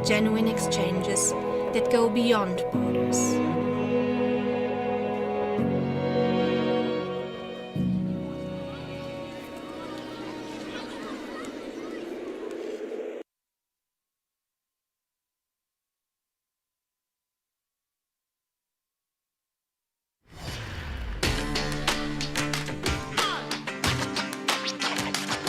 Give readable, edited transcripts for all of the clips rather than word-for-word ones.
genuine exchanges that go beyond borders.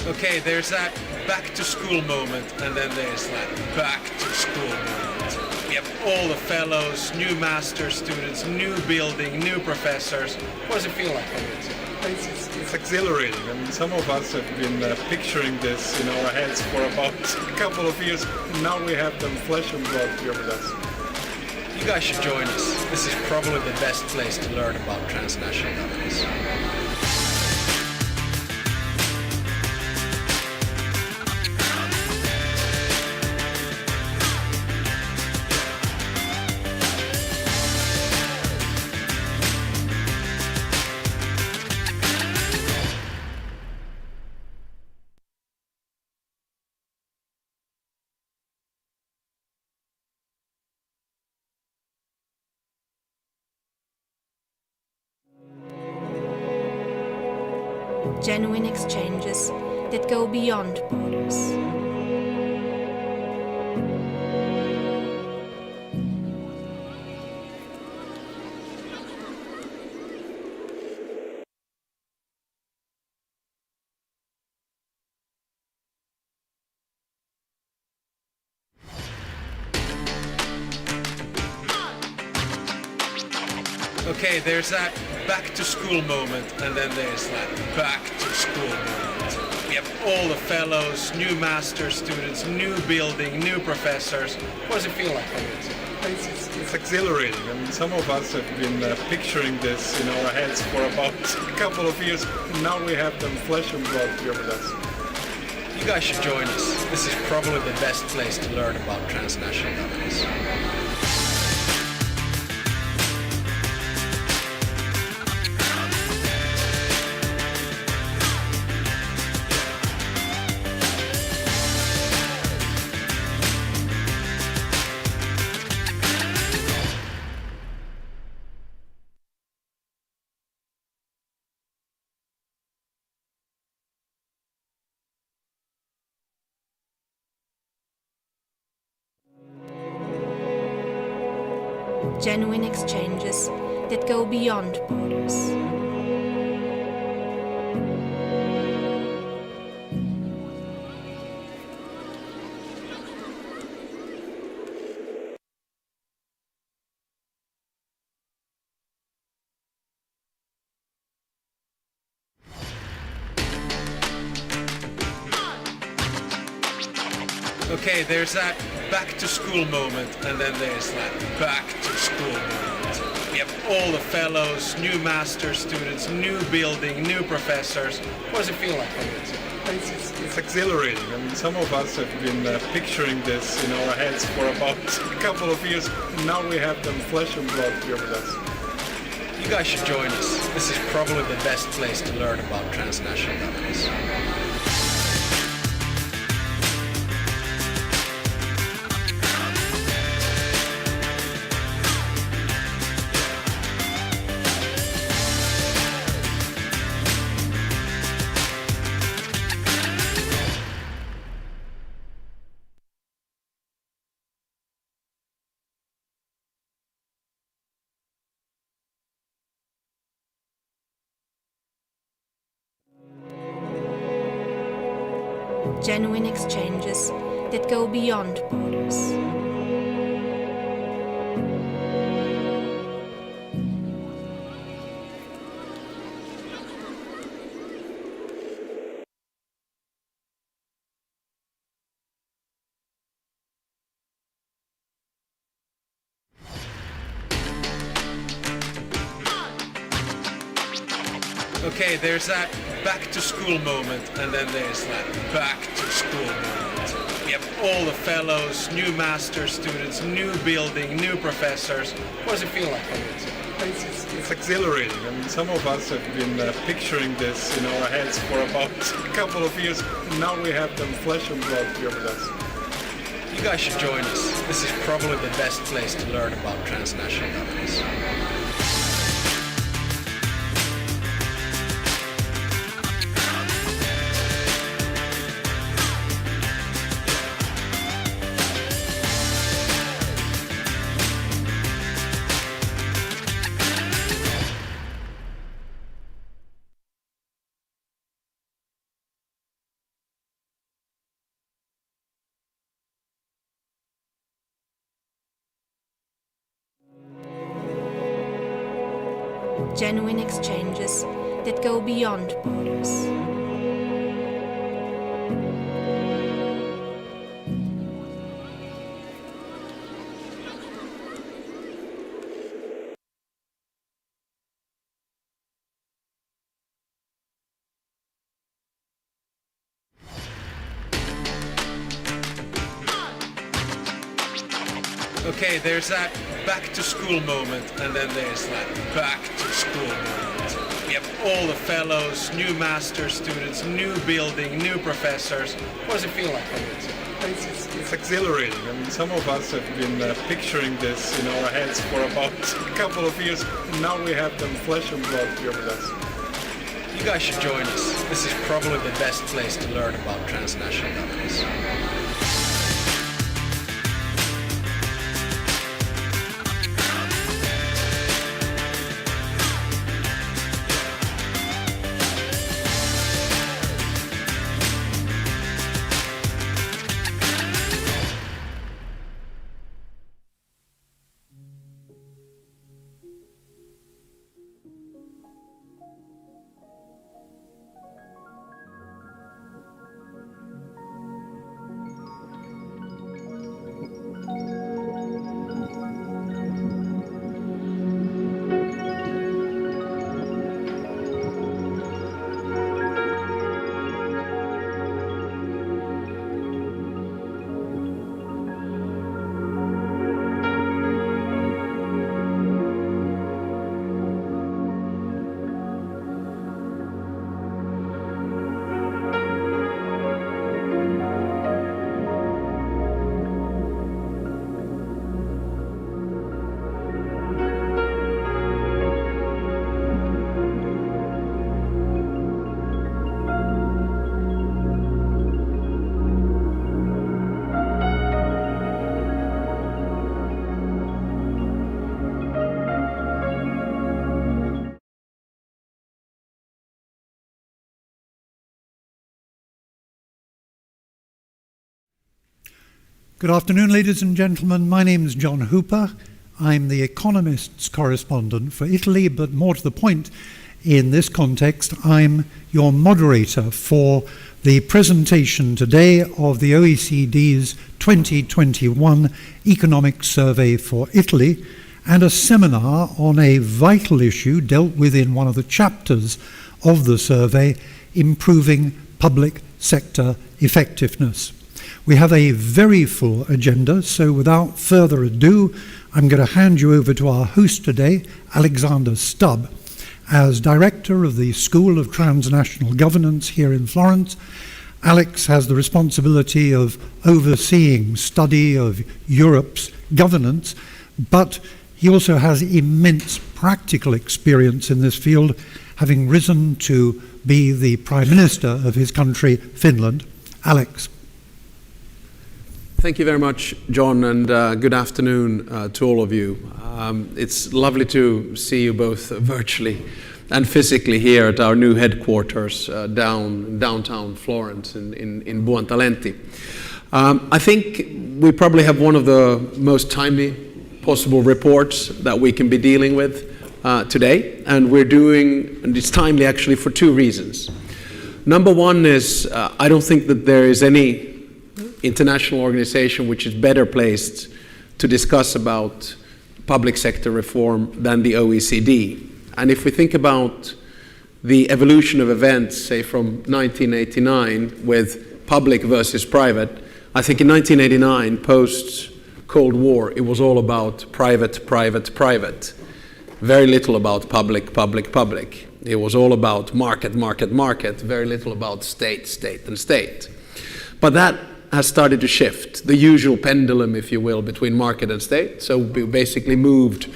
Okay, there's that back to school moment, and then there's that back to school moment. We have all the fellows, new master students, new building, new professors. What does it feel like? It's exhilarating. I mean, some of us have been picturing this in our heads for about a couple of years. Now we have them flesh and blood here with us. You guys should join us. This is probably the best place to learn about transnational companies. Genuine exchanges that go beyond borders. Okay, there's that back to school moment, and then there's that back to school moment. We have all the fellows, new master students, new building, new professors. What does it feel like? It's exhilarating. I mean, some of us have been picturing this in our heads for about a couple of years. Now we have them flesh and blood here with us. You guys should join us. This is probably the best place to learn about transnational companies. Genuine exchanges that go beyond borders. Okay, there's that back to school moment, and then there's that back to school moment. We have all the fellows, new master students, new building, new professors. What does it feel like? It's exhilarating. I mean, some of us have been picturing this in our heads for about a couple of years. Now we have them flesh and blood here with us. You guys should join us. This is probably the best place to learn about transnational companies. Genuine exchanges that go beyond borders. Okay, there's that back to school moment, and then there's that back to school moment. We have all the fellows, new master students, new building, new professors. What does it feel like? It's exhilarating. I mean, some of us have been picturing this in our heads for about a couple of years. Now we have them flesh and blood here with us. You guys should join us. This is probably the best place to learn about transnational companies. Genuine exchanges that go beyond borders. Okay, there's that back to school moment, and then there's that back to school moment. We have all the fellows, new master students, new building, new professors. What does it feel like? It's exhilarating. I mean, some of us have been picturing this in our heads for about a couple of years, and now we have them flesh and blood here with us. You guys should join us. This is probably the best place to learn about transnational companies. Good afternoon, ladies and gentlemen. My name is John Hooper. I'm the Economist's correspondent for Italy, but more to the point, in this context, I'm your moderator for the presentation today of the OECD's 2021 Economic Survey for Italy, and a seminar on a vital issue dealt with in one of the chapters of the survey, improving public sector effectiveness. We have a very full agenda, so without further ado, I'm going to hand you over to our host today, Alexander Stubb. As director of the School of Transnational Governance here in Florence, Alex has the responsibility of overseeing study of Europe's governance, but he also has immense practical experience in this field, having risen to be the Prime Minister of his country, Finland. Alex. Thank you very much, John, and good afternoon to all of you. It's lovely to see you both virtually and physically here at our new headquarters downtown Florence in Buontalenti. I think we probably have one of the most timely possible reports that we can be dealing with today, and it's timely actually for two reasons. Number one is I don't think that there is any international organization which is better placed to discuss about public sector reform than the OECD. And if we think about the evolution of events, say from 1989 with public versus private, I think in 1989, post-Cold War, it was all about private, private, private. Very little about public, public, public. It was all about market, market, market. Very little about state, state, and state. But that has started to shift, the usual pendulum, if you will, between market and state. So we basically moved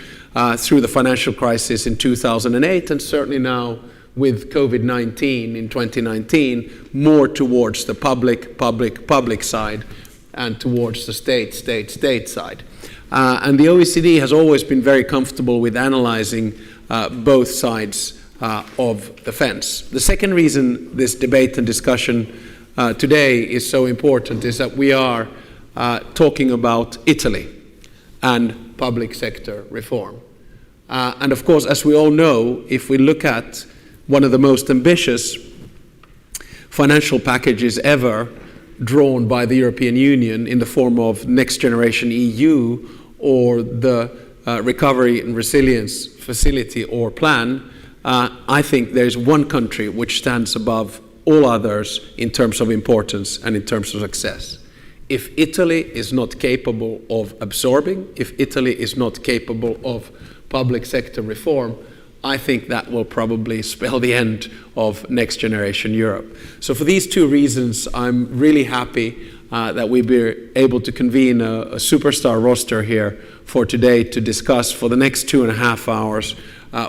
through the financial crisis in 2008, and certainly now with COVID-19 in 2019, more towards the public side and towards the state side. And the OECD has always been very comfortable with analyzing both sides of the fence. The second reason this debate and discussion today is so important is that we are talking about Italy and public sector reform. And of course, as we all know, if we look at one of the most ambitious financial packages ever drawn by the European Union in the form of Next Generation EU or the Recovery and Resilience Facility or Plan, I think there's one country which stands above all others in terms of importance and in terms of success. If Italy is not capable of absorbing, if Italy is not capable of public sector reform, I think that will probably spell the end of Next Generation Europe. So for these two reasons, I'm really happy that we'll be able to convene a superstar roster here for today to discuss for the next 2.5 hours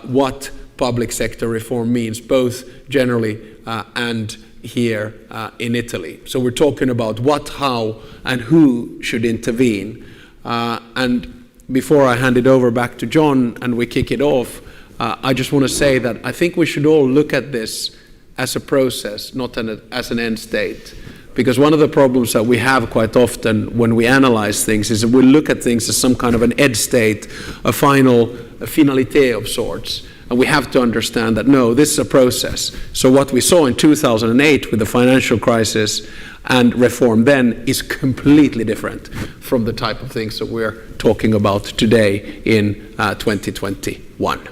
what public sector reform means, both generally and here in Italy. So we're talking about what, how, and who should intervene. And before I hand it over back to John and we kick it off, I just want to say that I think we should all look at this as a process, not as an end state. Because one of the problems that we have quite often when we analyze things is that we look at things as some kind of an end state, a finalité of sorts. And we have to understand that, no, this is a process. So what we saw in 2008 with the financial crisis and reform then is completely different from the type of things that we're talking about today in 2021.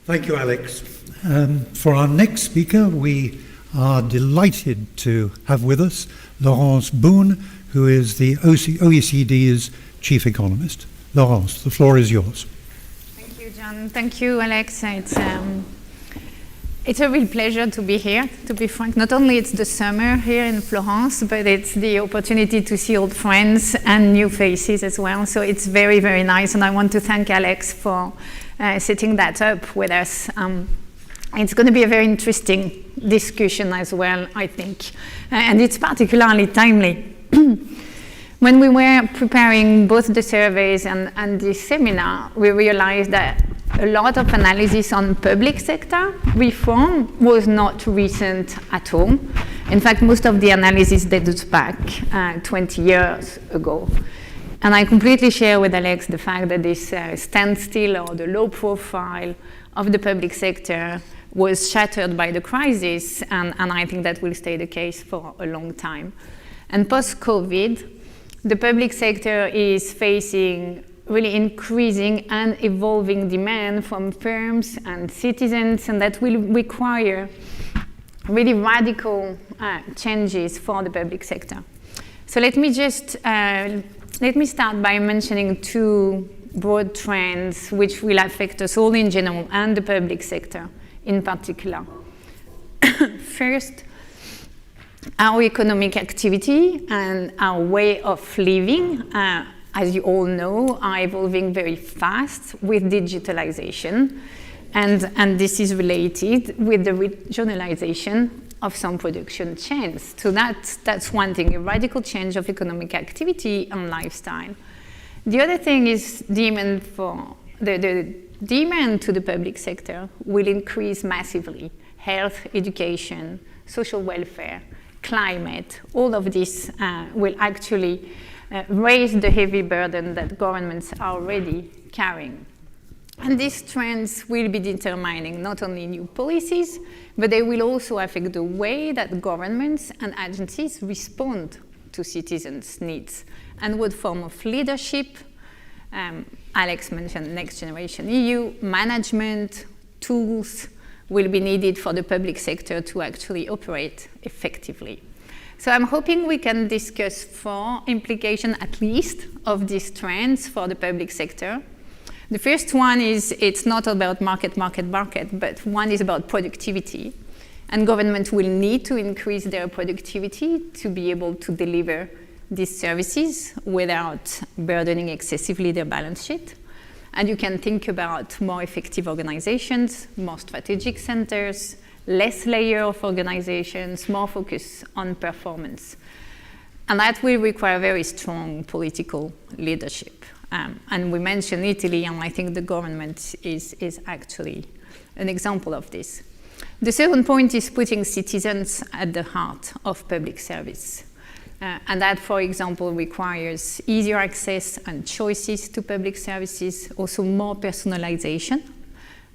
Thank you, Alex. For our next speaker, we are delighted to have with us Laurence Boone, who is the OECD's chief economist. Laurence, the floor is yours. Thank you, John. Thank you, Alex. It's a real pleasure to be here, to be frank. Not only it's the summer here in Florence, but it's the opportunity to see old friends and new faces as well. So it's very, very nice. And I want to thank Alex for setting that up with us. It's going to be a very interesting discussion as well, I think. And it's particularly timely. When we were preparing both the surveys and this seminar, we realized that a lot of analysis on public sector reform was not recent at all. In fact, most of the analysis dates back 20 years ago. And I completely share with Alex the fact that this standstill or the low profile of the public sector was shattered by the crisis, and I think that will stay the case for a long time. And post-COVID, the public sector is facing really increasing and evolving demand from firms and citizens, and that will require really radical changes for the public sector. So let me start by mentioning two broad trends which will affect us all in general and the public sector in particular. First, our economic activity and our way of living, as you all know, are evolving very fast with digitalization, and this is related with the regionalization of some production chains. So that's one thing, a radical change of economic activity and lifestyle. The other thing is demand for the demand to the public sector will increase massively. Health, education, social welfare, climate, all of this will actually raise the heavy burden that governments are already carrying. And these trends will be determining not only new policies, but they will also affect the way that governments and agencies respond to citizens' needs and what form of leadership. Alex mentioned Next Generation EU, management, tools will be needed for the public sector to actually operate effectively. So I'm hoping we can discuss 4 implications at least of these trends for the public sector. The first one is it's not about market, but one is about productivity. And government will need to increase their productivity to be able to deliver these services without burdening excessively their balance sheet. And you can think about more effective organizations, more strategic centers, less layer of organizations, more focus on performance. And that will require very strong political leadership. And we mentioned Italy, and I think the government is actually an example of this. The second point is putting citizens at the heart of public service. And that, for example, requires easier access and choices to public services, also more personalization.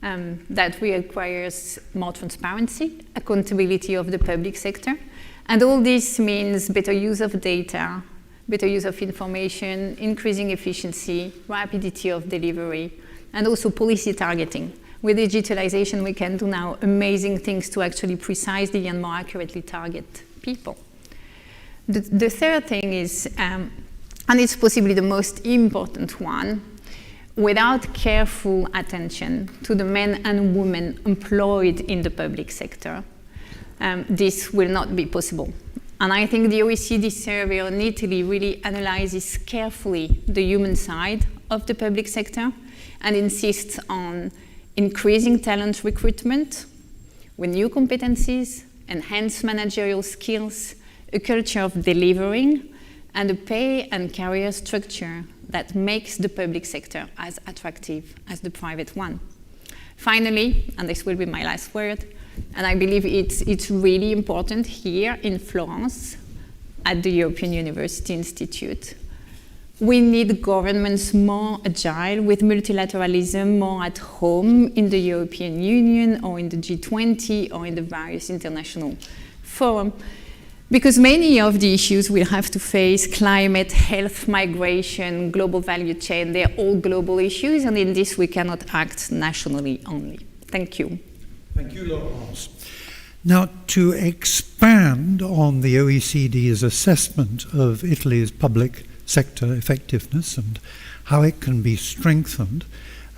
That requires more transparency, accountability of the public sector. And all this means better use of data, better use of information, increasing efficiency, rapidity of delivery, and also policy targeting. With digitalization, we can do now amazing things to actually precisely and more accurately target people. The third thing is, and it's possibly the most important one, without careful attention to the men and women employed in the public sector, this will not be possible. And I think the OECD survey on Italy really analyzes carefully the human side of the public sector and insists on increasing talent recruitment with new competencies, enhanced managerial skills, a culture of delivering, and a pay and career structure that makes the public sector as attractive as the private one. Finally, and this will be my last word, and I believe it's really important here in Florence at the European University Institute, we need governments more agile with multilateralism, more at home in the European Union or in the G20 or in the various international forums. Because many of the issues we'll have to face, climate, health, migration, global value chain, they're all global issues, and in this we cannot act nationally only. Thank you. Thank you, Laurence. Now, to expand on the OECD's assessment of Italy's public sector effectiveness and how it can be strengthened,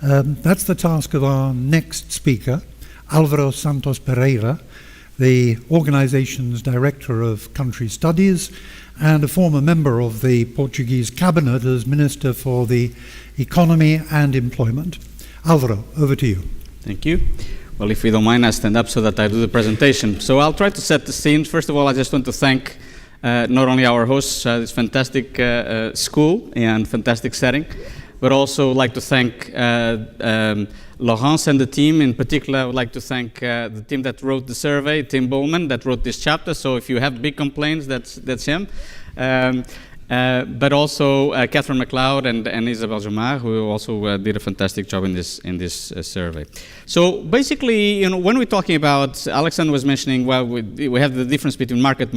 that's the task of our next speaker, Álvaro Santos Pereira, the organization's Director of Country Studies and a former member of the Portuguese cabinet as Minister for the Economy and Employment. Álvaro, over to you. Thank you. Well, if you don't mind, I stand up so that I do the presentation. So I'll try to set the scene. First of all, I just want to thank not only our hosts, this fantastic school and fantastic setting, but also like to thank Laurence and the team. In particular, I would like to thank the team that wrote the survey, Tim Bowman, that wrote this chapter. So if you have big complaints, that's him. But also Catherine McLeod and Isabel Jomar, who also did a fantastic job in this survey. So basically, you know, when we're talking about, Alexander was mentioning, well, we have the difference between market,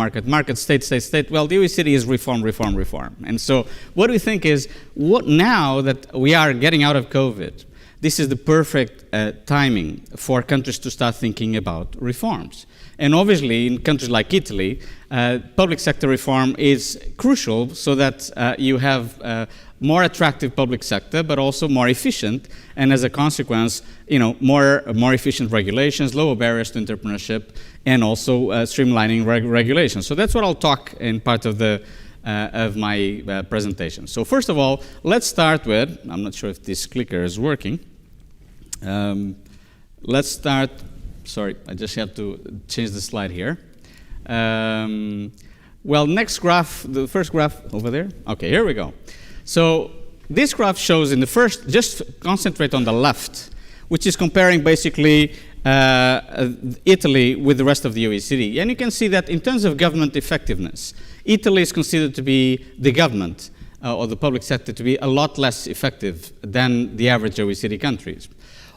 state. Well, the OECD is reform. And so what we think is, what now that we are getting out of COVID, this is the perfect timing for countries to start thinking about reforms. And obviously, in countries like Italy, public sector reform is crucial so that you have more attractive public sector, but also more efficient, and as a consequence, you know, more efficient regulations, lower barriers to entrepreneurship, and also streamlining regulations. So that's what I'll talk in part of the of my presentation. So first of all, let's start with, I'm not sure if this clicker is working. Let's start. Sorry, I just have to change the slide here. Well, next graph, the first graph over there. Okay, here we go. So this graph shows in the first, just concentrate on the left, which is comparing basically Italy with the rest of the OECD. And you can see that in terms of government effectiveness, Italy is considered to be the government or the public sector to be a lot less effective than the average OECD countries.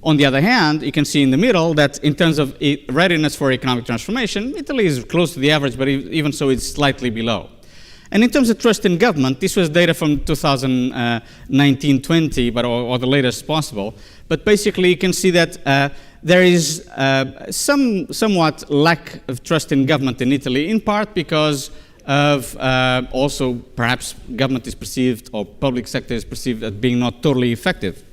On the other hand, you can see in the middle that in terms of readiness for economic transformation, Italy is close to the average, but even so it's slightly below. And in terms of trust in government, this was data from 2019-20, but or the latest possible. But basically, you can see that there is somewhat lack of trust in government in Italy, in part because of also perhaps government is perceived or public sector is perceived as being not totally effective.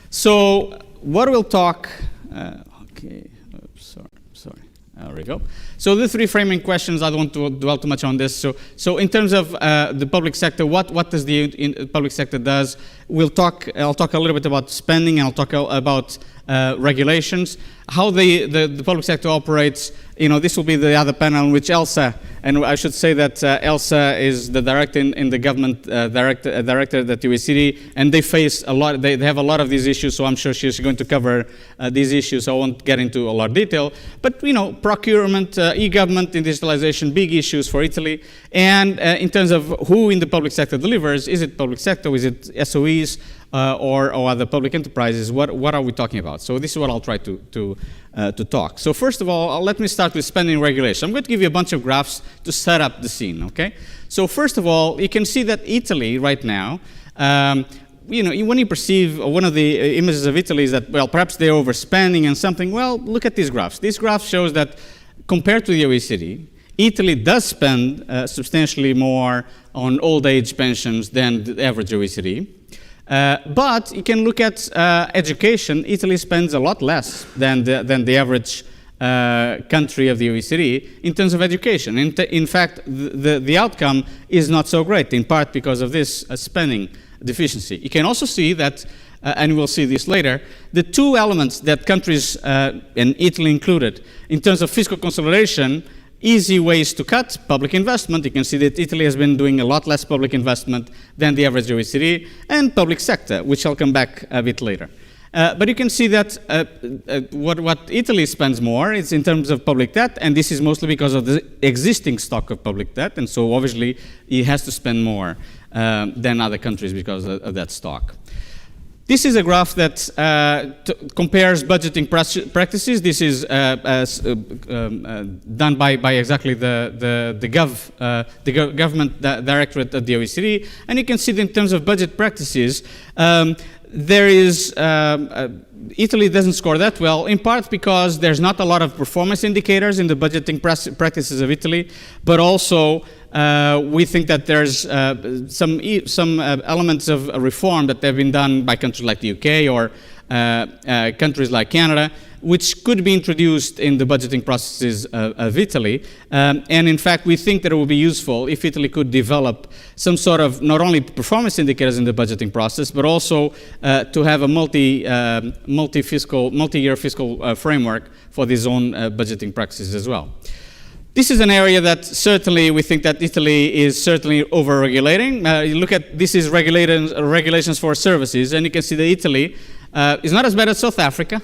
So what we'll talk, okay, oops, sorry. There we go. So the three framing questions, I don't want to dwell too much on this. So in terms of the public sector, what does the public sector does? I'll talk a little bit about spending, and I'll talk about regulations, how the public sector operates. This will be the other panel in which Elsa, and I should say that Elsa is the director in the government, director at the OECD, and they face a lot, they have a lot of these issues, so I'm sure she's going to cover these issues, so I won't get into a lot of detail. But, procurement, e-government, and digitalization, big issues for Italy. And in terms of who in the public sector delivers, is it public sector, is it SOEs, or other public enterprises? What are we talking about? So this is what I'll try to talk. So first of all, let me start with spending regulation. I'm going to give you a bunch of graphs to set up the scene, okay? So first of all, you can see that Italy right now, when you perceive, one of the images of Italy is that, well, perhaps they're overspending and something. Well, look at these graphs. This graph shows that compared to the OECD, Italy does spend substantially more on old age pensions than the average OECD. But you can look at education. Italy spends a lot less than the average country of the OECD in terms of education. In fact, the outcome is not so great, in part because of this spending deficiency. You can also see that, and we'll see this later, the two elements that countries, and Italy included, in terms of fiscal consolidation, easy ways to cut public investment. You can see that Italy has been doing a lot less public investment than the average OECD, and public sector, which I'll come back a bit later. But you can see that what Italy spends more is in terms of public debt, and this is mostly because of the existing stock of public debt, and so obviously it has to spend more than other countries because of that stock. This is a graph that compares budgeting practices. This is done by exactly the government directorate at the OECD, and you can see that in terms of budget practices, there is Italy doesn't score that well, in part because there's not a lot of performance indicators in the budgeting practices of Italy, but also we think that there's some elements of reform that have been done by countries like the UK or countries like Canada, which could be introduced in the budgeting processes of Italy. And in fact, we think that it would be useful if Italy could develop some sort of not only performance indicators in the budgeting process, but also to have a multi-year fiscal framework for these own budgeting practices as well. This is an area that certainly we think that Italy is certainly over-regulating. You look at, this is regulations for services, and you can see that Italy is not as bad as South Africa,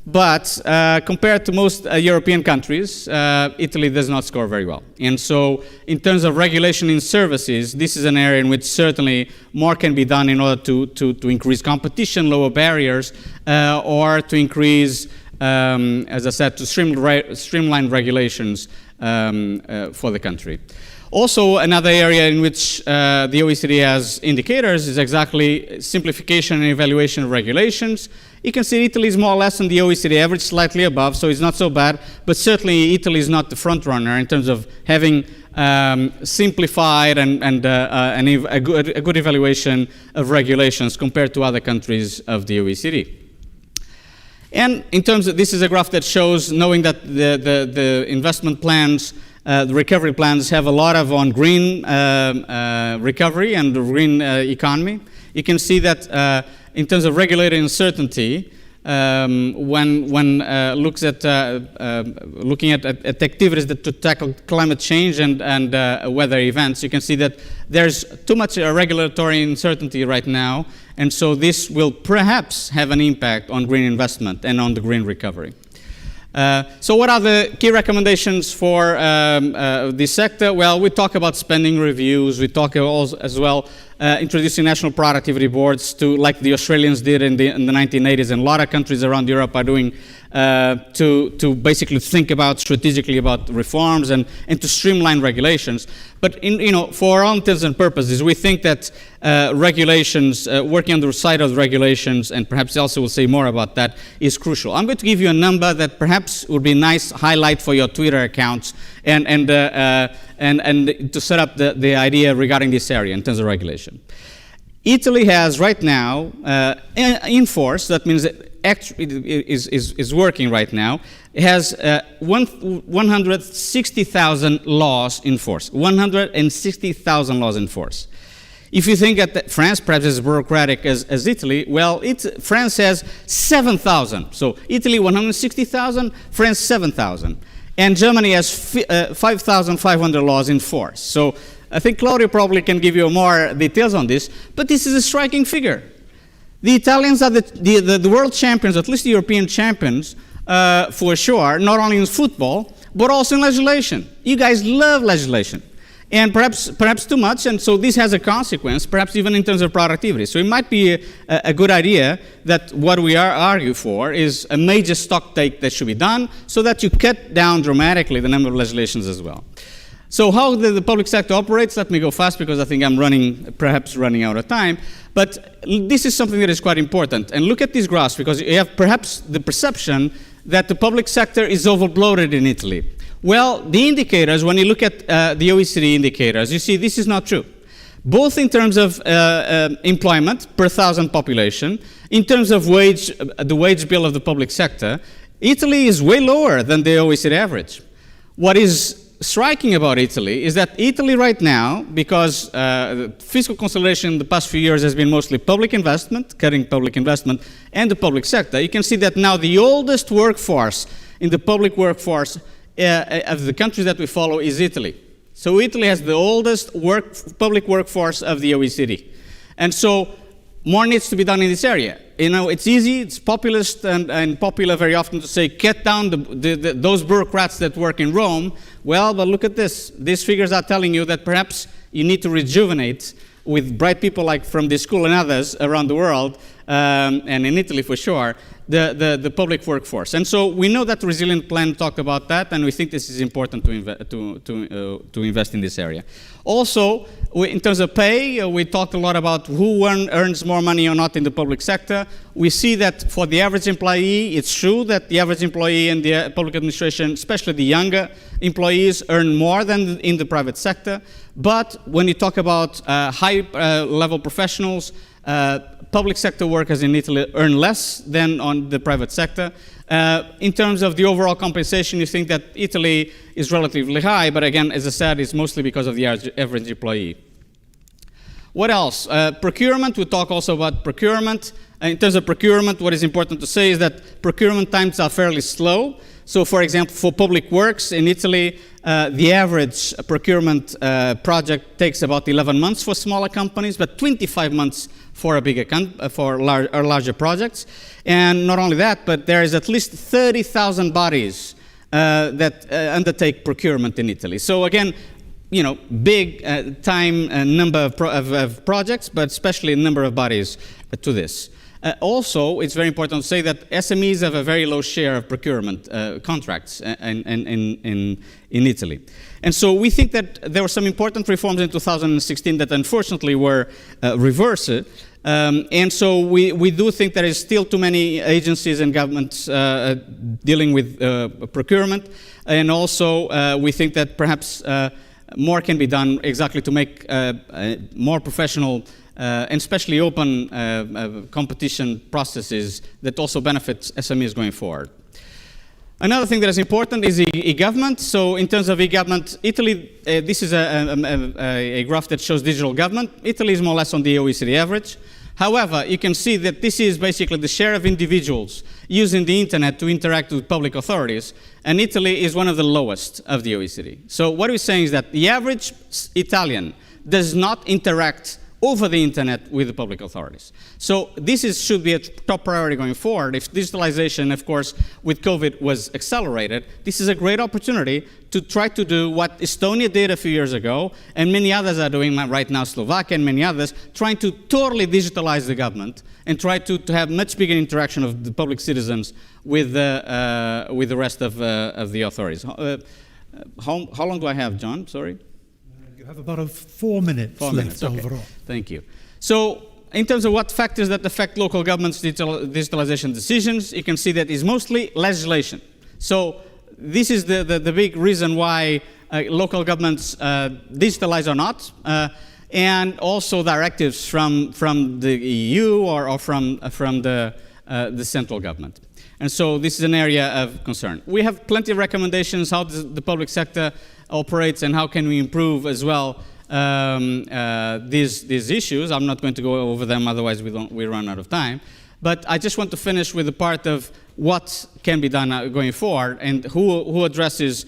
but compared to most European countries, Italy does not score very well. And so in terms of regulation in services, this is an area in which certainly more can be done in order to increase competition, lower barriers, or to increase, as I said, to streamline regulations for the country. Also, another area in which the OECD has indicators is exactly simplification and evaluation of regulations. You can see Italy is more or less on the OECD average, slightly above, so it's not so bad, but certainly Italy is not the front runner in terms of having simplified and a good evaluation of regulations compared to other countries of the OECD. And in terms of, this is a graph that shows, knowing that the investment plans, the recovery plans have a lot of on green recovery and the green economy. You can see that in terms of regulatory uncertainty, when looking at activities that to tackle climate change and weather events, you can see that there's too much regulatory uncertainty right now, and so this will perhaps have an impact on green investment and on the green recovery. So what are the key recommendations for this sector? Well, we talk about spending reviews. We talk also as well introducing national productivity boards to, like the Australians did in the 1980s, and a lot of countries around Europe are doing to basically think about strategically about reforms and to streamline regulations. But for all intents and purposes, we think that regulations, working on the side of the regulations, and perhaps Elsa will say more about that, is crucial. I'm going to give you a number that perhaps would be a nice highlight for your Twitter accounts and to set up the idea regarding this area in terms of regulation. Italy has right now in force, that means that is working right now has 160,000 laws in force. 160,000 laws in force. If you think that France perhaps is as bureaucratic as Italy, well, France has 7,000. So Italy 160,000, France 7,000. And Germany has 5,500 laws in force. So I think Claudio probably can give you more details on this, but this is a striking figure. The Italians are the world champions, at least the European champions, for sure, not only in football, but also in legislation. You guys love legislation. And perhaps too much, and so this has a consequence, perhaps even in terms of productivity. So it might be a good idea that what we argue for is a major stock take that should be done so that you cut down dramatically the number of legislations as well. So how the public sector operates, let me go fast because I think I'm perhaps running out of time, but this is something that is quite important. And look at these graphs because you have perhaps the perception that the public sector is overbloated in Italy. Well, the indicators, when you look at the OECD indicators, you see this is not true. Both in terms of employment per thousand population, in terms of the wage bill of the public sector, Italy is way lower than the OECD average. What is striking about Italy is that Italy right now, because fiscal consolidation in the past few years has been mostly public investment, cutting public investment, and the public sector, you can see that now the oldest workforce in the public workforce of the countries that we follow is Italy. So Italy has the oldest public workforce of the OECD. And so more needs to be done in this area. You know, it's easy, it's populist and popular very often to say, cut down those bureaucrats that work in Rome. Well, but look at this. These figures are telling you that perhaps you need to rejuvenate with bright people like from this school and others around the world, and in Italy for sure, the public workforce. And so we know that the Resilient Plan talked about that, and we think this is important to invest in this area. Also, in terms of pay, we talked a lot about who earns more money or not in the public sector. We see that for the average employee, it's true that the average employee in the public administration, especially the younger employees, earn more than in the private sector. But when you talk about high-level professionals, public sector workers in Italy earn less than on the private sector. In terms of the overall compensation, you think that Italy is relatively high, but again, as I said, it's mostly because of the average employee. What else? Procurement, we talk also about procurement. In terms of procurement, what is important to say is that procurement times are fairly slow. So, for example, for public works in Italy, the average procurement project takes about 11 months for smaller companies, but 25 months for larger projects. And not only that, but there is at least 30,000 bodies that undertake procurement in Italy. So again, you know, big time number of projects, but especially a number of bodies to this. Also, it's very important to say that SMEs have a very low share of procurement contracts in Italy. And so we think that there were some important reforms in 2016 that unfortunately were reversed. And so we do think there is still too many agencies and governments dealing with procurement. And also we think that perhaps more can be done exactly to make more professional and especially open competition processes that also benefits SMEs going forward. Another thing that is important is e-government. So in terms of e-government, Italy, this is a graph that shows digital government. Italy is more or less on the OECD average. However, you can see that this is basically the share of individuals using the internet to interact with public authorities, and Italy is one of the lowest of the OECD. So what we're saying is that the average Italian does not interact over the internet with the public authorities. So this should be a top priority going forward. If digitalization, of course, with COVID was accelerated, this is a great opportunity to try to do what Estonia did a few years ago, and many others are doing right now, Slovakia and many others, trying to totally digitalize the government and try to have much bigger interaction of the public citizens with the rest of the authorities. How long do I have, John? Sorry. You have about 4 minutes left overall. Thank you. So in terms of what factors that affect local governments' digitalization decisions, you can see that is mostly legislation. So this is the big reason why local governments digitalize or not, and also directives from the EU or from the the central government. And so this is an area of concern. We have plenty of recommendations how the public sector operates and how can we improve as well these issues. I'm not going to go over them, otherwise we run out of time. But I just want to finish with the part of what can be done going forward and who addresses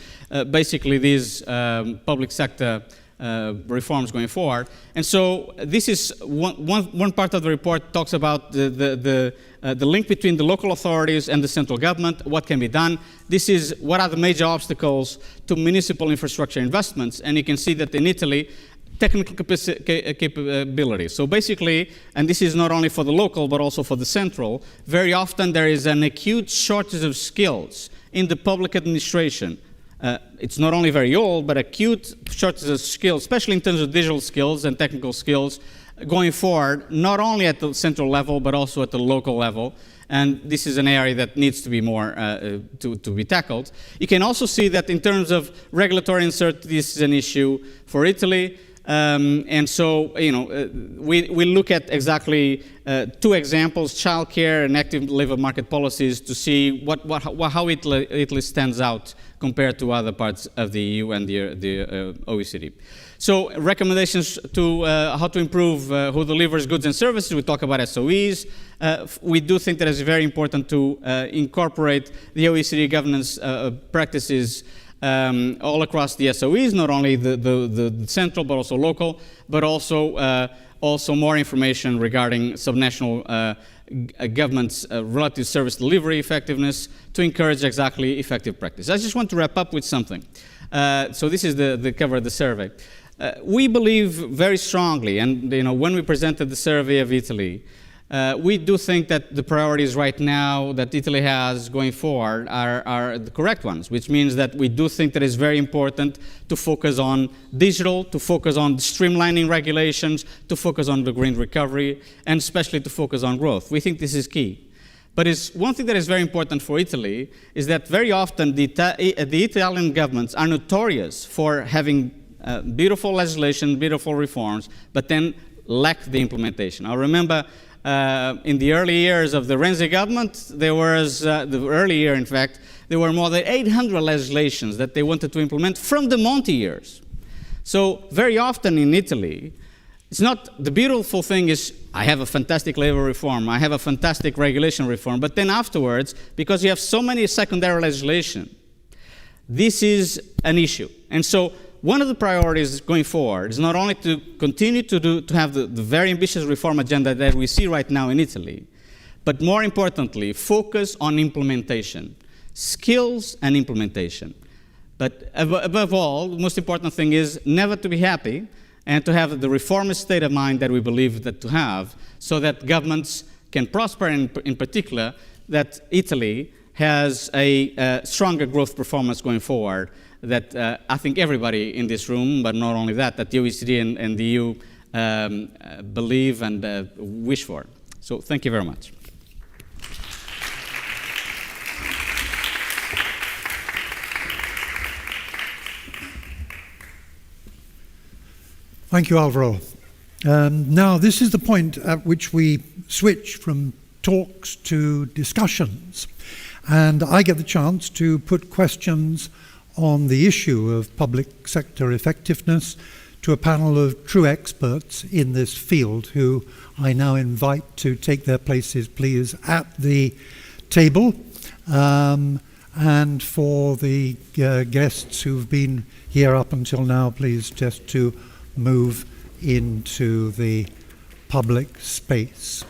basically these public sector reforms going forward. And so this is one part of the report talks about the link between the local authorities and the central government, what can be done. This is what are the major obstacles to municipal infrastructure investments. And you can see that in Italy, technical capability. So basically, and this is not only for the local but also for the central, very often there is an acute shortage of skills in the public administration. It's not only very old, but acute shortage of skills, especially in terms of digital skills and technical skills going forward, not only at the central level, but also at the local level. And this is an area that needs to be more to be tackled. You can also see that in terms of regulatory uncertainty, this is an issue for Italy. And so, you know, we look at exactly two examples, childcare and active labor market policies, to see how Italy stands out compared to other parts of the EU and the OECD. So recommendations to how to improve who delivers goods and services. We talk about SOEs. We do think that it's very important to incorporate the OECD governance practices all across the SOEs, not only the central but also local, but also more information regarding subnational government's relative service delivery effectiveness to encourage exactly effective practice. I just want to wrap up with something. So this is the cover of the survey. We believe very strongly, and you know, when we presented the survey of Italy, we do think that the priorities right now that Italy has going forward are the correct ones, which means that we do think that it's very important to focus on digital, to focus on streamlining regulations, to focus on the green recovery, and especially to focus on growth. We think this is key. But it's one thing that is very important for Italy is that very often the Italian governments are notorious for having beautiful legislation, beautiful reforms, but then lack the implementation. I remember in the early years of the Renzi government, there was, the early year in fact, there were more than 800 legislations that they wanted to implement from the Monti years. So very often in Italy, it's not, the beautiful thing is, I have a fantastic labor reform, I have a fantastic regulation reform, but then afterwards, because you have so many secondary legislation, this is an issue. And so one of the priorities going forward is not only to continue to have the very ambitious reform agenda that we see right now in Italy, but more importantly, focus on implementation, skills and implementation. But above all, the most important thing is never to be happy and to have the reformist state of mind that we believe that to have, so that governments can prosper, and in particular, that Italy has a stronger growth performance going forward that I think everybody in this room, but not only that the OECD and the EU believe and wish for. So thank you very much. Thank you, Alvaro. Now, this is the point at which we switch from talks to discussions. And I get the chance to put questions on the issue of public sector effectiveness to a panel of true experts in this field, who I now invite to take their places, please, at the table. And for the guests who've been here up until now, please just to move into the public space.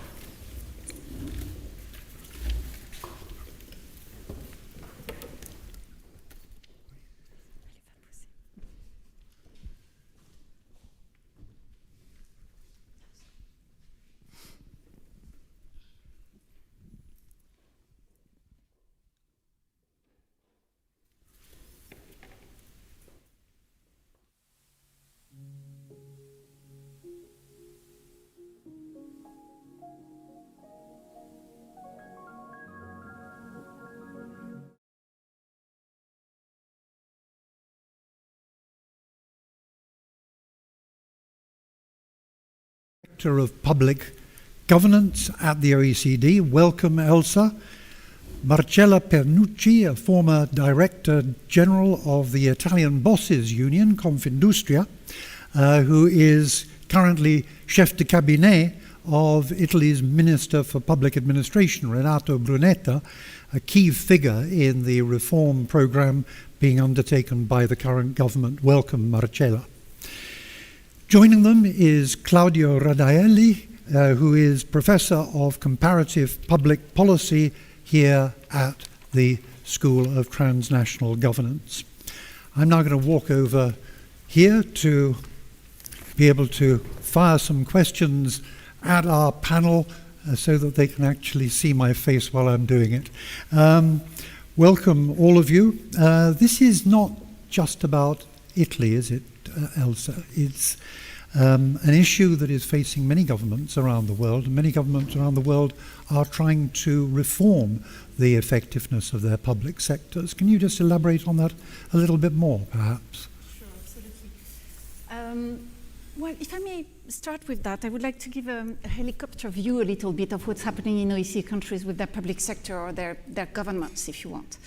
Of public governance at the OECD. Welcome, Elsa. Marcella Pernucci, a former Director General of the Italian Bosses Union, Confindustria, who is currently Chef de Cabinet of Italy's Minister for Public Administration, Renato Brunetta, a key figure in the reform program being undertaken by the current government. Welcome, Marcella. Joining them is Claudio Radaelli, who is Professor of Comparative Public Policy here at the School of Transnational Governance. I'm now going to walk over here to be able to fire some questions at our panel so that they can actually see my face while I'm doing it. Welcome, all of you. This is not just about Italy, is it, Elsa? It's an issue that is facing many governments around the world, and many governments around the world are trying to reform the effectiveness of their public sectors. Can you just elaborate on that a little bit more, perhaps? Sure, absolutely. Well, if I may start with that, I would like to give a helicopter view a little bit of what's happening in OECD countries with their public sector or their governments, if you want.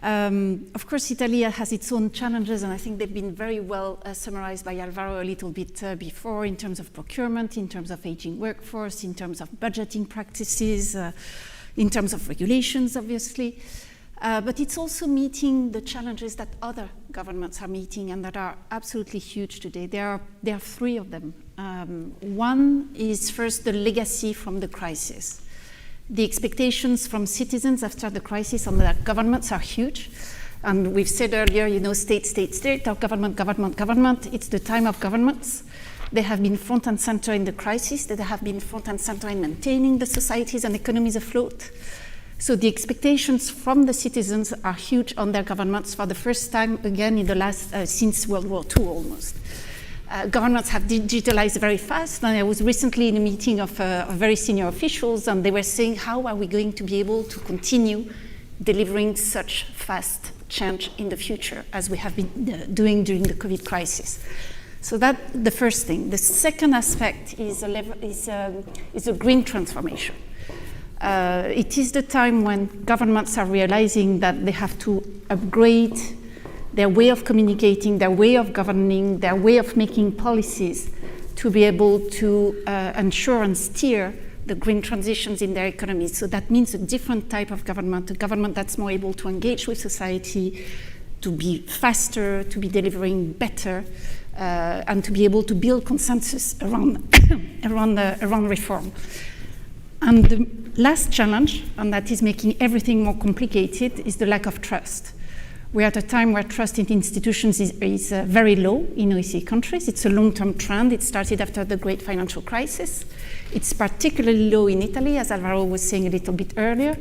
Of course, Italy has its own challenges, and I think they've been very well summarized by Alvaro a little bit before, in terms of procurement, in terms of aging workforce, in terms of budgeting practices, in terms of regulations, obviously. But it's also meeting the challenges that other governments are meeting and that are absolutely huge today. There are three of them. One is first the legacy from the crisis. The expectations from citizens after the crisis on their governments are huge. And we've said earlier, state, or government. It's the time of governments. They have been front and center in the crisis. They have been front and center in maintaining the societies and economies afloat. So the expectations from the citizens are huge on their governments for the first time, again, in the last, since World War II almost. Governments have digitalized very fast, and I was recently in a meeting of very senior officials, and they were saying, how are we going to be able to continue delivering such fast change in the future as we have been doing during the COVID crisis? So that's the first thing. The second aspect is a green transformation. It is the time when governments are realizing that they have to upgrade their way of communicating, their way of governing, their way of making policies to be able to ensure and steer the green transitions in their economies. So that means a different type of government, a government that's more able to engage with society, to be faster, to be delivering better, and to be able to build consensus around, around reform. And the last challenge, and that is making everything more complicated, is the lack of trust. We're at a time where trust in institutions is very low in OECD countries. It's a long-term trend. It started after the great financial crisis. It's particularly low in Italy, as Alvaro was saying a little bit earlier.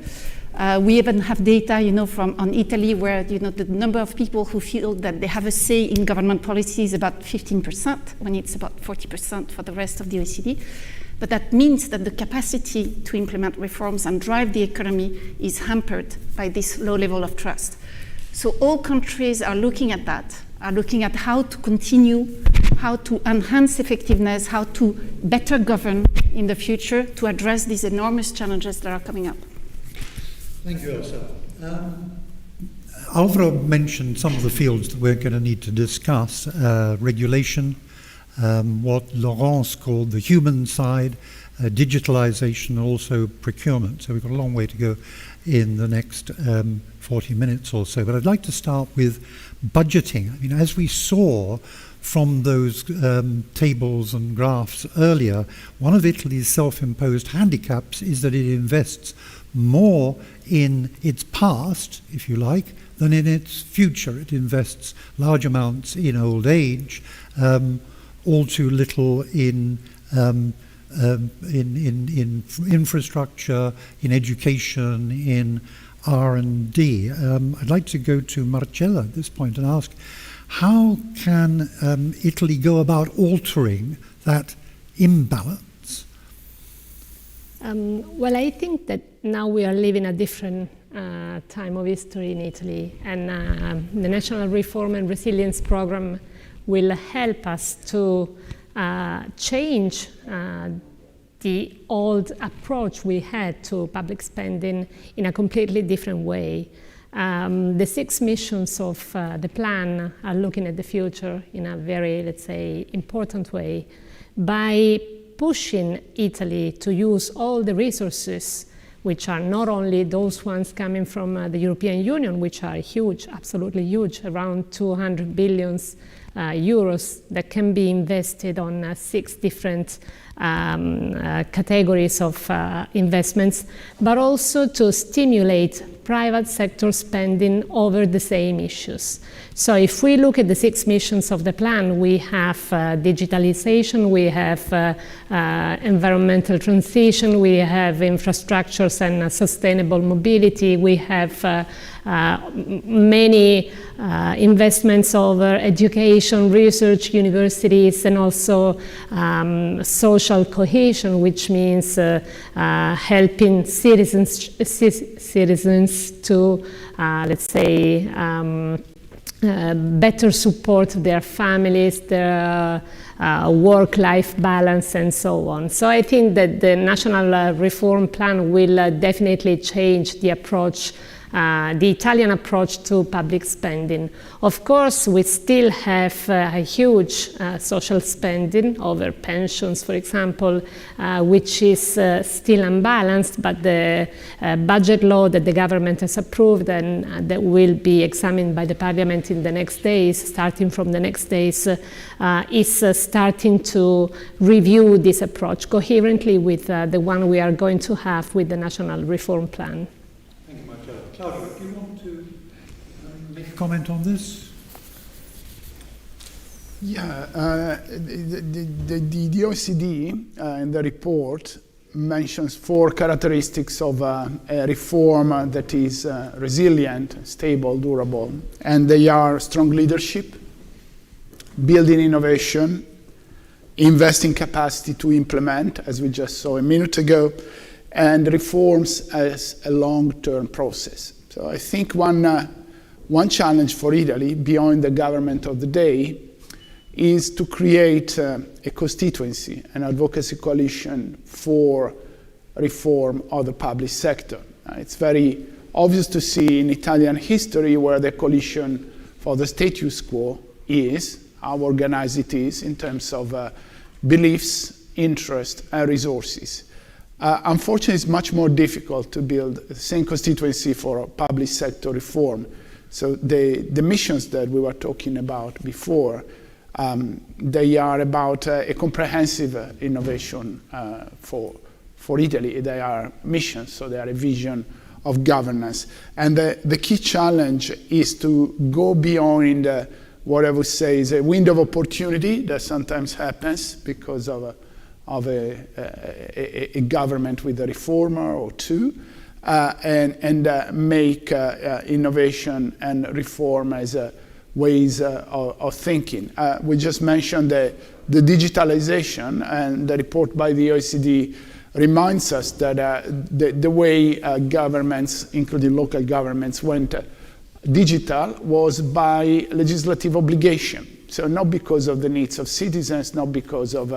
We even have data, on Italy, where the number of people who feel that they have a say in government policy is about 15%, when it's about 40% for the rest of the OECD. But that means that the capacity to implement reforms and drive the economy is hampered by this low level of trust. So all countries are looking at that, are looking at how to continue, how to enhance effectiveness, how to better govern in the future to address these enormous challenges that are coming up. Thank you, Elsa. Alvaro mentioned some of the fields that we're going to need to discuss, regulation, what Laurence called the human side, digitalization, also procurement. So we've got a long way to go in the next 40 minutes or so. But I'd like to start with budgeting. I mean, as we saw from those tables and graphs earlier, one of Italy's self-imposed handicaps is that it invests more in its past, if you like, than in its future. It invests large amounts in old age, all too little in infrastructure, in education, in R&D. I'd like to go to Marcella at this point and ask, how can Italy go about altering that imbalance? Well, I think that now we are living a different time of history in Italy, and the National Reform and Resilience Program will help us to change the old approach we had to public spending in a completely different way. The 6 missions of the plan are looking at the future in a very, let's say, important way by pushing Italy to use all the resources, which are not only those ones coming from the European Union, which are huge, absolutely huge, around 200 billion euros that can be invested on 6 different categories of investments, but also to stimulate private sector spending over the same issues. So if we look at the 6 missions of the plan, we have digitalization, we have environmental transition, we have infrastructures and sustainable mobility, we have many investments over education, research, universities, and also social cohesion, which means helping citizens to, let's say, better support their families, their work-life balance, and so on. So I think that the National Reform Plan will definitely change the approach, the Italian approach to public spending. Of course, we still have a huge social spending over pensions, for example, which is still unbalanced, but the budget law that the government has approved and that will be examined by the parliament in the next days, starting from the next days, is starting to review this approach coherently with the one we are going to have with the National Reform Plan. Claudio, do you want to make a comment on this? Yeah, the OECD in the report mentions 4 characteristics of a reform that is resilient, stable, durable, and they are strong leadership, building innovation, investing capacity to implement, as we just saw a minute ago, and reforms as a long-term process. So I think one challenge for Italy, beyond the government of the day, is to create a constituency, an advocacy coalition for reform of the public sector. It's very obvious to see in Italian history where the coalition for the status quo is, how organized it is in terms of beliefs, interest, and resources. Unfortunately, it's much more difficult to build the same constituency for public sector reform. So the missions that we were talking about before, they are about a comprehensive innovation for Italy. They are missions, so they are a vision of governance. And the key challenge is to go beyond what I would say is a window of opportunity that sometimes happens because of a government with a reformer or two, and make innovation and reform as ways of thinking. We just mentioned the digitalization, and the report by the OECD reminds us that the way governments, including local governments, went digital was by legislative obligation. So not because of the needs of citizens, not because of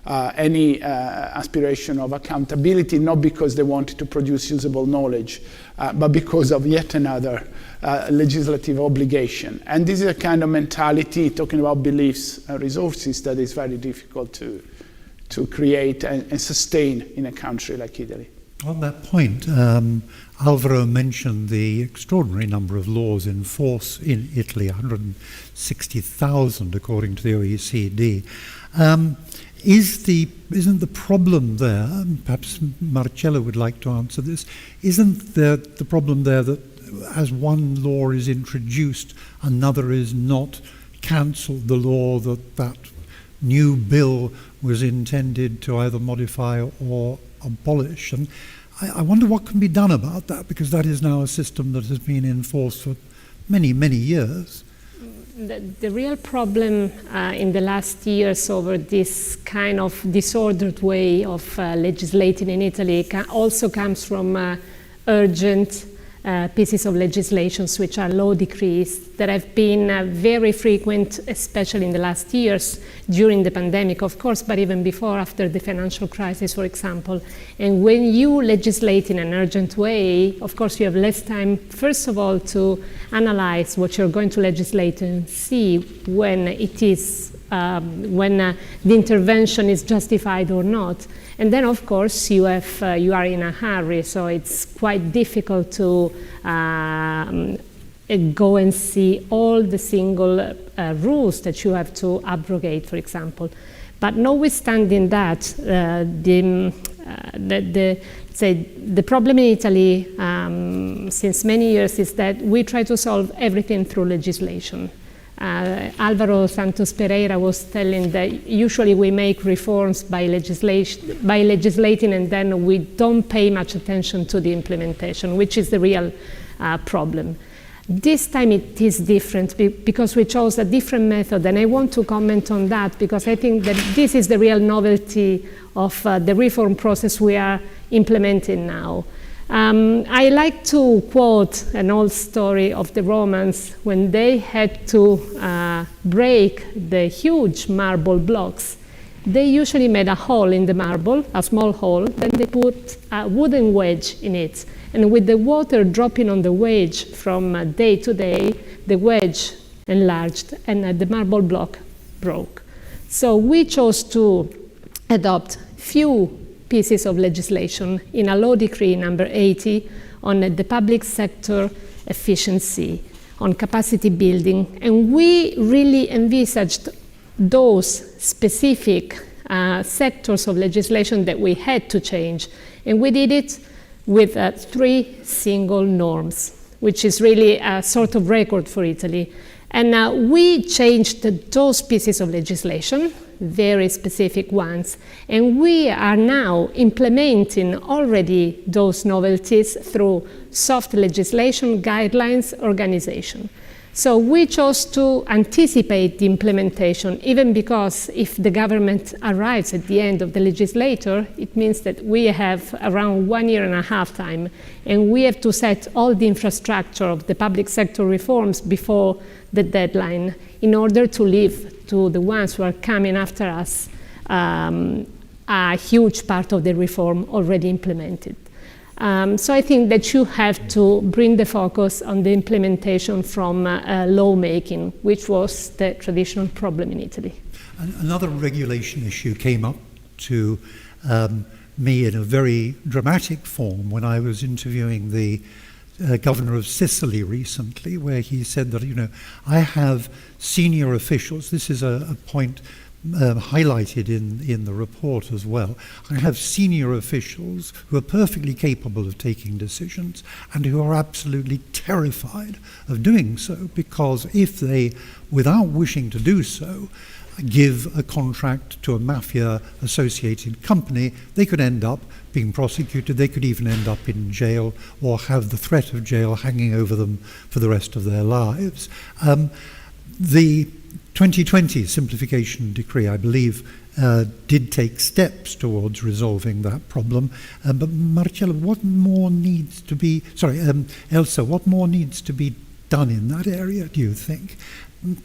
any aspiration of accountability, not because they wanted to produce usable knowledge, but because of yet another legislative obligation. And this is a kind of mentality, talking about beliefs and resources, that is very difficult to create and sustain in a country like Italy. On that point, Alvaro mentioned the extraordinary number of laws in force in Italy, 160,000 according to the OECD. Isn't the problem there, perhaps Marcello would like to answer this, isn't the problem there that as one law is introduced, another is not cancelled, the law that new bill was intended to either modify or abolish? And I wonder what can be done about that, because that is now a system that has been in force for many, many years. The real problem in the last years over this kind of disordered way of legislating in Italy also comes from urgent pieces of legislations, which are law decrees that have been very frequent, especially in the last years, during the pandemic, of course, but even before, after the financial crisis, for example. And when you legislate in an urgent way, of course, you have less time, first of all, to analyze what you're going to legislate and see when it is, the intervention is justified or not. And then, of course, you are in a hurry, so it's quite difficult to go and see all the single rules that you have to abrogate, for example. But notwithstanding that, the problem in Italy since many years is that we try to solve everything through legislation. Álvaro Santos Pereira was telling that usually we make reforms by legislating, and then we don't pay much attention to the implementation, which is the real problem. This time it is different because we chose a different method, and I want to comment on that because I think that this is the real novelty of the reform process we are implementing now. I like to quote an old story of the Romans when they had to break the huge marble blocks. They usually made a hole in the marble, a small hole, then they put a wooden wedge in it. And with the water dropping on the wedge from day to day, the wedge enlarged and the marble block broke. So we chose to adopt few pieces of legislation in a law decree number 80 on the public sector efficiency, on capacity building, and we really envisaged those specific sectors of legislation that we had to change, and we did it with 3 single norms, which is really a sort of record for Italy. And we changed those pieces of legislation, very specific ones, and we are now implementing already those novelties through soft legislation, guidelines, organization. So we chose to anticipate the implementation, even because if the government arrives at the end of the legislature, it means that we have around 1.5 years time, and we have to set all the infrastructure of the public sector reforms before the deadline in order to leave to the ones who are coming after us a huge part of the reform already implemented. So I think that you have to bring the focus on the implementation from lawmaking, which was the traditional problem in Italy. Another regulation issue came up to me in a very dramatic form when I was interviewing the governor of Sicily recently, where he said that, I have senior officials, this is a point highlighted in the report as well. I have senior officials who are perfectly capable of taking decisions and who are absolutely terrified of doing so, because if they, without wishing to do so, give a contract to a mafia-associated company, they could end up being prosecuted, they could even end up in jail or have the threat of jail hanging over them for the rest of their lives. The 2020 Simplification Decree, I believe, did take steps towards resolving that problem. But Marcello, what more needs to be, Elsa, what more needs to be done in that area, do you think,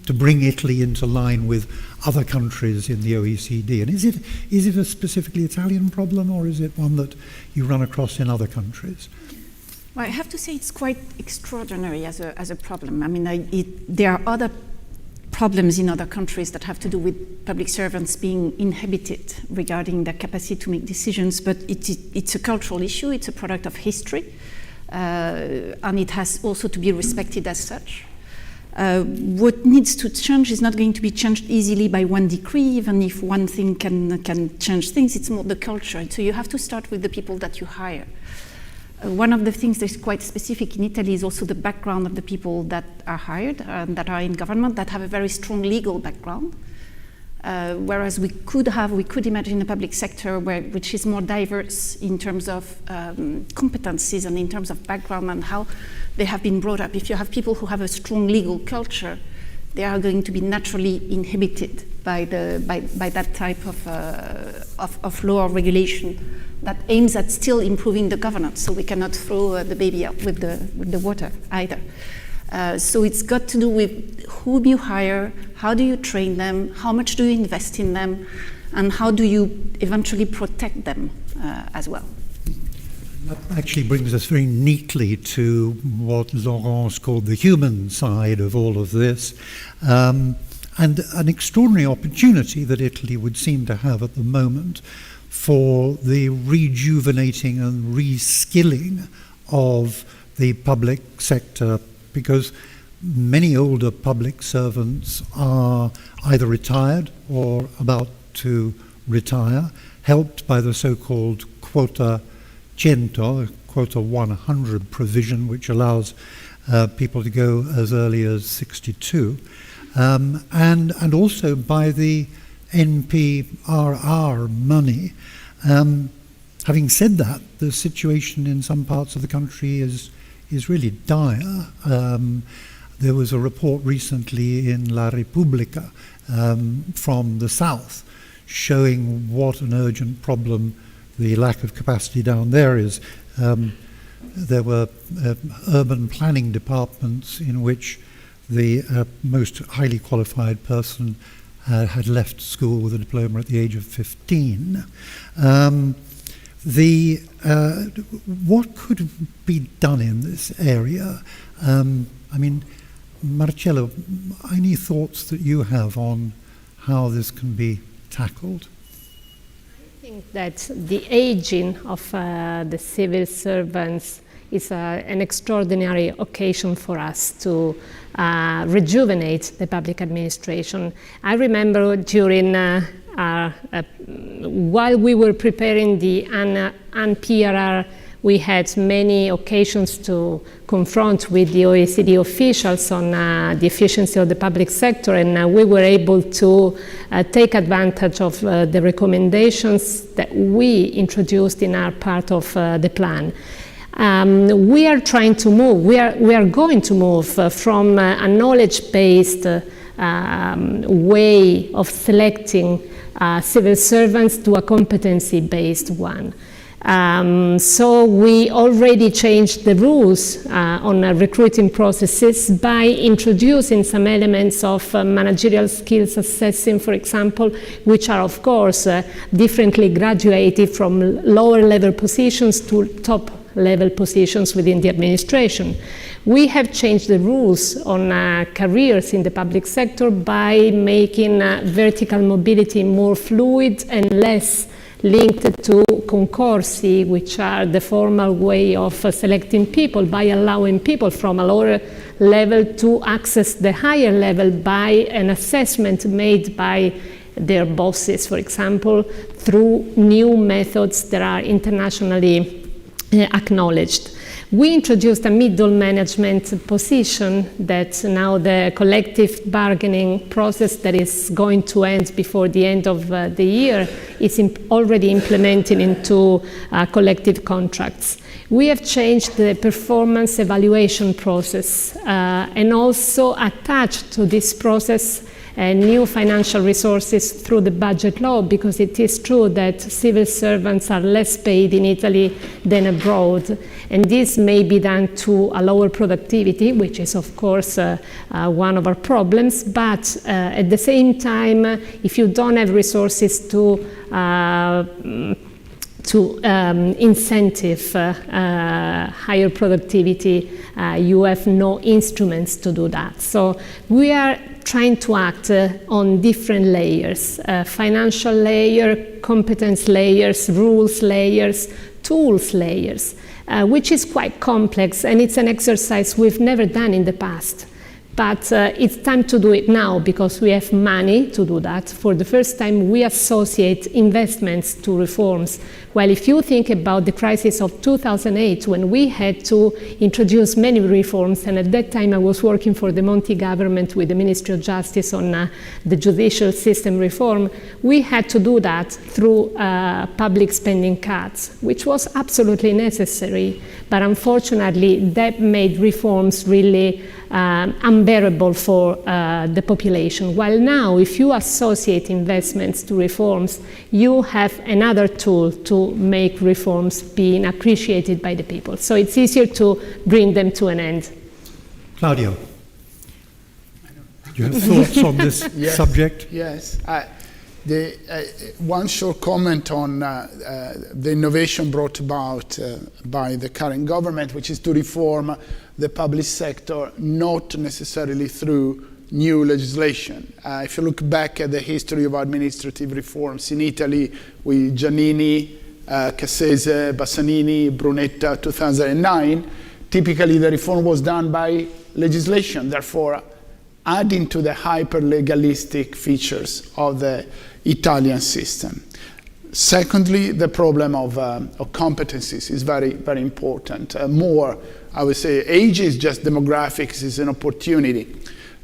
to bring Italy into line with other countries in the OECD? And is it a specifically Italian problem, or is it one that you run across in other countries? Well, I have to say it's quite extraordinary as a problem. I mean, there are other problems in other countries that have to do with public servants being inhibited regarding their capacity to make decisions, but it's a cultural issue, it's a product of history, and it has also to be respected as such. What needs to change is not going to be changed easily by one decree, even if one thing can change things. It's more the culture. So you have to start with the people that you hire. One of the things that's quite specific in Italy is also the background of the people that are hired, that are in government, that have a very strong legal background. Whereas we could imagine a public sector which is more diverse in terms of competencies and in terms of background and how they have been brought up. If you have people who have a strong legal culture, they are going to be naturally inhibited by that type of law or regulation that aims at still improving the governance. So we cannot throw the baby out with the water either. So it's got to do with who you hire, how do you train them, how much do you invest in them, and how do you eventually protect them as well. That actually brings us very neatly to what Laurence called the human side of all of this, and an extraordinary opportunity that Italy would seem to have at the moment for the rejuvenating and reskilling of the public sector, because many older public servants are either retired or about to retire, helped by the so-called quota 100, quota 100 provision, which allows people to go as early as 62, and also by the NPRR money. Having said that, the situation in some parts of the country is really dire. There was a report recently in La Repubblica from the south showing what an urgent problem the lack of capacity down there is. There were urban planning departments in which the most highly qualified person had left school with a diploma at the age of 15. What could be done in this area? I mean, Marcello, any thoughts that you have on how this can be tackled? I think that the aging of the civil servants is an extraordinary occasion for us to rejuvenate the public administration. I remember during while we were preparing the NPRR, we had many occasions to confront with the OECD officials on the efficiency of the public sector, and we were able to take advantage of the recommendations that we introduced in our part of the plan. We are trying to move, we are going to move from a knowledge-based way of selecting civil servants to a competency-based one. So we already changed the rules on recruiting processes by introducing some elements of managerial skills assessing, for example, which are of course differently graduated from lower level positions to top level positions within the administration. We have changed the rules on careers in the public sector by making vertical mobility more fluid and less linked to concorsi, which are the formal way of selecting people, by allowing people from a lower level to access the higher level by an assessment made by their bosses, for example, through new methods that are internationally acknowledged. We introduced a middle management position that now the collective bargaining process that is going to end before the end of the year is already implemented into collective contracts. We have changed the performance evaluation process and also attached to this process new financial resources through the budget law, because it is true that civil servants are less paid in Italy than abroad, and this may be done to a lower productivity, which is of course one of our problems, but at the same time, if you don't have resources to incentive higher productivity, you have no instruments to do that. So we are trying to act on different layers, financial layer, competence layers, rules layers, tools layers, which is quite complex, and it's an exercise we've never done in the past. But it's time to do it now, because we have money to do that. For the first time, we associate investments to reforms. Well, if you think about the crisis of 2008, when we had to introduce many reforms, and at that time I was working for the Monti government with the Ministry of Justice on the judicial system reform, we had to do that through public spending cuts, which was absolutely necessary. But unfortunately, that made reforms really unbearable for the population. While now, if you associate investments to reforms, you have another tool to make reforms being appreciated by the people. So it's easier to bring them to an end. Claudio, do you have thoughts on this subject? Yes. One short comment on the innovation brought about by the current government, which is to reform the public sector, not necessarily through new legislation. If you look back at the history of administrative reforms in Italy, with Giannini, Cassese, Bassanini, Brunetta, 2009, typically the reform was done by legislation, therefore adding to the hyper-legalistic features of the Italian system. Secondly, the problem of competencies is very, very important. More, I would say, age is just demographics, is an opportunity.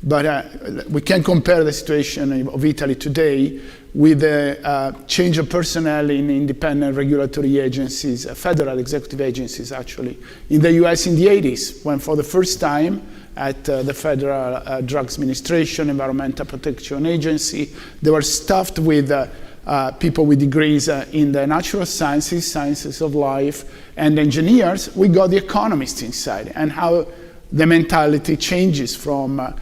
But we can compare the situation of Italy today with the change of personnel in independent regulatory agencies, federal executive agencies actually, in the US in the 80s, when for the first time at the Federal Drugs Administration, Environmental Protection Agency, they were staffed with people with degrees in the natural sciences, sciences of life, and engineers. We got the economists inside, and how the mentality changes from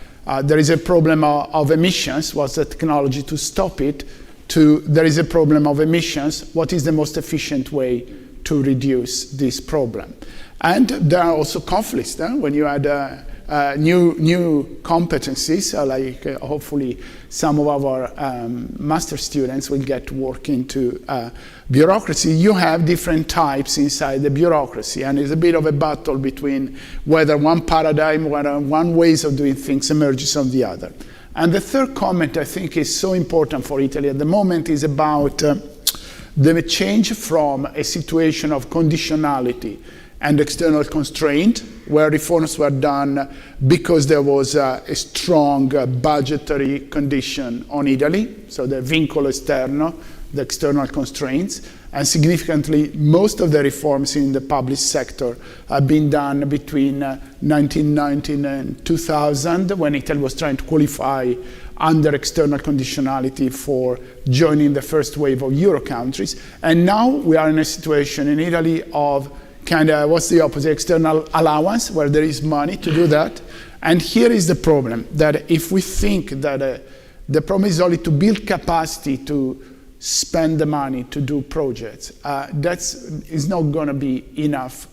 there is a problem of emissions, what's the technology to stop it, to there is a problem of emissions, what is the most efficient way to reduce this problem. And there are also conflicts when you add new competencies, like hopefully some of our master students will get to work into bureaucracy. You have different types inside the bureaucracy, and it's a bit of a battle between whether one paradigm, whether one ways of doing things emerges on the other. And the third comment I think is so important for Italy at the moment is about the change from a situation of conditionality and external constraint, where reforms were done because there was a strong budgetary condition on Italy, so the vincolo esterno, the external constraints, and significantly most of the reforms in the public sector have been done between 1990 and 2000, when Italy was trying to qualify under external conditionality for joining the first wave of Euro countries. And now we are in a situation in Italy of kind of, what's the opposite, external allowance, where there is money to do that. And here is the problem, that if we think that the problem is only to build capacity to spend the money to do projects, that is not going to be enough.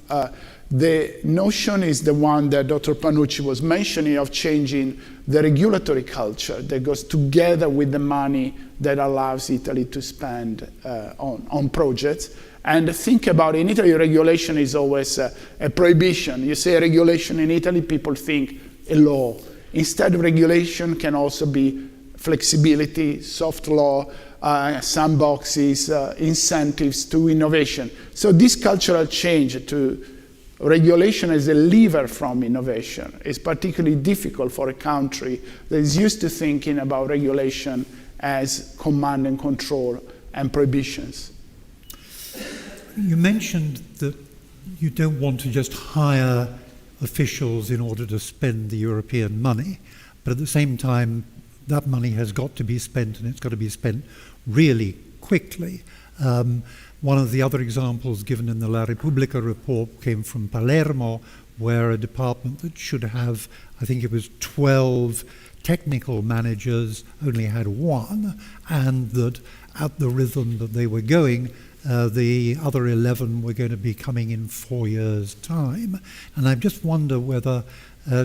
The notion is the one that Dr. Panucci was mentioning, of changing the regulatory culture that goes together with the money that allows Italy to spend on projects. And think about, in Italy, regulation is always a prohibition. You say regulation in Italy, people think a law. Instead, regulation can also be flexibility, soft law, sandboxes, incentives to innovation. So this cultural change to regulation as a lever from innovation is particularly difficult for a country that is used to thinking about regulation as command and control and prohibitions. You mentioned that you don't want to just hire officials in order to spend the European money, but at the same time, that money has got to be spent, and it's got to be spent really quickly. One of the other examples given in the La Repubblica report came from Palermo, where a department that should have, I think it was 12 technical managers, only had one, and that at the rhythm that they were going, the other 11 were going to be coming in 4 years' time. And I just wonder whether,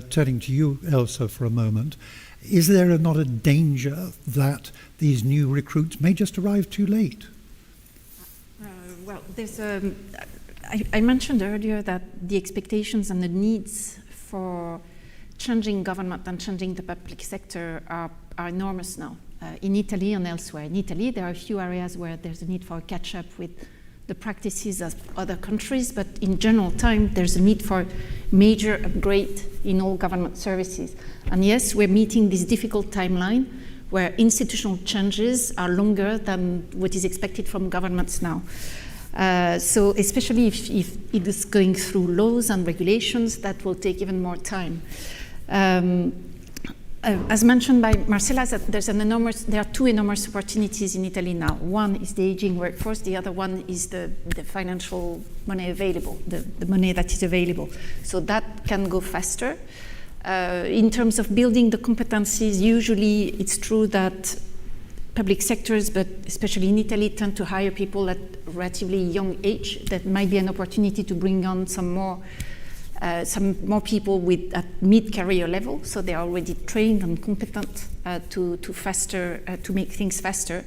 turning to you, Elsa, for a moment, is there not a danger that these new recruits may just arrive too late? Well, there's I mentioned earlier that the expectations and the needs for changing government and changing the public sector are enormous now. In Italy and elsewhere. In Italy, there are a few areas where there's a need for a catch-up with the practices of other countries, but in general time, there's a need for major upgrade in all government services. And yes, we're meeting this difficult timeline where institutional changes are longer than what is expected from governments now. So especially if it is going through laws and regulations, that will take even more time. As mentioned by Marcella, there are two enormous opportunities in Italy now. One is the aging workforce, the other one is the financial money available, the money that is available. So that can go faster. In terms of building the competencies, usually it's true that public sectors, but especially in Italy, tend to hire people at relatively young age. That might be an opportunity to bring on some more people at mid-career level, so they are already trained and competent to make things faster.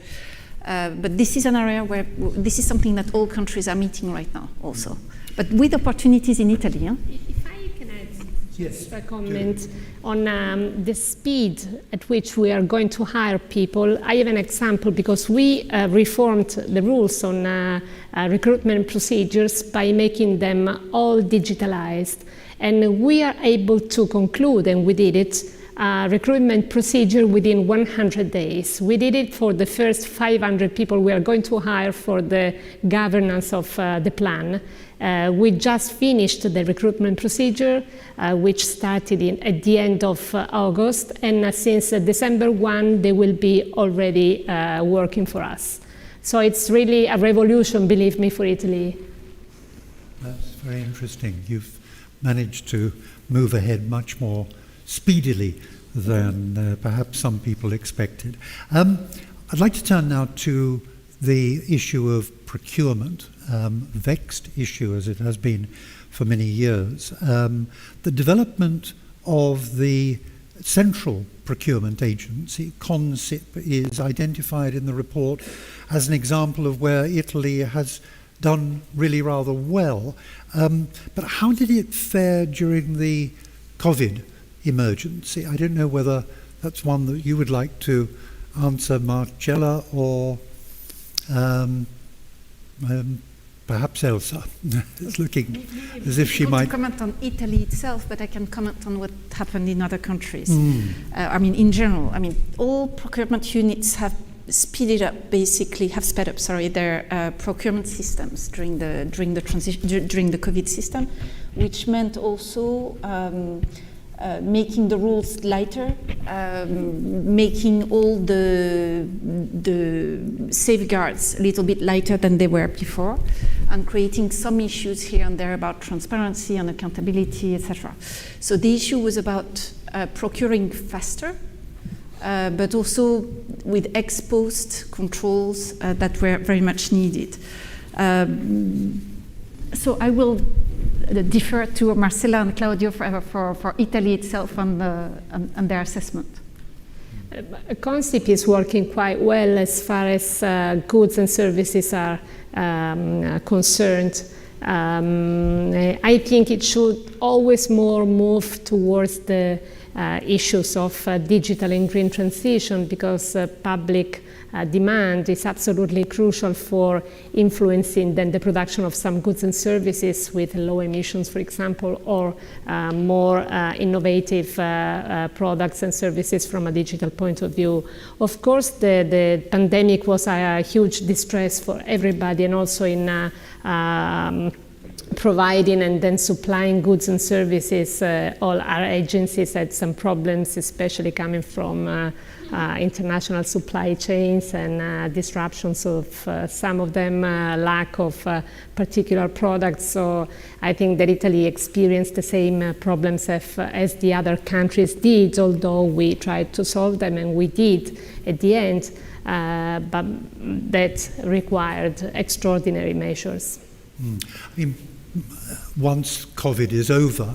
But this is an area where this is something that all countries are meeting right now also. But with opportunities in Italy. Huh? If I can add just a comment on the speed at which we are going to hire people. I have an example because we reformed the rules on recruitment procedures by making them all digitalized. And we are able to conclude, and we did it, recruitment procedure within 100 days. We did it for the first 500 people we are going to hire for the governance of the plan. We just finished the recruitment procedure, which started at the end of August, and since December 1, they will be already working for us. So it's really a revolution, believe me, for Italy. That's very interesting. You've managed to move ahead much more speedily than perhaps some people expected. I'd like to turn now to the issue of procurement, vexed issue as it has been for many years. The development of the central procurement agency, CONSIP, is identified in the report as an example of where Italy has done really rather well. But how did it fare during the COVID emergency? I don't know whether that's one that you would like to answer, Marcella, or perhaps Elsa. It's looking as if she might comment on Italy itself, but I can comment on what happened in other countries. I mean, in general, all procurement units have sped up their procurement systems during the COVID system, which meant also making the rules lighter, making all the safeguards a little bit lighter than they were before, and creating some issues here and there about transparency and accountability, etc. So the issue was about procuring faster, but also with ex-post controls that were very much needed. So I will defer to Marcella and Claudio for Italy itself and their assessment. CONSIP is working quite well as far as goods and services are concerned. I think it should always more move towards the issues of digital and green transition, because public demand is absolutely crucial for influencing then the production of some goods and services with low emissions, for example, or more innovative products and services from a digital point of view. Of course, the pandemic was a huge distress for everybody, and also in providing and then supplying goods and services. All our agencies had some problems, especially coming from international supply chains and disruptions of some of them, lack of particular products. So I think that Italy experienced the same problems as the other countries did, although we tried to solve them, and we did at the end, but that required extraordinary measures. I mean, once COVID is over,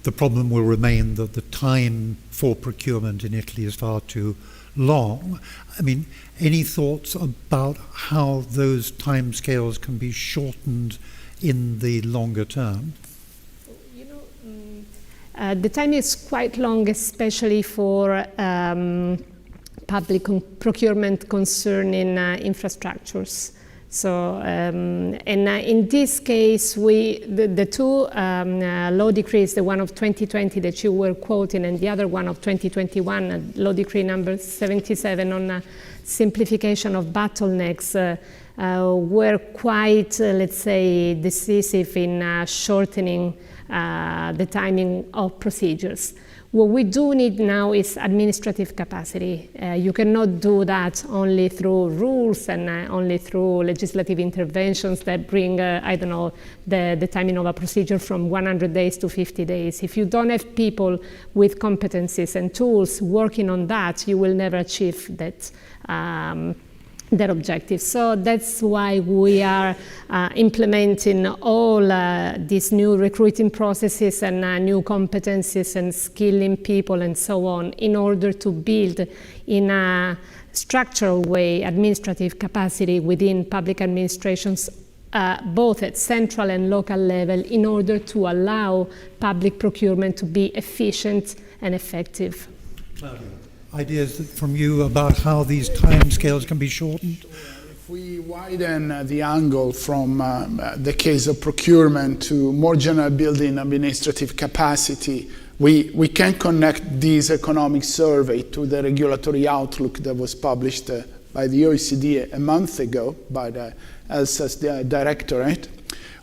the problem will remain that the time for procurement in Italy is far too long. I mean, any thoughts about how those timescales can be shortened in the longer term? You know, the time is quite long, especially for public procurement concerning infrastructures. So, and in this case, the two law decrees, the one of 2020 that you were quoting and the other one of 2021, law decree number 77 on simplification of bottlenecks, were quite, let's say, decisive in shortening the timing of procedures. What we do need now is administrative capacity. You cannot do that only through rules and only through legislative interventions that bring, I don't know, the timing of a procedure from 100 days to 50 days. If you don't have people with competencies and tools working on that, you will never achieve that objective. So that's why we are implementing all these new recruiting processes and new competencies and skilling people and so on in order to build in a structural way administrative capacity within public administrations both at central and local level in order to allow public procurement to be efficient and effective. Claudia, ideas from you about how these timescales can be shortened? If we widen the angle from the case of procurement to more general building administrative capacity, we can connect this economic survey to the regulatory outlook that was published by the OECD a month ago by the ELSA's directorate,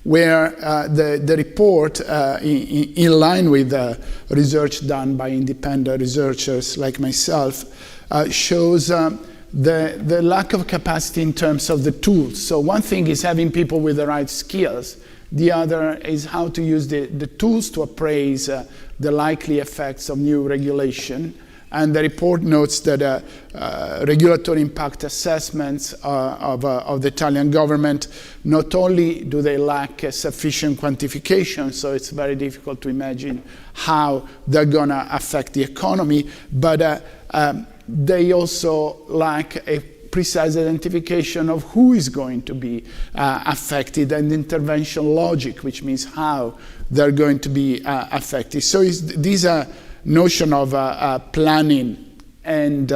where the report, in line with research done by independent researchers like myself, shows the lack of capacity in terms of the tools. So one thing is having people with the right skills. The other is how to use the tools to appraise the likely effects of new regulation. And the report notes that regulatory impact assessments of the Italian government, not only do they lack sufficient quantification, so it's very difficult to imagine how they're going to affect the economy, but they also lack a precise identification of who is going to be affected and intervention logic, which means how they're going to be affected. So these are notion of planning and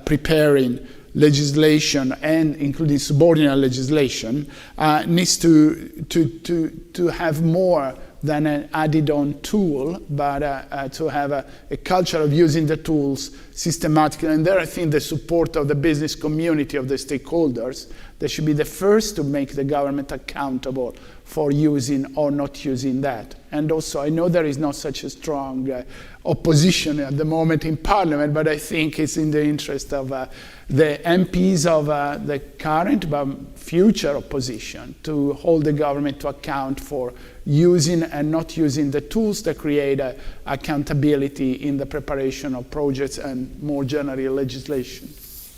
preparing legislation and including subordinate legislation needs to have more than an added-on tool, but to have a culture of using the tools systematically. And there I think the support of the business community, of the stakeholders, they should be the first to make the government accountable for using or not using that. And also, I know there is not such a strong opposition at the moment in Parliament, but I think it's in the interest of the MPs of the current but future opposition to hold the government to account for using and not using the tools that create accountability in the preparation of projects and more generally legislation.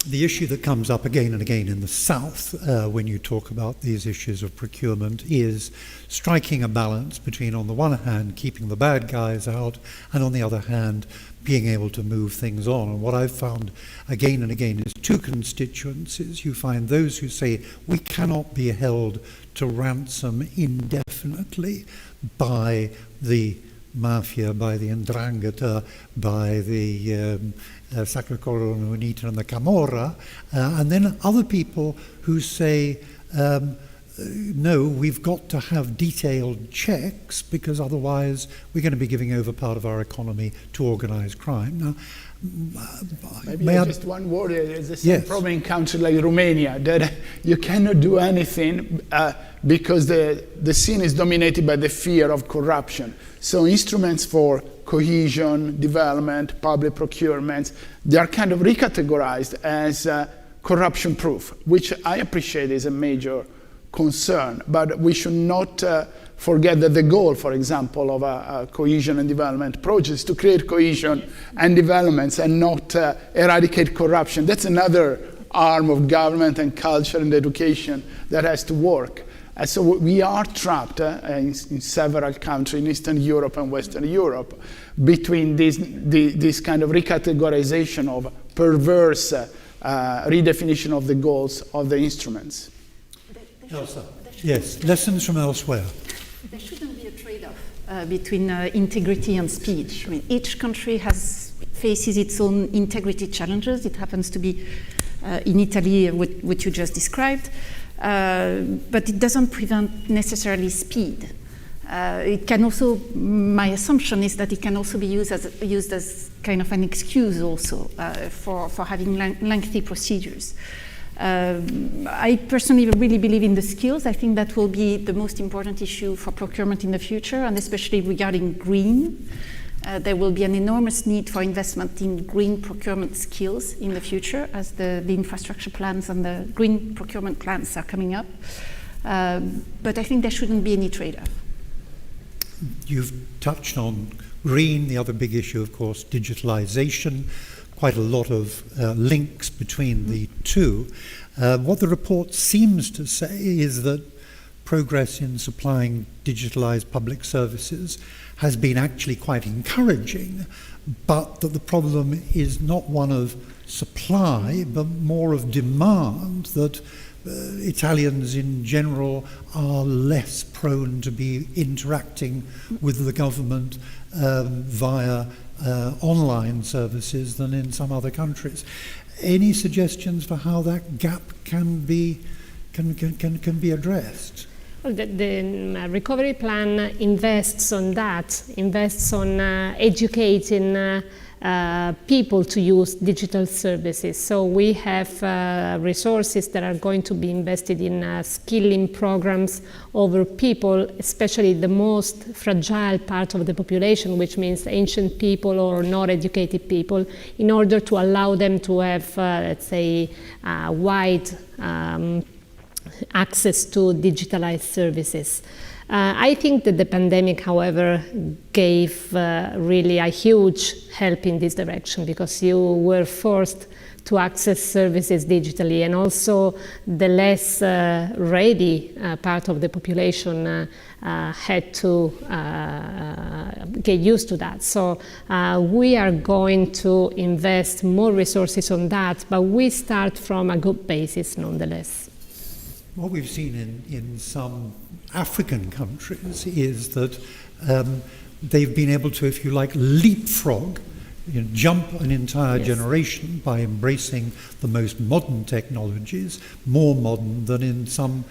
The issue that comes up again and again in the South when you talk about these issues of procurement is striking a balance between, on the one hand, keeping the bad guys out, and on the other hand, being able to move things on. And what I've found again and again is two constituencies. You find those who say we cannot be held to ransom indefinitely by the mafia, by the 'ndrangheta, by the Sacra Corona Unita and the Camorra, and then other people who say, no, we've got to have detailed checks because otherwise we're going to be giving over part of our economy to organized crime. Now, maybe just one word, there's the same problem in countries like Romania, that you cannot do anything because the scene is dominated by the fear of corruption. So instruments for cohesion, development, public procurement, they are kind of recategorized as corruption-proof, which I appreciate is a major concern. But we should not forget that the goal, for example, of a cohesion and development project is to create cohesion and developments and not eradicate corruption. That's another arm of government and culture and education that has to work. So we are trapped in several countries in Eastern Europe and Western Europe between this kind of recategorization of perverse redefinition of the goals of the instruments. Elsa, yes, lessons from elsewhere. There shouldn't be a trade-off between integrity and speed. I mean, each country faces its own integrity challenges. It happens to be in Italy what you just described. but it doesn't prevent necessarily speed. It can also, my assumption is that it can also be used as kind of an excuse also for having lengthy procedures. I personally really believe in the skills. I think that will be the most important issue for procurement in the future, and especially regarding green. There will be an enormous need for investment in green procurement skills in the future as the infrastructure plans and the green procurement plans are coming up. But I think there shouldn't be any trade-off. You've touched on green, the other big issue, of course, digitalization, quite a lot of links between the two. What the report seems to say is that progress in supplying digitalized public services has been actually quite encouraging, but that the problem is not one of supply, but more of demand, that Italians in general are less prone to be interacting with the government via online services than in some other countries. Any suggestions for how that gap can be addressed? Well, the recovery plan invests on that, invests on educating people to use digital services. So we have resources that are going to be invested in skilling programs over people, especially the most fragile part of the population, which means ancient people or not educated people, in order to allow them to have, let's say, wide access to digitalized services. I think that the pandemic, however, gave really a huge help in this direction, because you were forced to access services digitally, and also the less ready part of the population had to get used to that. So we are going to invest more resources on that, but we start from a good basis nonetheless. What we've seen in some African countries is that they've been able to, if you like, leapfrog, jump an entire generation by embracing the most modern technologies, more modern than in some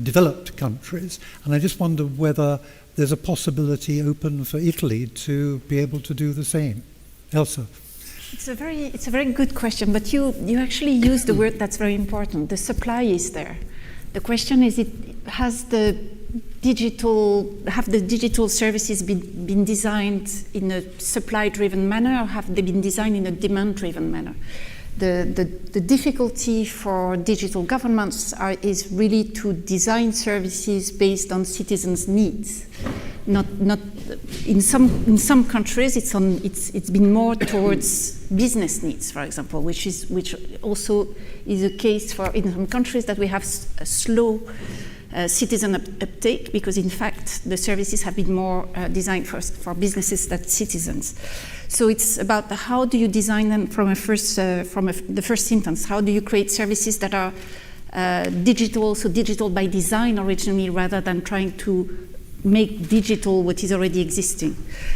developed countries. And I just wonder whether there's a possibility open for Italy to be able to do the same. Elsa. It's a very good question, but you actually used the word that's very important. The supply is there. The question is, have the digital services been designed in a supply-driven manner, or have they been designed in a demand-driven manner? The difficulty for digital governments is really to design services based on citizens' needs. Not in some countries it's been more towards business needs, for example, which also is a case in some countries that we have a slow citizen uptake, because in fact the services have been more designed for businesses than citizens. So it's about how do you design them from the first instance. How do you create services that are digital, so digital by design originally, rather than trying to make digital what is already existing.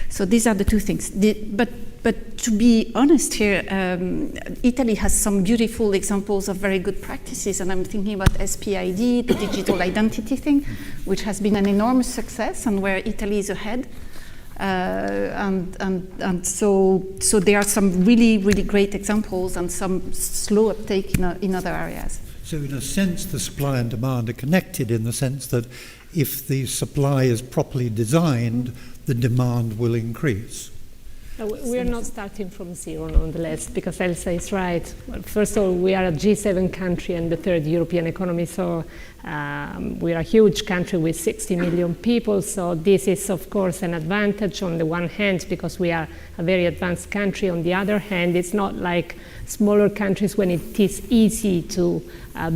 So these are the two things. But to be honest here, Italy has some beautiful examples of very good practices, and I'm thinking about SPID, the digital identity thing, which has been an enormous success and where Italy is ahead. And so there are some really, really great examples and some slow uptake in other areas. So in a sense, the supply and demand are connected, in the sense that if the supply is properly designed, the demand will increase. We are not starting from zero, nonetheless, because Elsa is right. Well, first of all, we are a G7 country and the third European economy, so we are a huge country with 60 million people, so this is, of course, an advantage on the one hand, because we are a very advanced country. On the other hand, it's not like smaller countries when it is easy to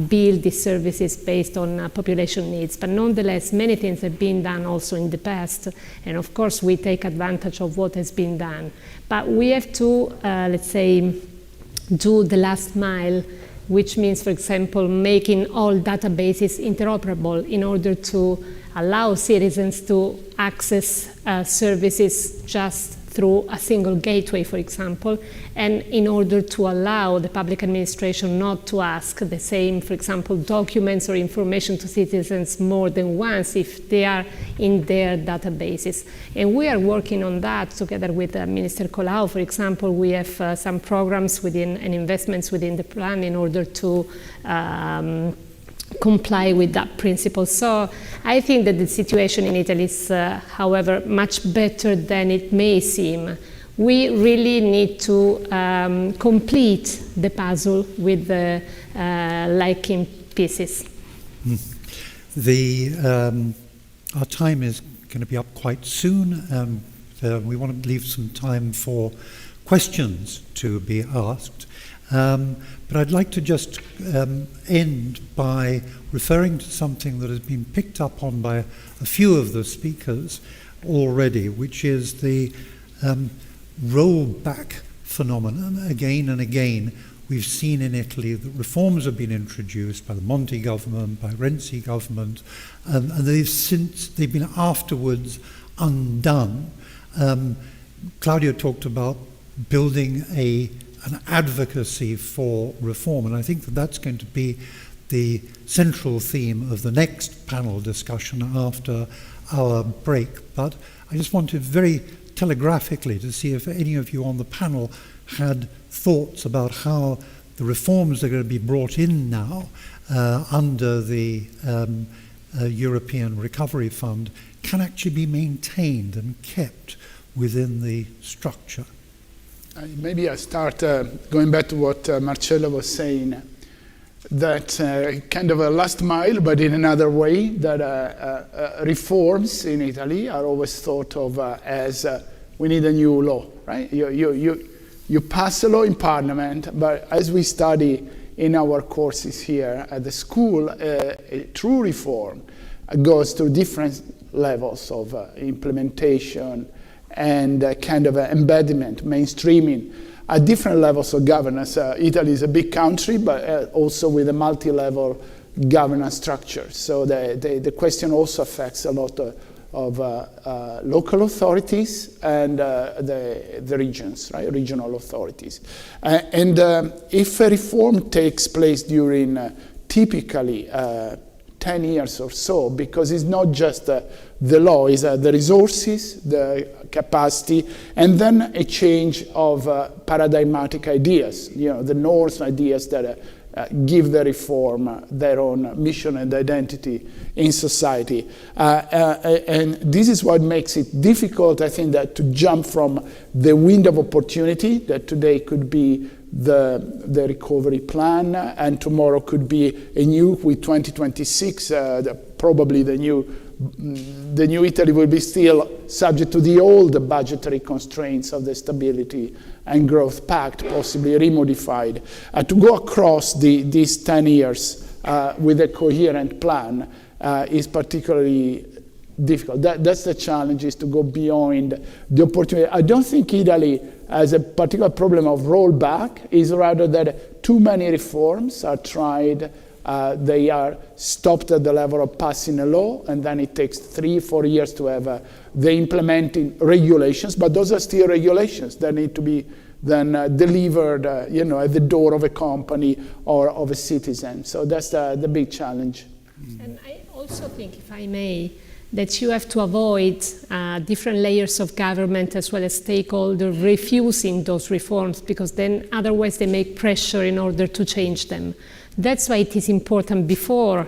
build these services based on population needs. But nonetheless, many things have been done also in the past, and of course we take advantage of what has been done. But we have to, let's say, do the last mile, which means, for example, making all databases interoperable in order to allow citizens to access services just through a single gateway, for example, and in order to allow the public administration not to ask the same, for example, documents or information to citizens more than once if they are in their databases. And we are working on that together with Minister Colau. For example, we have some programs within and investments within the plan in order to comply with that principle. So I think that the situation in Italy is, however, much better than it may seem. We really need to complete the puzzle with the lacking pieces. Our time is going to be up quite soon. We want to leave some time for questions to be asked. But I'd like to just end by referring to something that has been picked up on by a few of the speakers already, which is the rollback phenomenon. Again and again, we've seen in Italy that reforms have been introduced by the Monti government, by Renzi government, and they've been afterwards undone. Claudio talked about building an advocacy for reform, and I think that that's going to be the central theme of the next panel discussion after our break. But I just wanted very telegraphically to see if any of you on the panel had thoughts about how the reforms that are going to be brought in now under the European Recovery Fund can actually be maintained and kept within the structure. Maybe I start going back to what Marcello was saying, that kind of a last mile, but in another way, that reforms in Italy are always thought of as we need a new law, right? You pass a law in Parliament, but as we study in our courses here at the school, a true reform goes through different levels of implementation and kind of embedment, mainstreaming at different levels of governance. Italy is a big country, but also with a multi-level governance structure. So the question also affects a lot of local authorities and the regions, right? Regional authorities. And if a reform takes place during typically 10 years or so, because it's not just the law, it's the resources, the capacity, and then a change of paradigmatic ideas, the norms, ideas that give the reform their own mission and identity in society. And this is what makes it difficult, I think, that to jump from the window of opportunity that today could be the recovery plan, and tomorrow could be a new, with 2026, probably the new Italy will be still subject to the old budgetary constraints of the Stability and Growth Pact, possibly remodified. To go across these 10 years with a coherent plan is particularly difficult. That's the challenge, is to go beyond the opportunity. I don't think Italy has a particular problem of rollback, is rather that too many reforms are tried. They are stopped at the level of passing a law, and then it takes 3-4 years to have the implementing regulations, but those are still regulations that need to be then delivered at the door of a company or of a citizen. So that's the big challenge. And I also think, if I may, that you have to avoid different layers of government as well as stakeholders refusing those reforms, because then otherwise they make pressure in order to change them. That's why it is important before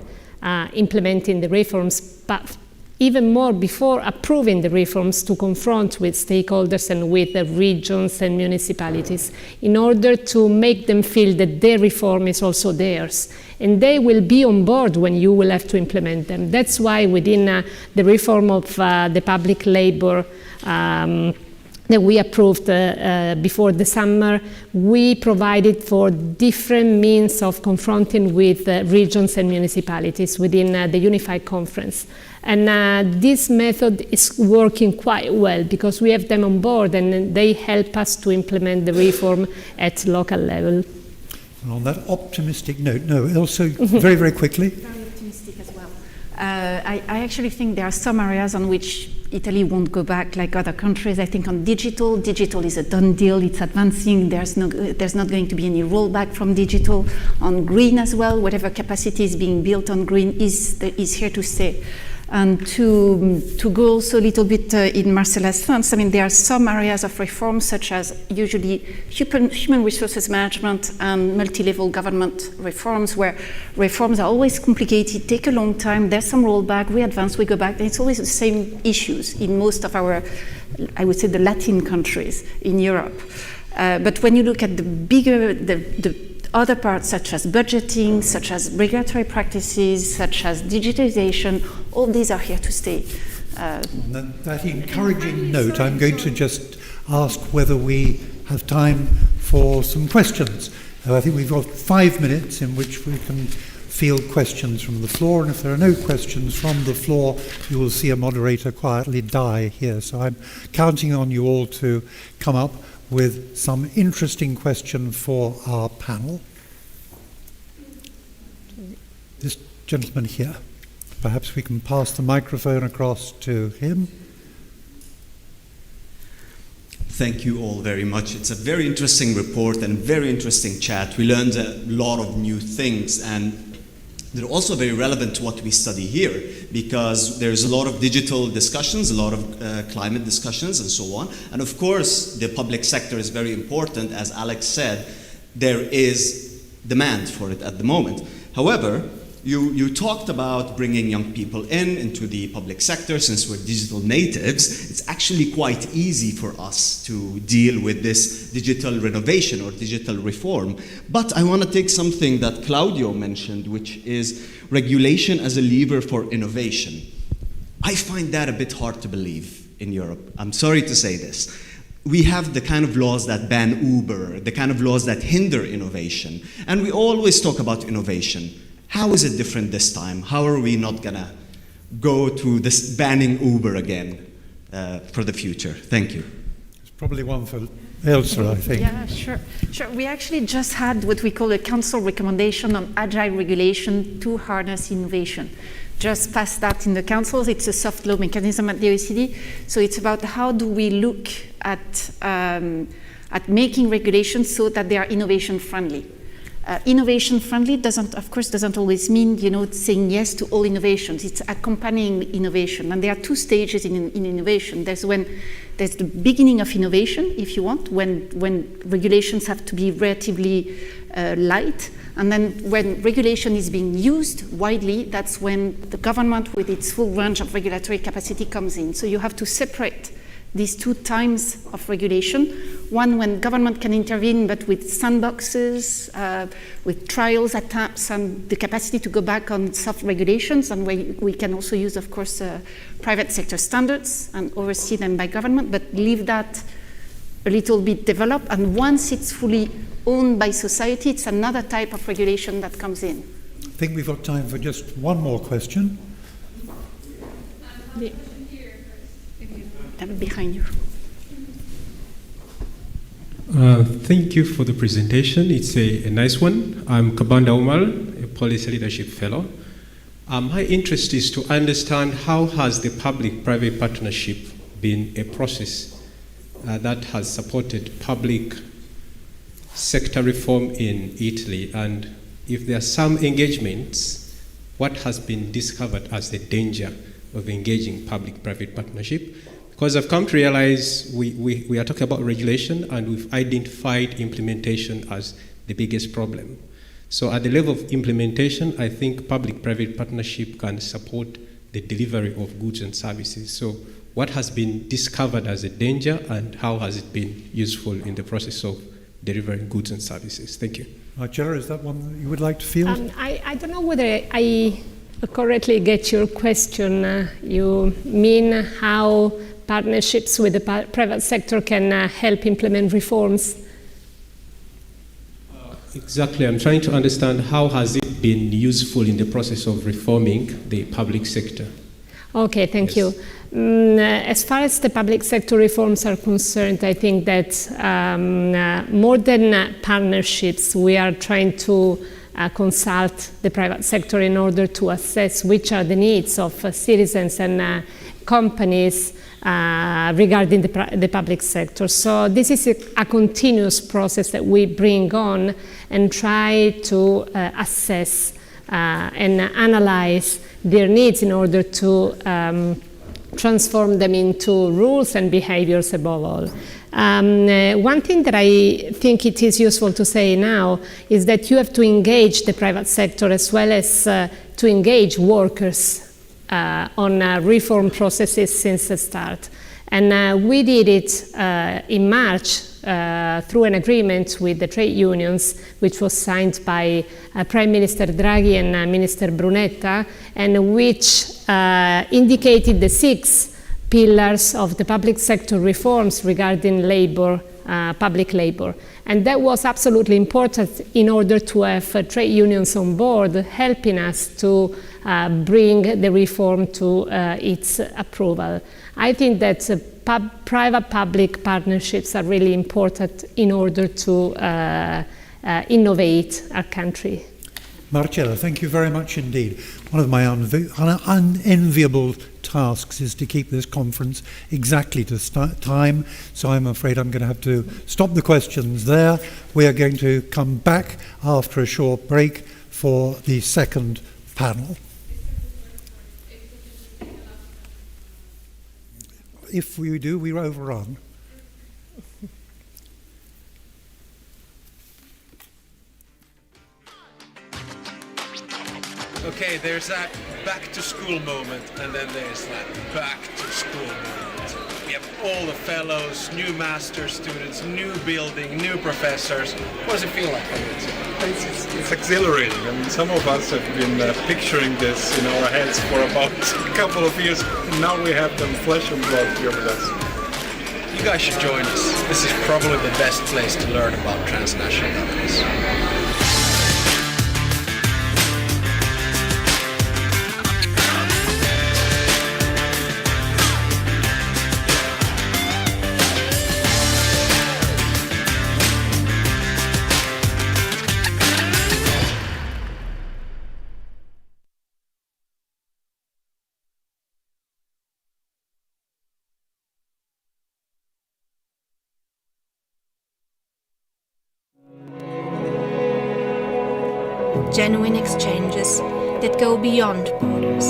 implementing the reforms, but even more before approving the reforms, to confront with stakeholders and with the regions and municipalities in order to make them feel that their reform is also theirs. And they will be on board when you will have to implement them. That's why within the reform of the public labor that we approved before the summer, we provided for different means of confronting with regions and municipalities within the Unified Conference. And this method is working quite well, because we have them on board and they help us to implement the reform at local level. And on that optimistic note, also very, very quickly. Very optimistic as well. I actually think there are some areas on which Italy won't go back like other countries. I think on digital is a done deal. It's advancing. There's not going to be any rollback from digital. On green as well, whatever capacity is being built on green is here to stay. And to go also a little bit in Marcela's funds, I mean, there are some areas of reform, such as usually human resources management and multi-level government reforms, where reforms are always complicated, take a long time, there's some rollback, we advance, we go back, and it's always the same issues in most of our, I would say, the Latin countries in Europe. But when you look at the bigger, the other parts, such as budgeting, such as regulatory practices, such as digitization, all these are here to stay. On that encouraging note, I'm going to just ask whether we have time for some questions. I think we've got 5 minutes in which we can field questions from the floor, and if there are no questions from the floor, you will see a moderator quietly die here. So I'm counting on you all to come up with some interesting question for our panel. This gentleman here. Perhaps we can pass the microphone across to him. Thank you all very much. It's a very interesting report and very interesting chat. We learned a lot of new things, and they're also very relevant to what we study here, because there's a lot of digital discussions, a lot of climate discussions, and so on. And of course, the public sector is very important. As Alex said, there is demand for it at the moment. However, you talked about bringing young people into the public sector. Since we're digital natives, it's actually quite easy for us to deal with this digital renovation or digital reform. But I want to take something that Claudio mentioned, which is regulation as a lever for innovation. I find that a bit hard to believe in Europe. I'm sorry to say this. We have the kind of laws that ban Uber, the kind of laws that hinder innovation. And we always talk about innovation. How is it different this time? How are we not going to go to this banning Uber again for the future? Thank you. It's probably one for Elsa, I think. Yeah, sure. We actually just had what we call a council recommendation on agile regulation to harness innovation. Just passed that in the councils. It's a soft law mechanism at the OECD. So it's about how do we look at making regulations so that they are innovation friendly. Innovation friendly doesn't always mean, saying yes to all innovations. It's accompanying innovation, and there are two stages in innovation. There's the beginning of innovation, if you want, when regulations have to be relatively light, and then when regulation is being used widely, that's when the government, with its full range of regulatory capacity, comes in. So you have to separate these two times of regulation. One, when government can intervene, but with sandboxes, with trials, attempts, and the capacity to go back on soft regulations, and where we can also use, of course, private sector standards and oversee them by government, but leave that a little bit developed. And once it's fully owned by society, it's another type of regulation that comes in. I think we've got time for just one more question. Behind you. Thank you for the presentation. It's a nice one. I'm Kabanda Umar, a Policy Leadership Fellow. My interest is to understand how has the public-private partnership been a process that has supported public sector reform in Italy, and if there are some engagements, what has been discovered as the danger of engaging public-private partnership? Because I've come to realize we are talking about regulation, and we've identified implementation as the biggest problem. So at the level of implementation, I think public-private partnership can support the delivery of goods and services. So what has been discovered as a danger, and how has it been useful in the process of delivering goods and services? Thank you. Marcella, is that one that you would like to field? I don't know whether I correctly get your question. You mean how partnerships with the private sector can help implement reforms? Exactly. I'm trying to understand how has it been useful in the process of reforming the public sector. Okay, thank you. As far as the public sector reforms are concerned, I think that more than partnerships, we are trying to consult the private sector in order to assess which are the needs of citizens and companies regarding the public sector. So this is a continuous process that we bring on and try to assess and analyze their needs in order to transform them into rules and behaviors above all. One thing that I think it is useful to say now is that you have to engage the private sector as well as to engage workers on reform processes since the start. And we did it in March through an agreement with the trade unions, which was signed by Prime Minister Draghi and Minister Brunetta, and which indicated the 6 pillars of the public sector reforms regarding labor, public labor. And that was absolutely important in order to have trade unions on board, helping us to bring the reform to its approval. I think that private-public partnerships are really important in order to innovate our country. Marcella, thank you very much indeed. One of my unenviable tasks is to keep this conference exactly to time, so I'm afraid I'm going to have to stop the questions there. We are going to come back after a short break for the second panel. If we do, we overrun. Okay, there's that back to school moment, and then there's that back to school moment. We have all the fellows, new master students, new building, new professors. What does it feel like? It's exhilarating. I mean, some of us have been picturing this in our heads for about a couple of years, and now we have them flesh and blood here with us. You guys should join us. This is probably the best place to learn about transnational companies. Genuine exchanges that go beyond borders.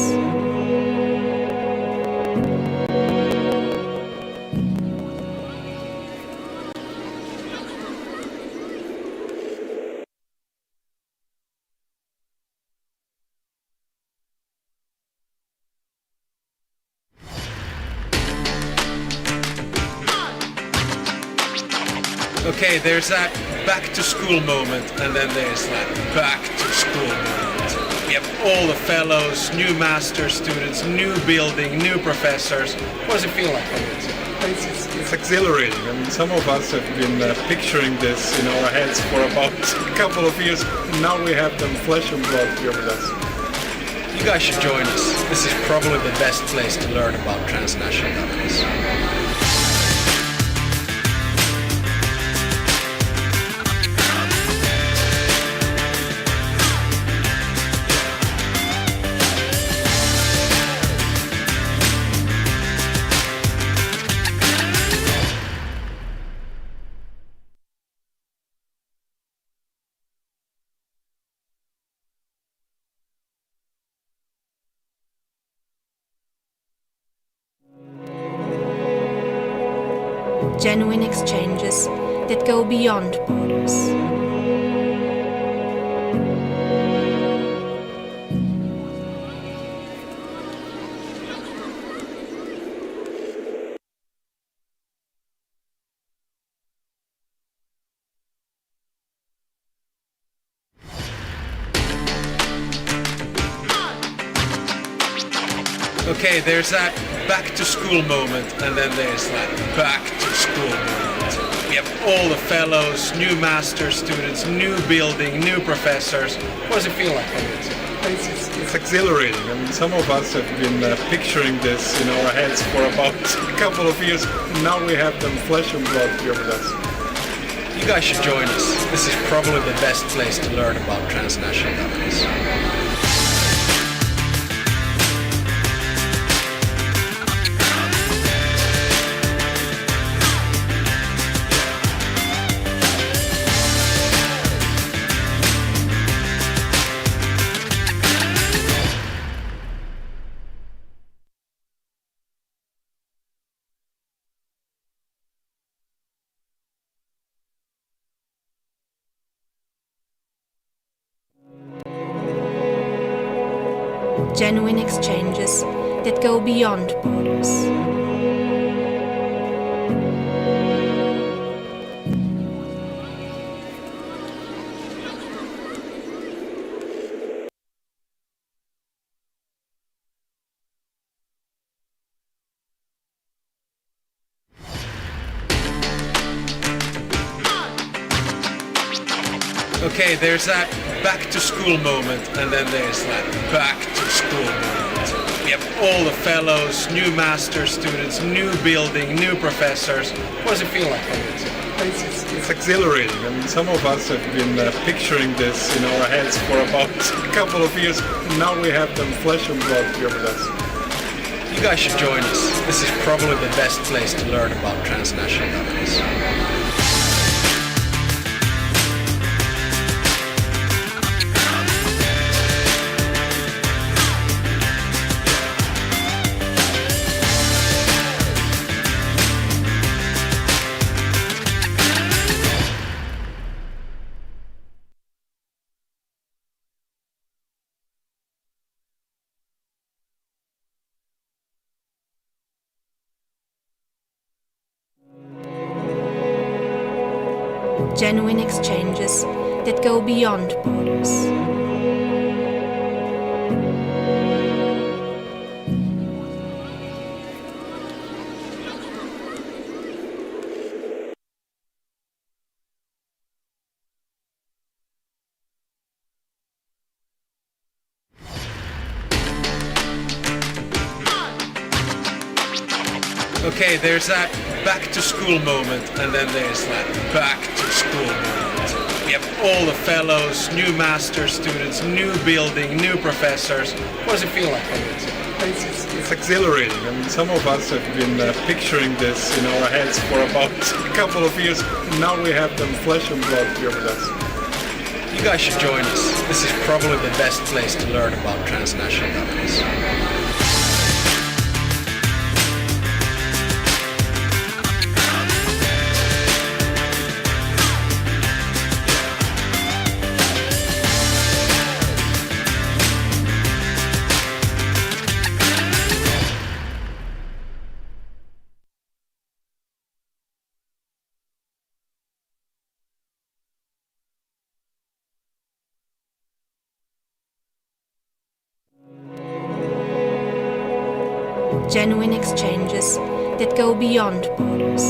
Okay, there's that back to school moment, and then there's that back to school moment. We have all the fellows, new master students, new building, new professors. What does it feel like? It's exhilarating. I mean, some of us have been picturing this in our heads for about a couple of years, and now we have them flesh and blood here with us. You guys should join us. This is probably the best place to learn about transnational companies. Genuine exchanges that go beyond borders. Okay, there's that back to school moment, and then there's that back to school moment. We have all the fellows, new master students, new building, new professors. What does it feel like? It's exhilarating. I mean, some of us have been picturing this in our heads for about a couple of years, and now we have them flesh and blood here with us. You You guys should join us. This is probably the best place to learn about transnational companies. Genuine exchanges that go beyond borders. Okay, there's that back to school moment, and then there's that back to school moment. We have all the fellows, new master students, new building, new professors. What does it feel like? It's exhilarating. I mean, some of us have been picturing this in our heads for about a couple of years. Now we have them flesh and blood here with us. You guys should join us. This is probably the best place to learn about transnational companies. Genuine exchanges that go beyond borders. Okay, there's that back to school moment, and then there's that back to school moment. We have all the fellows, new master students, new building, new professors. What does it feel like? It's exhilarating. I mean, some of us have been picturing this in our heads for about a couple of years. Now we have them flesh and blood here with us. You guys should join us. This is probably the best place to learn about transnational companies. Genuine exchanges that go beyond borders.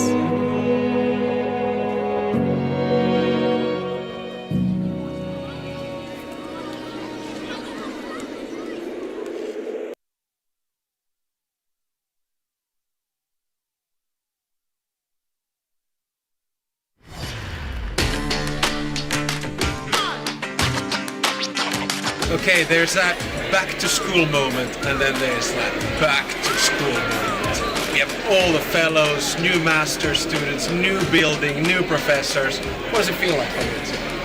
Okay, there's that back to school moment, and then there's that back to school moment. We have all the fellows, new master students, new building, new professors. What does it feel like?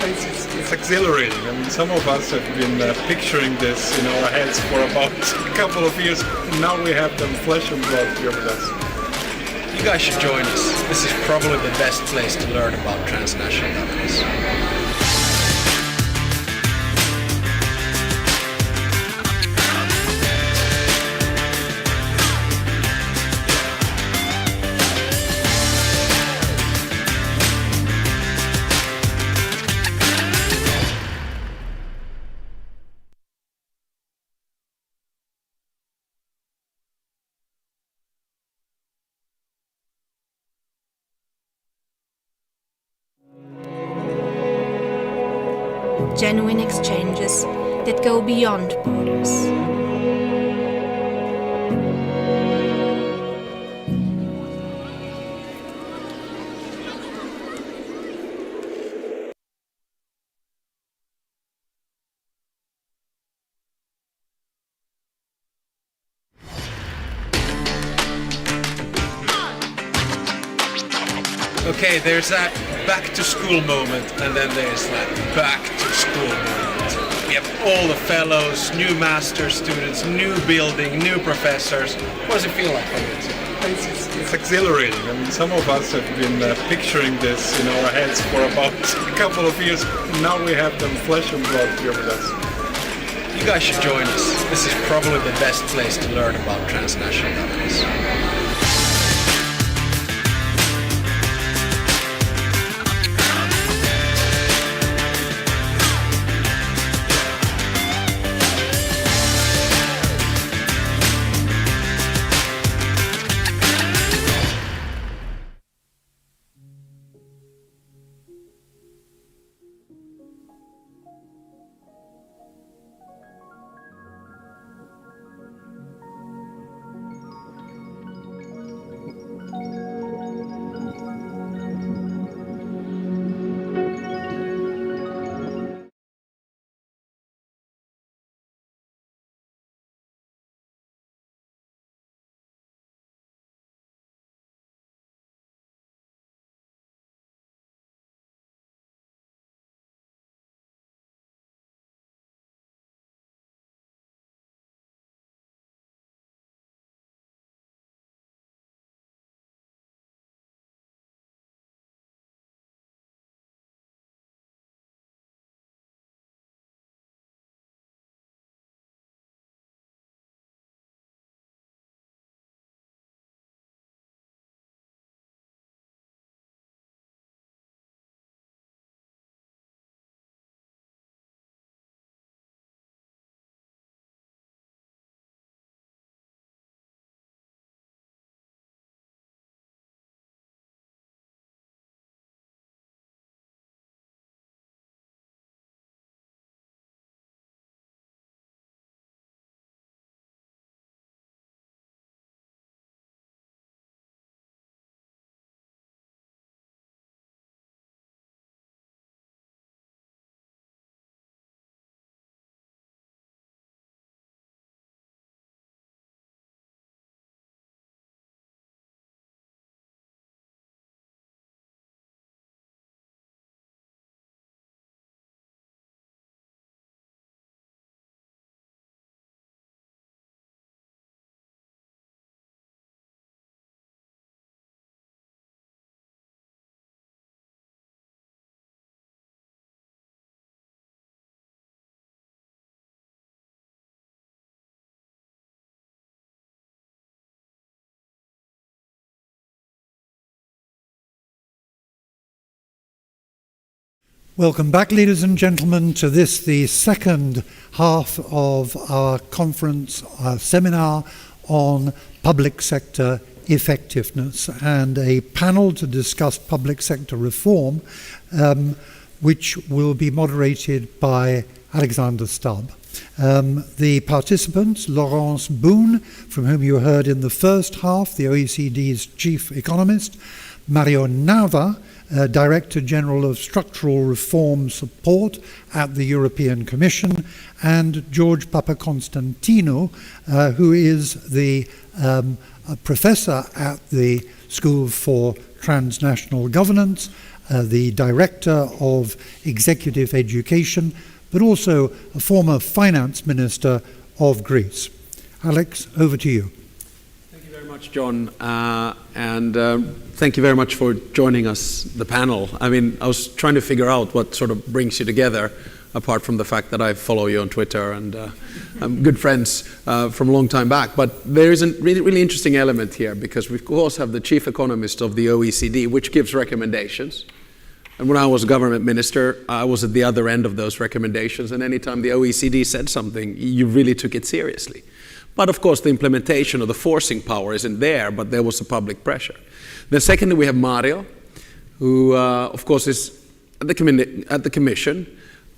It's exhilarating. I mean, some of us have been picturing this in our heads for about a couple of years. Now we have them flesh and blood here with us. You guys should join us. This is probably the best place to learn about transnational companies. Genuine exchanges that go beyond borders. Okay, there's that back to school moment, and then there's that back to school moment. We have all the fellows, new master students, new building, new professors. What does it feel like for you? It's exhilarating. I mean, some of us have been picturing this in our heads for about a couple of years. Now we have them flesh and blood here with us. You guys should join us. This is probably the best place to learn about transnational governance. Welcome back, ladies and gentlemen, to this, the second half of our conference, our seminar on public sector effectiveness, and a panel to discuss public sector reform, which will be moderated by Alexander Stubb. The participants, Laurence Boone, from whom you heard in the first half, the OECD's chief economist, Mario Nava, Director General of Structural Reform Support at the European Commission, and George Papakonstantinou, who is the professor at the School for Transnational Governance, the Director of Executive Education, but also a former Finance Minister of Greece. Alex, over to you. Thank you very much, John, and thank you very much for joining us, the panel. I mean, I was trying to figure out what sort of brings you together, apart from the fact that I follow you on Twitter and I'm good friends from a long time back. But there is a really interesting element here, because we of course have the chief economist of the OECD, which gives recommendations. And when I was government minister, I was at the other end of those recommendations, and anytime the OECD said something, you really took it seriously. But of course, the implementation or the forcing power isn't there, but there was a public pressure. Then secondly, we have Mario, who of course is at the Commission,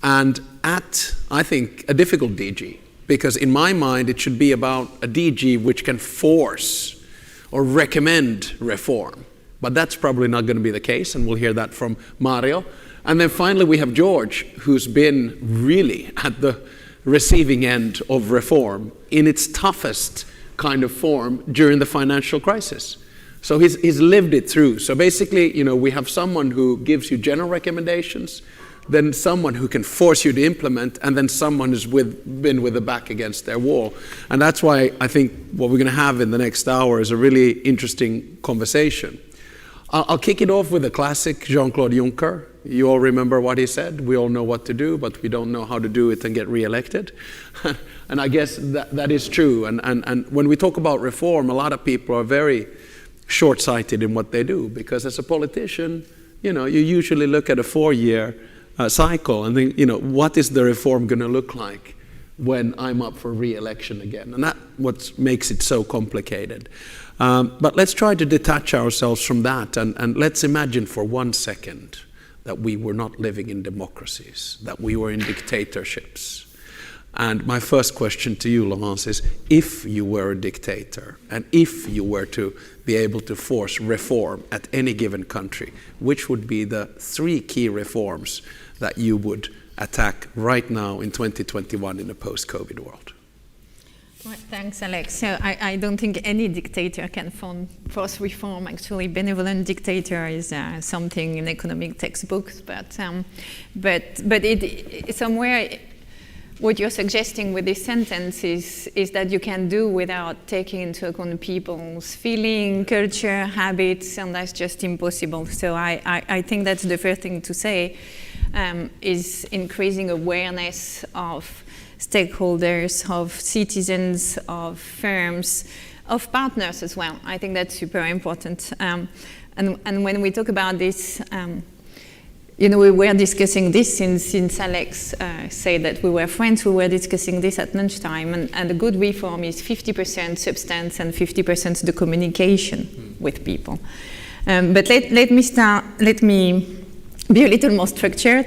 and at, I think, a difficult DG, because in my mind it should be about a DG which can force or recommend reform. But that's probably not going to be the case, and we'll hear that from Mario. And then finally we have George, who's been really at the receiving end of reform in its toughest kind of form during the financial crisis. So he's lived it through. So basically, you know, we have someone who gives you general recommendations, then someone who can force you to implement, and then someone who's been with the back against their wall. And that's why I think what we're going to have in the next hour is a really interesting conversation. I'll kick it off with a classic Jean-Claude Juncker. You all remember what he said. We all know what to do, but we don't know how to do it and get re-elected. And I guess that is true. And when we talk about reform, a lot of people are very short-sighted in what they do, because as a politician, you know, you usually look at a 4-year cycle and think, you know, what is the reform going to look like when I'm up for re-election again? And that's what makes it so complicated. But let's try to detach ourselves from that, and let's imagine for 1 second that we were not living in democracies, that we were in dictatorships. And my first question to you, Laurence, is if you were a dictator and if you were to be able to force reform at any given country, which would be the 3 key reforms that you would attack right now in 2021 in a post-COVID world? Well, thanks, Alex. So I don't think any dictator can force reform. Actually, benevolent dictator is something in economic textbooks, but it somewhere. What you're suggesting with this sentence is that you can do without taking into account people's feeling, culture, habits, and that's just impossible. So I think that's the first thing to say, is increasing awareness of stakeholders, of citizens, of firms, of partners as well. I think that's super important. And when we talk about this, you know, we were discussing this since Alex said that we were friends. We were discussing this at lunchtime, and a good reform is 50% substance and 50% the communication with people. But let me be a little more structured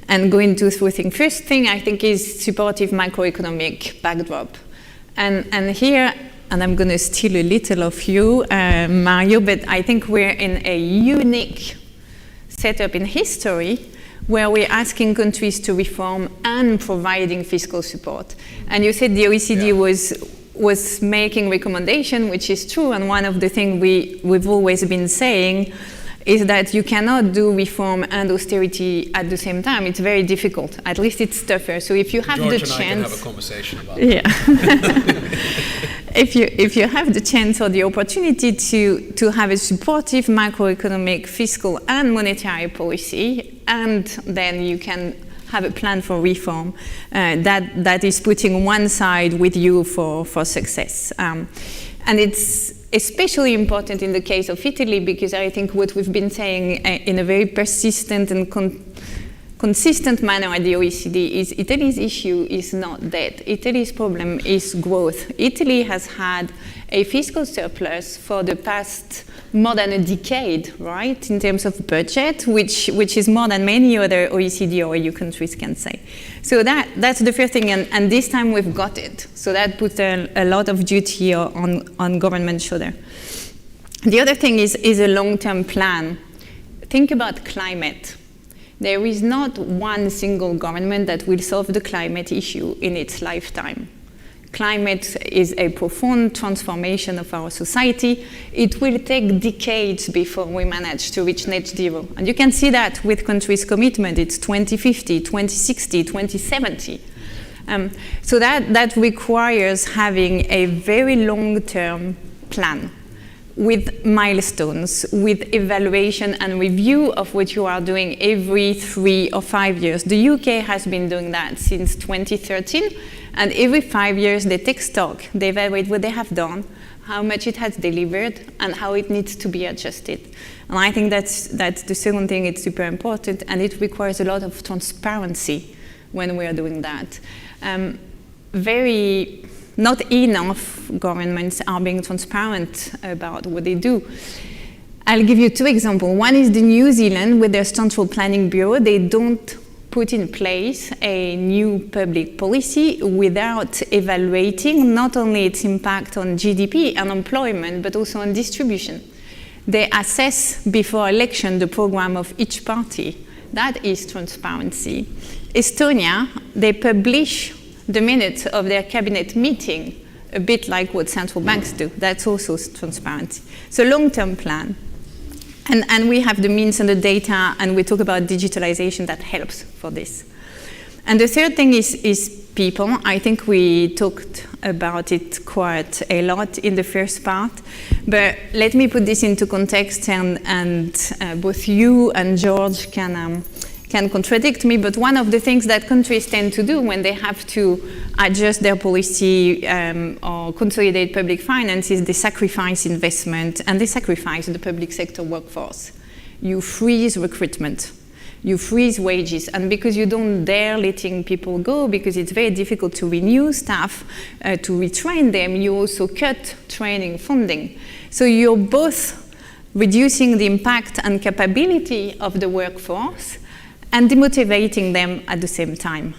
and go into 3 things. First thing I think is supportive macroeconomic backdrop, and here. And I'm going to steal a little of you, Mario, but I think we're in a unique setup in history where we're asking countries to reform and providing fiscal support. And you said the OECD was making recommendation, which is true, and one of the things we've always been saying is that you cannot do reform and austerity at the same time. It's very difficult. At least it's tougher. So if you have George the chance... George and I can have a conversation about that. If you have the chance or the opportunity to have a supportive macroeconomic, fiscal and monetary policy, and then you can have a plan for reform that is putting one side with you for success. And it's especially important in the case of Italy, because I think what we've been saying in a very persistent and consistent manner at the OECD is Italy's issue is not debt. Italy's problem is growth. Italy has had a fiscal surplus for the past more than a decade, right, in terms of budget, which is more than many other OECD or EU countries can say. So that's the first thing, and this time we've got it. So that puts a lot of duty on government's shoulder. The other thing is a long-term plan. Think about climate. There is not one single government that will solve the climate issue in its lifetime. Climate is a profound transformation of our society. It will take decades before we manage to reach net zero. And you can see that with countries' commitment. It's 2050, 2060, 2070. So that requires having a very long-term plan with milestones, with evaluation and review of what you are doing every 3 or 5 years. The UK has been doing that since 2013, and every 5 years they take stock, they evaluate what they have done, how much it has delivered, and how it needs to be adjusted. And I think that's the second thing. It's super important, and it requires a lot of transparency when we are doing that. Not enough governments are being transparent about what they do. I'll give you 2 examples. One is the New Zealand with their Central Planning Bureau. They don't put in place a new public policy without evaluating not only its impact on GDP and employment, but also on distribution. They assess before election the program of each party. That is transparency. Estonia, they publish the minutes of their cabinet meeting a bit like what central banks do. That's also transparency. So long-term plan. And we have the means and the data, and we talk about digitalization that helps for this. And the third thing is people. I think we talked about it quite a lot in the first part, but let me put this into context, and both you and George can contradict me, but one of the things that countries tend to do when they have to adjust their policy or consolidate public finance is they sacrifice investment and they sacrifice the public sector workforce. You freeze recruitment. You freeze wages, and because you don't dare letting people go, because it's very difficult to renew staff, to retrain them, you also cut training funding. So you're both reducing the impact and capability of the workforce and demotivating them at the same time.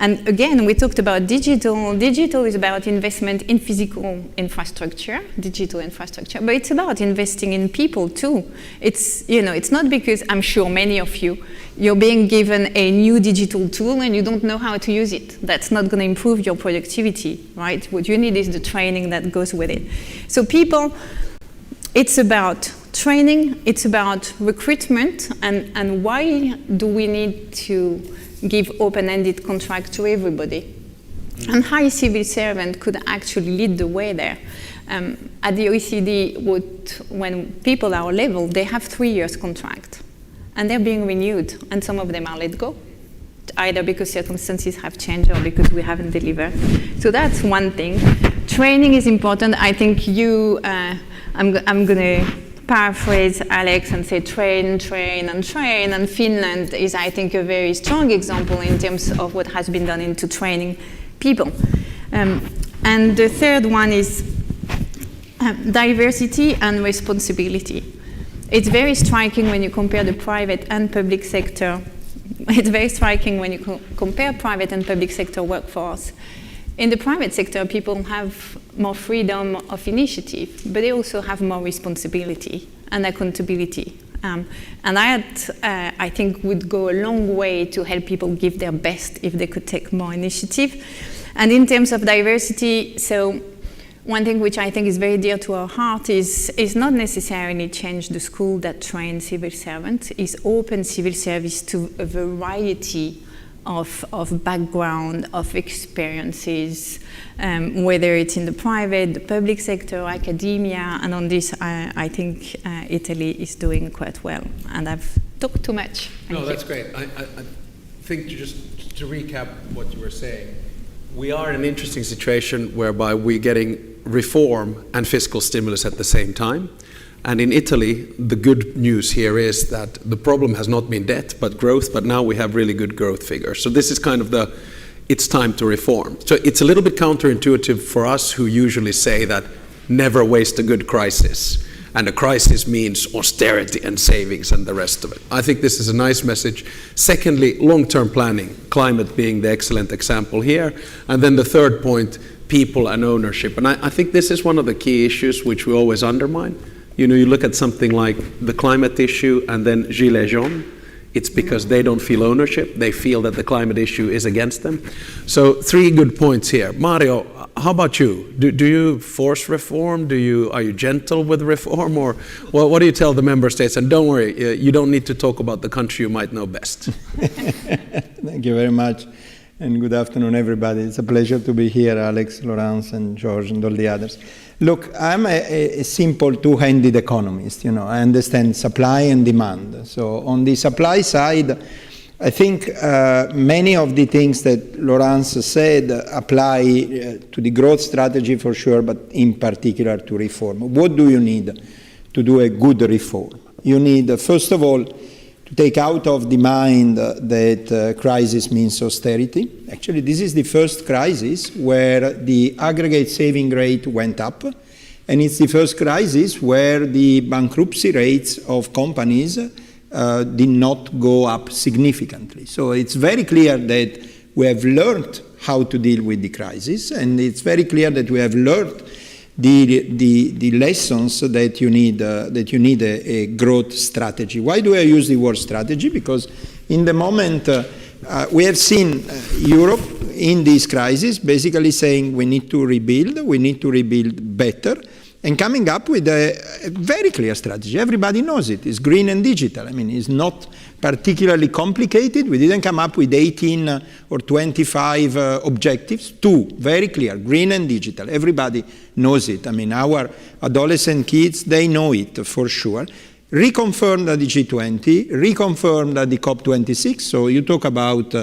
And again, we talked about digital. Digital is about investment in physical infrastructure, digital infrastructure, but it's about investing in people too. It's, you know, it's not because I'm sure many of you're being given a new digital tool and you don't know how to use it. That's not going to improve your productivity, right? What you need is the training that goes with it. So people, it's about training, it's about recruitment, and why do we need to give open-ended contract to everybody? And high civil servant could actually lead the way there. At the OECD, when people are level, they have 3 years contract, and they're being renewed, and some of them are let go, either because circumstances have changed or because we haven't delivered. So that's one thing. Training is important. I think I'm going to paraphrase Alex and say train, train, and train. And Finland is, I think, a very strong example in terms of what has been done into training people. And the third one is diversity and responsibility. It's very striking when you compare the private and public sector. It's very striking when you compare private and public sector workforce. In the private sector, people have more freedom of initiative, but they also have more responsibility and accountability. And that, I think, would go a long way to help people give their best if they could take more initiative. And in terms of diversity, so one thing which I think is very dear to our heart is not necessarily change the school that trains civil servants, is open civil service to a variety of background, of experiences, whether it's in the private, the public sector, academia, and on this I think Italy is doing quite well. And I've talked too much. No, that's great. I think just to recap what you were saying, we are in an interesting situation whereby we're getting reform and fiscal stimulus at the same time. And in Italy, the good news here is that the problem has not been debt, but growth, but now we have really good growth figures. So this is kind of it's time to reform. So it's a little bit counterintuitive for us who usually say that never waste a good crisis. And a crisis means austerity and savings and the rest of it. I think this is a nice message. Secondly, long-term planning, climate being the excellent example here. And then the third point, people and ownership. And I think this is one of the key issues which we always undermine. You know, you look at something like the climate issue and then Gilets jaunes, it's because they don't feel ownership. They feel that the climate issue is against them. So 3 good points here. Mario, how about you? Do you force reform? Are you gentle with reform? Or what do you tell the member states? And don't worry, you don't need to talk about the country you might know best. Thank you very much. And good afternoon, everybody. It's a pleasure to be here, Alex, Laurence, and George, and all the others. Look, I'm a simple two-handed economist. You know, I understand supply and demand. So on the supply side, I think many of the things that Laurence said apply to the growth strategy for sure, but in particular to reform. What do you need to do a good reform? You need, first of all, to take out of the mind that crisis means austerity. Actually, this is the first crisis where the aggregate saving rate went up, and it's the first crisis where the bankruptcy rates of companies did not go up significantly. So it's very clear that we have learned how to deal with the crisis, and it's very clear that we have learned the lessons that you need a growth strategy. Why do I use the word strategy? Because in the moment we have seen Europe in this crisis basically saying we need to rebuild better, and coming up with a very clear strategy. Everybody knows it. It's green and digital. I mean, it's not particularly complicated. We didn't come up with 18 or 25 objectives. 2, very clear, green and digital. Everybody knows it. I mean, our adolescent kids, they know it for sure. Reconfirmed at the G20, reconfirmed at the COP26. So you talk about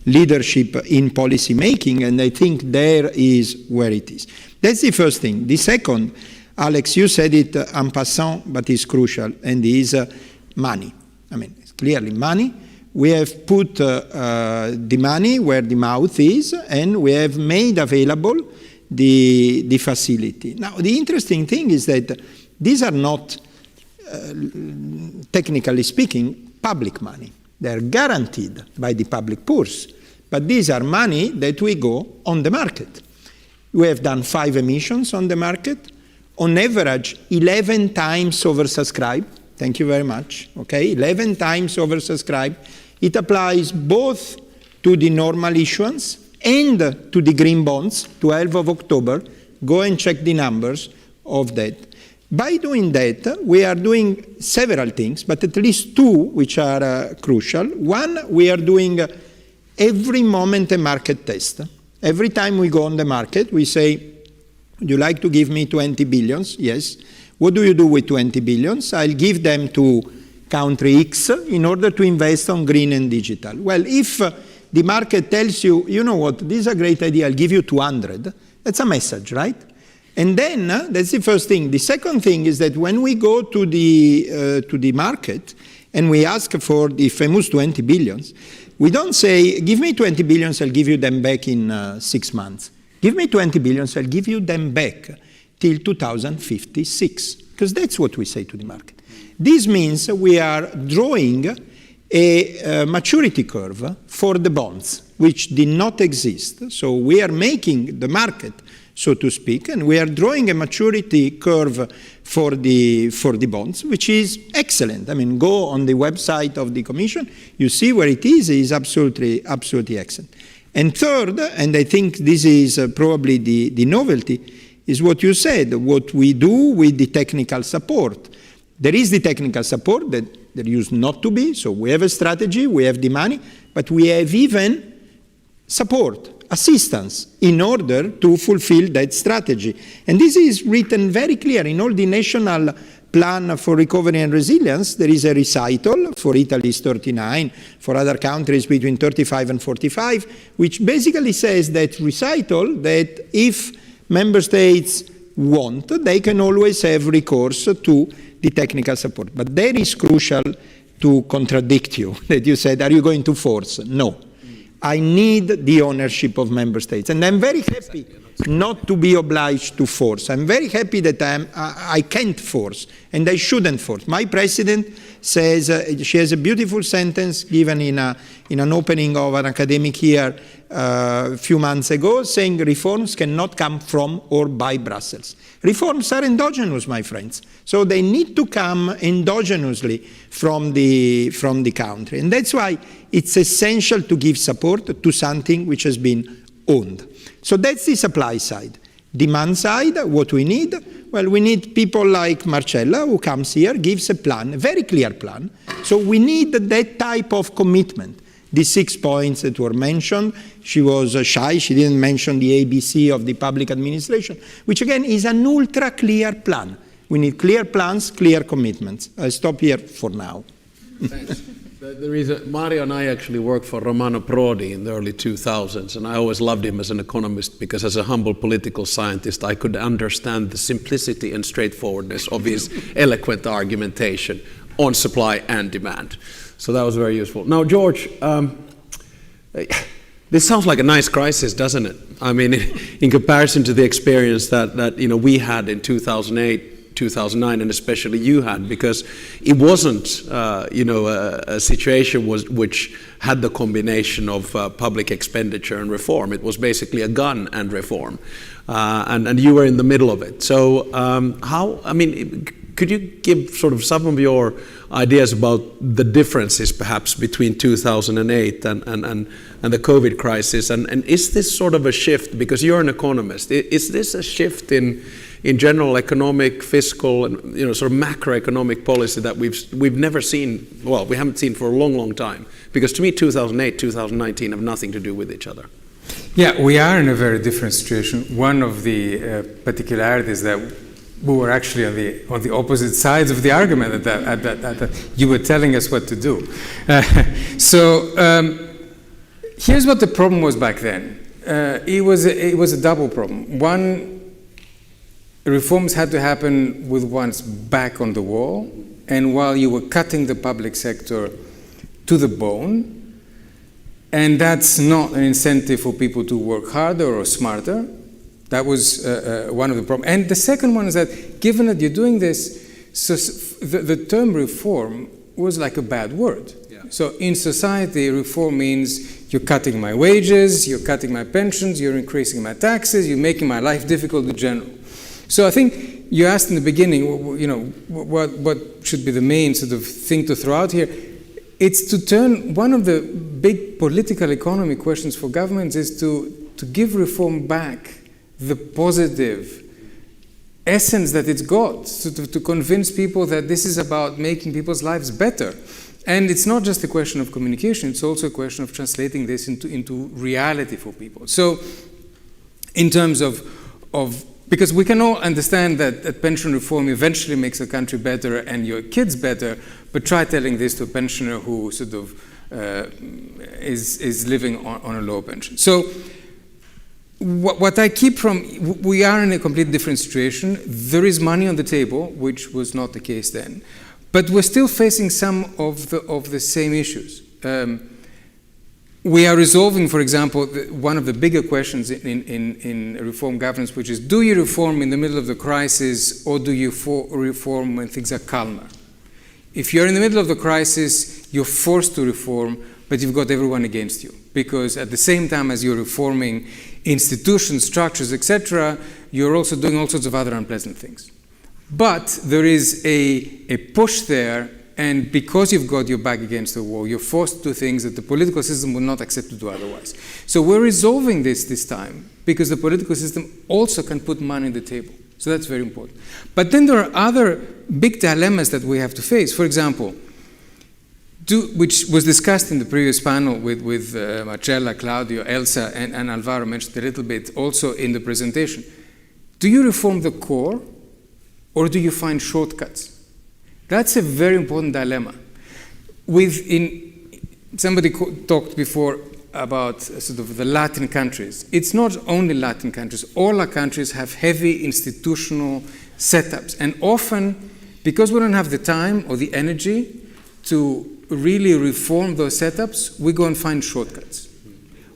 leadership in policy making, and I think there is where it is. That's the first thing. The second, Alex, you said it en passant, but it's crucial, and is money. I mean, it's clearly money. We have put the money where the mouth is, and we have made available the facility. Now, the interesting thing is that these are not, technically speaking, public money. They are guaranteed by the public purse, but these are money that we go on the market. We have done 5 emissions on the market, on average 11 times oversubscribed. Thank you very much. Okay, 11 times oversubscribed. It applies both to the normal issuance and to the green bonds, 12th of October. Go and check the numbers of that. By doing that, we are doing several things, but at least 2 which are crucial. One, we are doing every moment a market test. Every time we go on the market, we say, would you like to give me 20 billions? Yes. What do you do with 20 billions? I'll give them to country X in order to invest on green and digital. Well, if the market tells you, you know what, this is a great idea, I'll give you 200, that's a message, right? And then, that's the first thing. The second thing is that when we go to the market and we ask for the famous 20 billions, we don't say, give me 20 billions, I'll give you them back in 6 months. Give me 20 billions, I'll give you them back till 2056, because that's what we say to the market. This means we are drawing a maturity curve for the bonds, which did not exist. So we are making the market, so to speak, and we are drawing a maturity curve for the bonds, which is excellent. I mean, go on the website of the Commission, you see where it is absolutely excellent. And third, and I think this is probably the novelty, is what you said, what we do with the technical support. There is the technical support that there used not to be, so we have a strategy, we have the money, but we have even support, assistance, in order to fulfill that strategy. And this is written very clear in all the national plan for recovery and resilience. There is a recital, for Italy is 39, for other countries between 35 and 45, which basically says that recital, that if member states want, they can always have recourse to the technical support. But that is crucial to contradict you, that you said, are you going to force? No. I need the ownership of member states. And I'm very happy not to be obliged to force. I'm very happy that I can't force, and I shouldn't force. My president says, she has a beautiful sentence given in an opening of an academic year a few months ago, saying reforms cannot come from or by Brussels. Reforms are endogenous, my friends. So they need to come endogenously from the country. And that's why it's essential to give support to something which has been owned. So that's the supply side. Demand side, what we need? Well, we need people like Marcella, who comes here, gives a plan, a very clear plan. So we need that type of commitment. The 6 points that were mentioned, she was shy, she didn't mention the ABC of the public administration, which again is an ultra clear plan. We need clear plans, clear commitments. I'll stop here for now. Thanks. Mario and I actually worked for Romano Prodi in the early 2000s, and I always loved him as an economist because as a humble political scientist, I could understand the simplicity and straightforwardness of his eloquent argumentation on supply and demand. So that was very useful. Now, George, this sounds like a nice crisis, doesn't it? I mean, in comparison to the experience that we had in 2008, 2009, and especially you had, because it wasn't, a situation which had the combination of public expenditure and reform. It was basically a gun and reform, and you were in the middle of it. So Could you give sort of some of your ideas about the differences perhaps between 2008 and the COVID crisis? And is this sort of a shift, because you're an economist, is this a shift in general economic, fiscal, and sort of macroeconomic policy that we've never seen, well, we haven't seen for a long, long time? Because to me, 2008, 2019 have nothing to do with each other. Yeah, we are in a very different situation. One of the particularities that we were actually on the opposite sides of the argument that you were telling us what to do. Here's what the problem was back then. It was a double problem. One, reforms had to happen with one's back on the wall, and while you were cutting the public sector to the bone, and that's not an incentive for people to work harder or smarter. That was one of the problems. And the second one is that, given that you're doing this, so the term reform was like a bad word. Yeah. So in society, reform means you're cutting my wages, you're cutting my pensions, you're increasing my taxes, you're making my life difficult in general. So I think you asked in the beginning, what should be the main sort of thing to throw out here? It's to turn, one of the big political economy questions for governments is to give reform back the positive essence that it's got, to convince people that this is about making people's lives better. And it's not just a question of communication, it's also a question of translating this into reality for people. So in terms of because we can all understand that pension reform eventually makes a country better and your kids better, but try telling this to a pensioner who sort of is living on a low pension. So what I keep from, we are in a completely different situation. There is money on the table, which was not the case then, but we're still facing some of the same issues. We are resolving, for example, one of the bigger questions in reform governance, which is, do you reform in the middle of the crisis or do you reform when things are calmer? If you're in the middle of the crisis, you're forced to reform, but you've got everyone against you. Because at the same time as you're reforming institutions, structures, etc., you're also doing all sorts of other unpleasant things. But there is a push there, and because you've got your back against the wall, you're forced to do things that the political system would not accept to do otherwise. So we're resolving this time, because the political system also can put money on the table. So that's very important. But then there are other big dilemmas that we have to face. For example, which was discussed in the previous panel with Marcella, Claudio, Elsa, and Alvaro mentioned a little bit also in the presentation. Do you reform the core, or do you find shortcuts? That's a very important dilemma. Somebody talked before about sort of the Latin countries. It's not only Latin countries. All our countries have heavy institutional setups. And often, because we don't have the time or the energy to really reform those setups, we go and find shortcuts.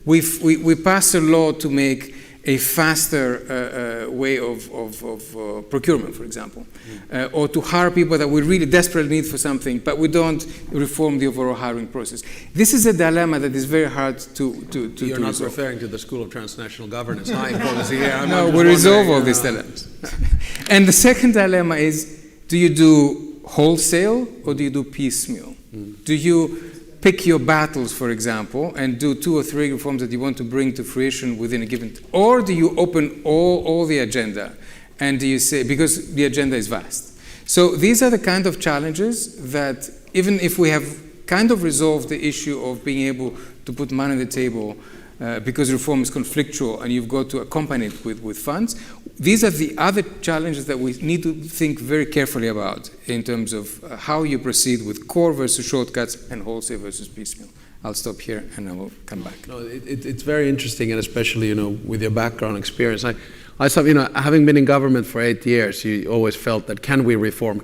We pass a law to make a faster way of procurement, for example, or to hire people that we really desperately need for something, but we don't reform the overall hiring process. This is a dilemma that is very hard to You're not resolve. referring to the School of Transnational Governance hiring policy here. No, we resolve all these dilemmas. And the second dilemma is, do you do wholesale or do you do piecemeal? Do you pick your battles, for example, and do 2 or 3 reforms that you want to bring to fruition within a given time? Or do you open all the agenda, and do you say, because the agenda is vast. So these are the kind of challenges that, even if we have kind of resolved the issue of being able to put money on the table because reform is conflictual and you've got to accompany it with funds, these are the other challenges that we need to think very carefully about in terms of how you proceed with core versus shortcuts and wholesale versus piecemeal. I'll stop here and I will come back. No, it's very interesting, and especially with your background experience. I thought, having been in government for 8 years, you always felt that can we reform?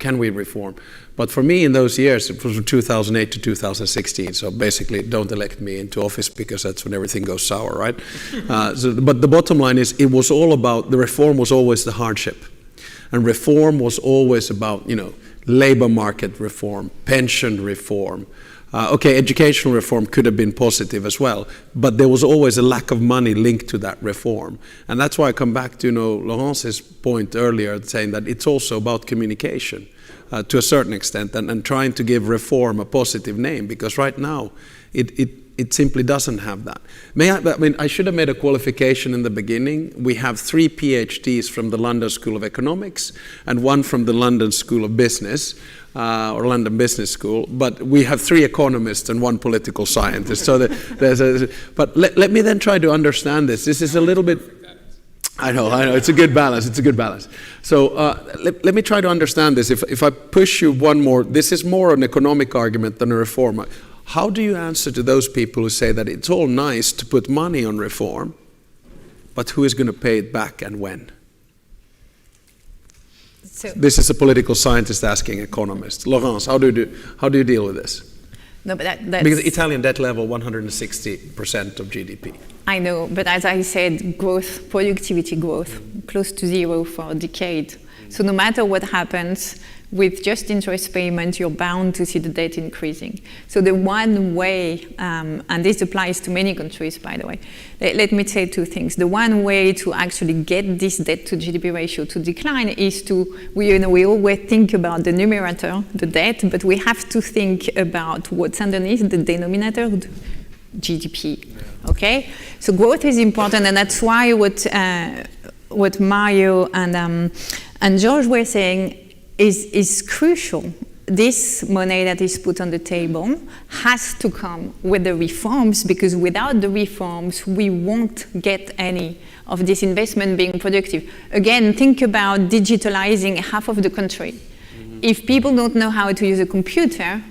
But for me in those years, it was from 2008 to 2016. So basically, don't elect me into office because that's when everything goes sour, right? But the bottom line is, it was all about, the reform was always the hardship. And reform was always about, labor market reform, pension reform. Educational reform could have been positive as well, but there was always a lack of money linked to that reform. And that's why I come back to Laurence's point earlier, saying that it's also about communication. to a certain extent, and trying to give reform a positive name, because right now it simply doesn't have that. I should have made a qualification in the beginning. We have 3 PhDs from the London School of Economics and 1 from the London School of Business, or London Business School, but we have 3 economists and 1 political scientist. So but let me then try to understand this. This is a little bit... I know, it's a good balance, So let me try to understand this. If I push you one more, this is more an economic argument than a reform. How do you answer to those people who say that it's all nice to put money on reform, but who is going to pay it back and when? So, this is a political scientist asking economists. Laurence, how do you deal with this? No, but that's... Because Italian debt level, 160% of GDP. I know, but as I said, growth, productivity growth, close to 0 for a decade. So no matter what happens, with just interest payment, you're bound to see the debt increasing. So the one way, and this applies to many countries, by the way, let me say 2 things. The one way to actually get this debt to GDP ratio to decline is we always think about the numerator, the debt, but we have to think about what's underneath the denominator, GDP. Okay? So growth is important, and that's why what Mario and George were saying is crucial. This money that is put on the table has to come with the reforms, because without the reforms, we won't get any of this investment being productive. Again, think about digitalizing half of the country. Mm-hmm. If people don't know how to use a computer,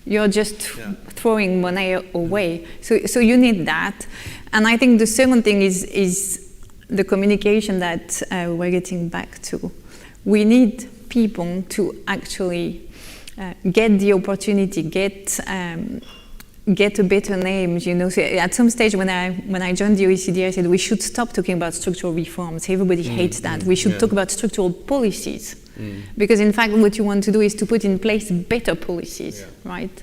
you're just throwing money away. So you need that. And I think the second thing is the communication that we're getting back to. We need people to actually get the opportunity, get a better name. So at some stage when I joined the OECD, I said we should stop talking about structural reforms. Everybody hates that. We should talk about structural policies. Because in fact what you want to do is to put in place better policies, right?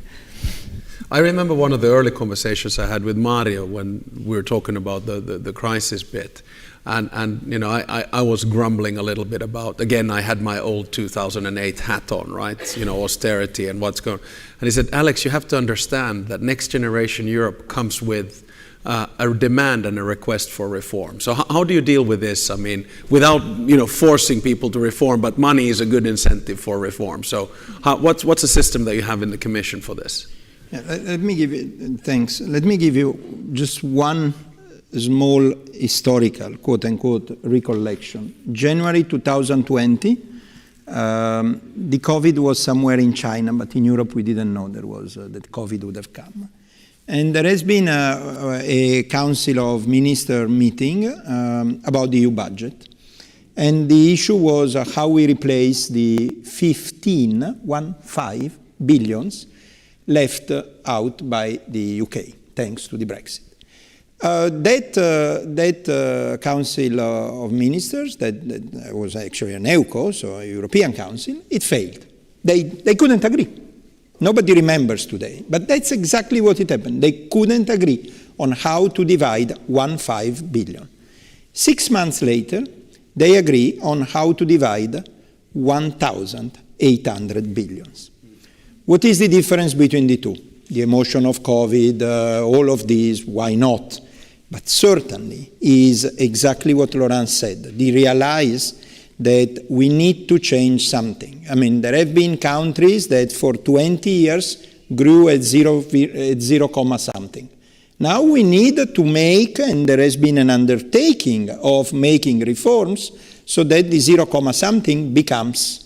I remember one of the early conversations I had with Mario when we were talking about the crisis bit. And I was grumbling a little bit about, again, I had my old 2008 hat on, right? Austerity and what's going on. And he said, Alex, you have to understand that Next Generation Europe comes with a demand and a request for reform. So how do you deal with this? I mean, without forcing people to reform, but money is a good incentive for reform. So what's the system that you have in the Commission for this? Yeah, let me give you, thanks. Let me give you just one small historical, quote-unquote, recollection. January 2020, the COVID was somewhere in China, but in Europe we didn't know that COVID would have come. And there has been a Council of Ministers meeting about the EU budget. And the issue was how we replace the 15 billions left out by the UK, thanks to the Brexit. That Council of Ministers, that was actually an EUCO, so a European Council, it failed. They couldn't agree. Nobody remembers today, but that's exactly what it happened. They couldn't agree on how to divide 15 billion. 6 months later, they agree on how to divide 1,800 billions. What is the difference between the two? The emotion of COVID, all of these, why not? But certainly is exactly what Laurent said. They realize that we need to change something. I mean, there have been countries that for 20 years grew at 0, something. Now we need to make, and there has been an undertaking of making reforms so that the 0, something becomes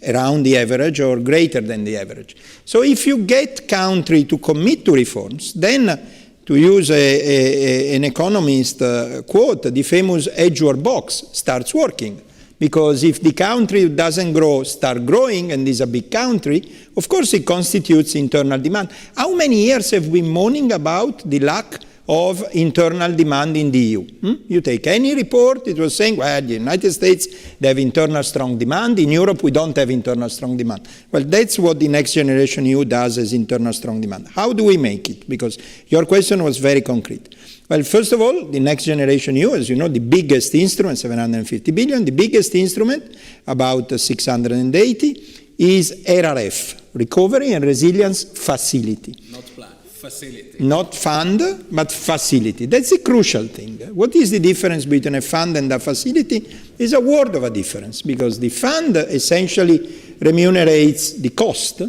around the average or greater than the average. So if you get country to commit to reforms, then to use an economist quote, the famous edge or box starts working. Because if the country doesn't grow, start growing, and is a big country, of course it constitutes internal demand. How many years have we been moaning about the lack of internal demand in the EU. You take any report, it was saying, well, the United States, they have internal strong demand. In Europe, we don't have internal strong demand. Well, that's what the Next Generation EU does as internal strong demand. How do we make it? Because your question was very concrete. Well, first of all, the Next Generation EU, as you know, the biggest instrument, 750 billion, the biggest instrument, about 680, is RRF, Recovery and Resilience Facility. Not plan, facility. Not fund, but facility. That's a crucial thing. What is the difference between a fund and a facility? Is a world of a difference, because the fund essentially remunerates the cost,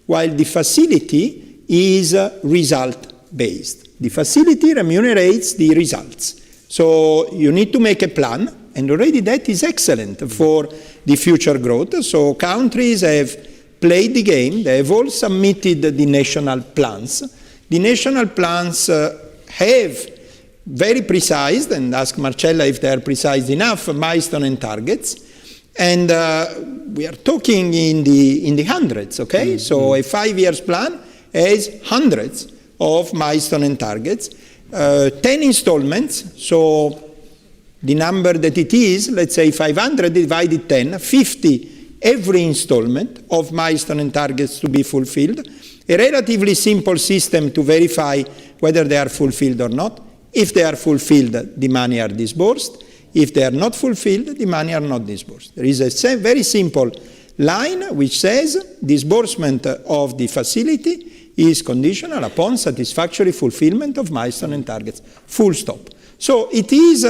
while the facility is result-based. The facility remunerates the results. So you need to make a plan, and already that is excellent for the future growth. So countries have played the game. They have all submitted the national plans. The national plans have very precise, and ask Marcella if they are precise enough, milestones and targets. And we are talking in the hundreds, okay? So a 5 years plan has hundreds of milestones and targets, 10 installments, so the number that it is, let's say 500 divided 10, 50 every installment of milestones and targets to be fulfilled, a relatively simple system to verify whether they are fulfilled or not. If they are fulfilled, the money are disbursed. If they are not fulfilled, the money are not disbursed. There is a very simple line which says disbursement of the facility is conditional upon satisfactory fulfillment of milestones and targets. Full stop. So it is,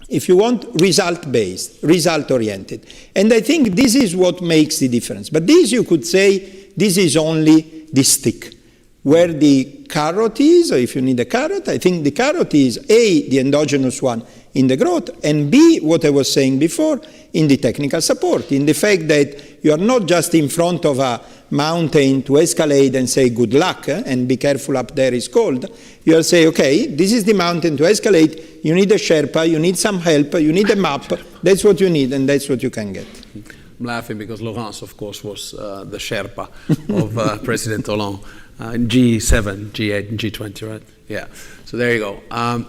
if you want, result-based, result-oriented. And I think this is what makes the difference. But this, you could say, this is only the stick. Where the carrot is, or if you need a carrot, I think the carrot is A, the endogenous one in the growth, and B, what I was saying before, in the technical support, in the fact that you are not just in front of a mountain to escalate and say good luck, and be careful up there is cold. You are saying, okay, this is the mountain to escalate, you need a Sherpa, you need some help, you need a map, that's what you need, and that's what you can get. I'm laughing because Laurence, of course, was the Sherpa of President Hollande. In G7, G8, and G20, right? Yeah. So there you go.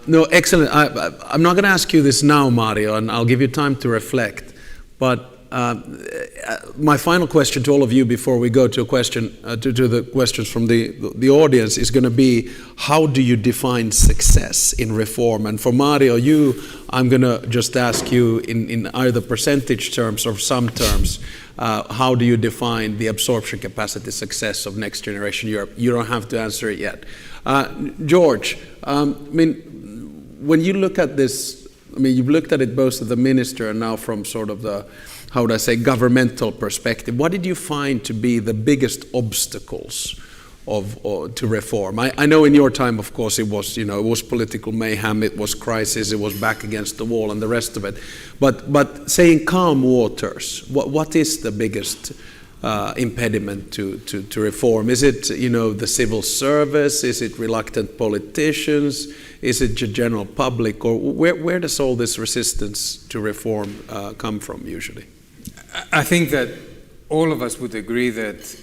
No, excellent. I'm not going to ask you this now, Mario, and I'll give you time to reflect. But my final question to all of you before we go to a question to the questions from the audience is going to be: how do you define success in reform? And for Mario, I'm going to just ask you in either percentage terms or some terms. How do you define the absorption capacity success of Next Generation Europe? You don't have to answer it yet. George, I mean, when you look at this, I mean, you've looked at it both as the minister and now from sort of the, how would I say, governmental perspective. What did you find to be the biggest obstacles to reform? I know in your time, of course, it was political mayhem, it was crisis, it was back against the wall and the rest of it. But saying calm waters, what is the biggest impediment to reform? Is it, the civil service? Is it reluctant politicians? Is it the general public? Or where does all this resistance to reform come from usually? I think that all of us would agree that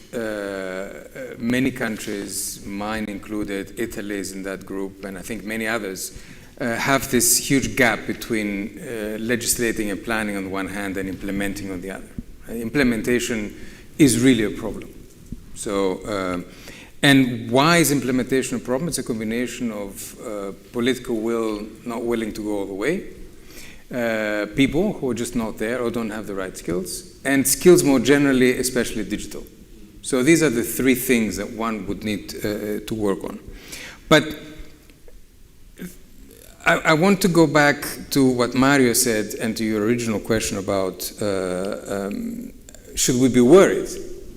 many countries, mine included, Italy is in that group, and I think many others, have this huge gap between legislating and planning on the one hand and implementing on the other. Implementation is really a problem. So, and why is implementation a problem? It's a combination of political will not willing to go all the way, people who are just not there or don't have the right skills, and skills more generally, especially digital. So these are the three things that one would need to work on. But I want to go back to what Mario said and to your original question about should we be worried?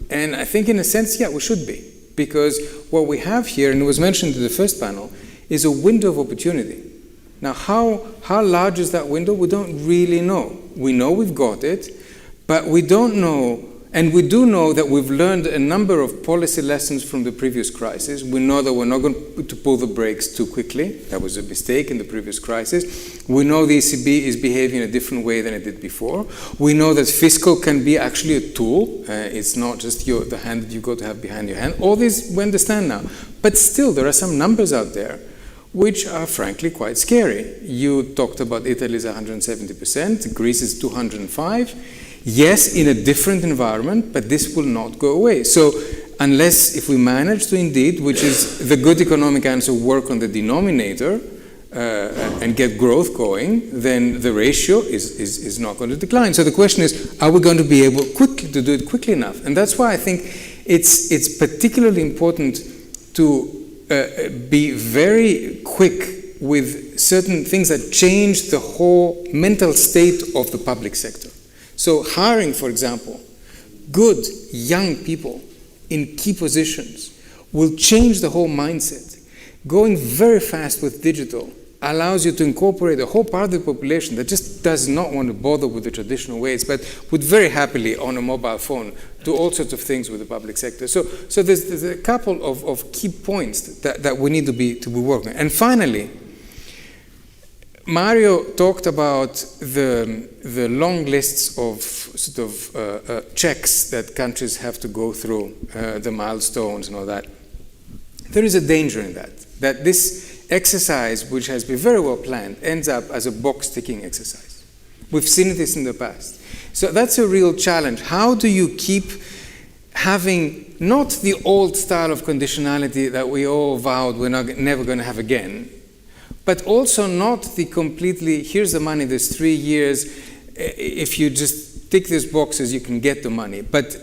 And I think in a sense, yeah, we should be. Because what we have here, and it was mentioned in the first panel, is a window of opportunity. Now, how large is that window? We don't really know. We know we've got it, but we don't know, and we do know that we've learned a number of policy lessons from the previous crisis. We know that we're not going to pull the brakes too quickly. That was a mistake in the previous crisis. We know the ECB is behaving in a different way than it did before. We know that fiscal can be actually a tool. It's not just the hand that you got to have behind your hand. All this we understand now. But still, there are some numbers out there which are frankly quite scary. You talked about Italy's 170%, Greece is 205. Yes, in a different environment, but this will not go away. So unless if we manage to indeed, which is the good economic answer, work on the denominator and get growth going, then the ratio is not going to decline. So the question is, are we going to be able quickly to do it quickly enough? And that's why I think it's particularly important to be very quick with certain things that change the whole mental state of the public sector. So hiring, for example, good young people in key positions will change the whole mindset. Going very fast with digital allows you to incorporate a whole part of the population that just does not want to bother with the traditional ways, but would very happily on a mobile phone do all sorts of things with the public sector. So there's a couple of key points that we need to be working on. And finally, Mario talked about the long lists of sort of checks that countries have to go through, the milestones and all that. There is a danger in that this exercise, which has been very well planned, ends up as a box-ticking exercise. We've seen this in the past. So that's a real challenge. How do you keep having not the old style of conditionality that we all vowed we're never going to have again, but also not the completely, here's the money, there's 3 years, if you just tick these boxes, you can get the money. But,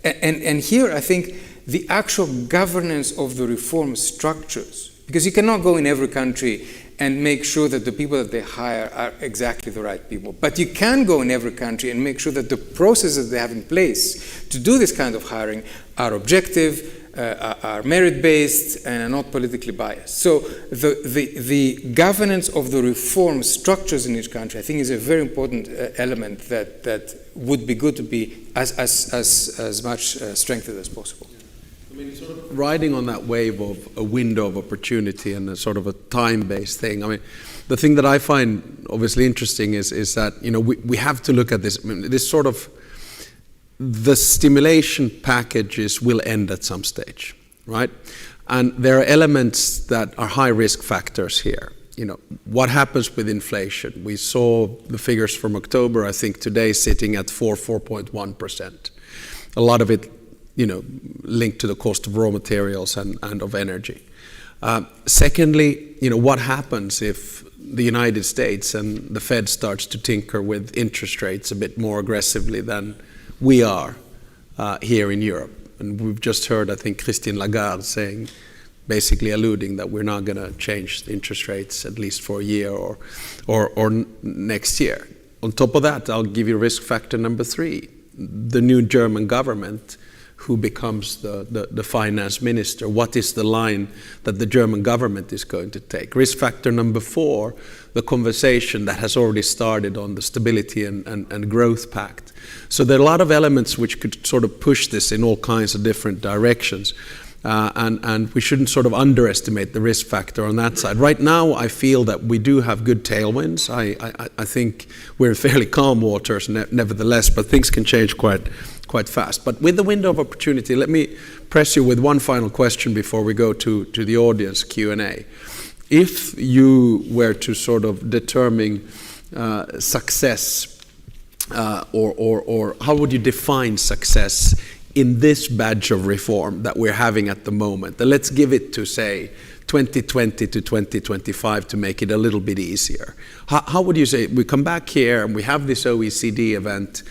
and here I think the actual governance of the reform structures, because you cannot go in every country and make sure that the people that they hire are exactly the right people. But you can go in every country and make sure that the processes they have in place to do this kind of hiring are objective, are merit-based, and are not politically biased. So the governance of the reform structures in each country, I think, is a very important element that would be good to be as much strengthened as possible. I mean, sort of riding on that wave of a window of opportunity and a sort of a time-based thing. I mean, the thing that I find obviously interesting is that, you know, we have to look at this. I mean, this sort of, the stimulation packages will end at some stage, right? And there are elements that are high risk factors here. You know, what happens with inflation? We saw the figures from October, I think today sitting at 4.1%. A lot of it, you know, linked to the cost of raw materials and of energy. Secondly, you know, what happens if the United States and the Fed starts to tinker with interest rates a bit more aggressively than we are here in Europe? And we've just heard, I think, Christine Lagarde saying, basically alluding that we're not going to change the interest rates at least for a year or next year. On top of that, I'll give you risk factor number 3, the new German government, who becomes the finance minister. What is the line that the German government is going to take? Risk factor number 4, the conversation that has already started on the Stability and Growth Pact. So there are a lot of elements which could sort of push this in all kinds of different directions. And we shouldn't sort of underestimate the risk factor on that side. Right now, I feel that we do have good tailwinds. I think we're in fairly calm waters nevertheless, but things can change quite fast. But with the window of opportunity, let me press you with one final question before we go to the audience Q&A. If you were to sort of determine success, or how would you define success in this badge of reform that we're having at the moment? And let's give it to, say, 2020 to 2025 to make it a little bit easier. How would you say, we come back here and we have this OECD event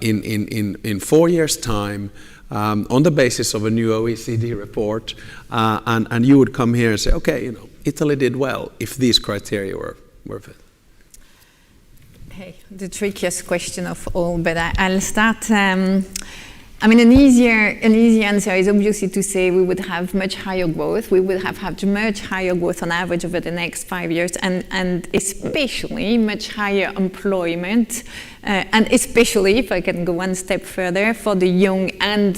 in 4 years' time on the basis of a new OECD report, and you would come here and say, okay, you know, Italy did well if these criteria were fit. Hey, the trickiest question of all, but I'll start. I mean, an easy answer is obviously to say we would have much higher growth. We would have had much higher growth on average over the next 5 years, and especially much higher employment, and especially, if I can go one step further, for the young and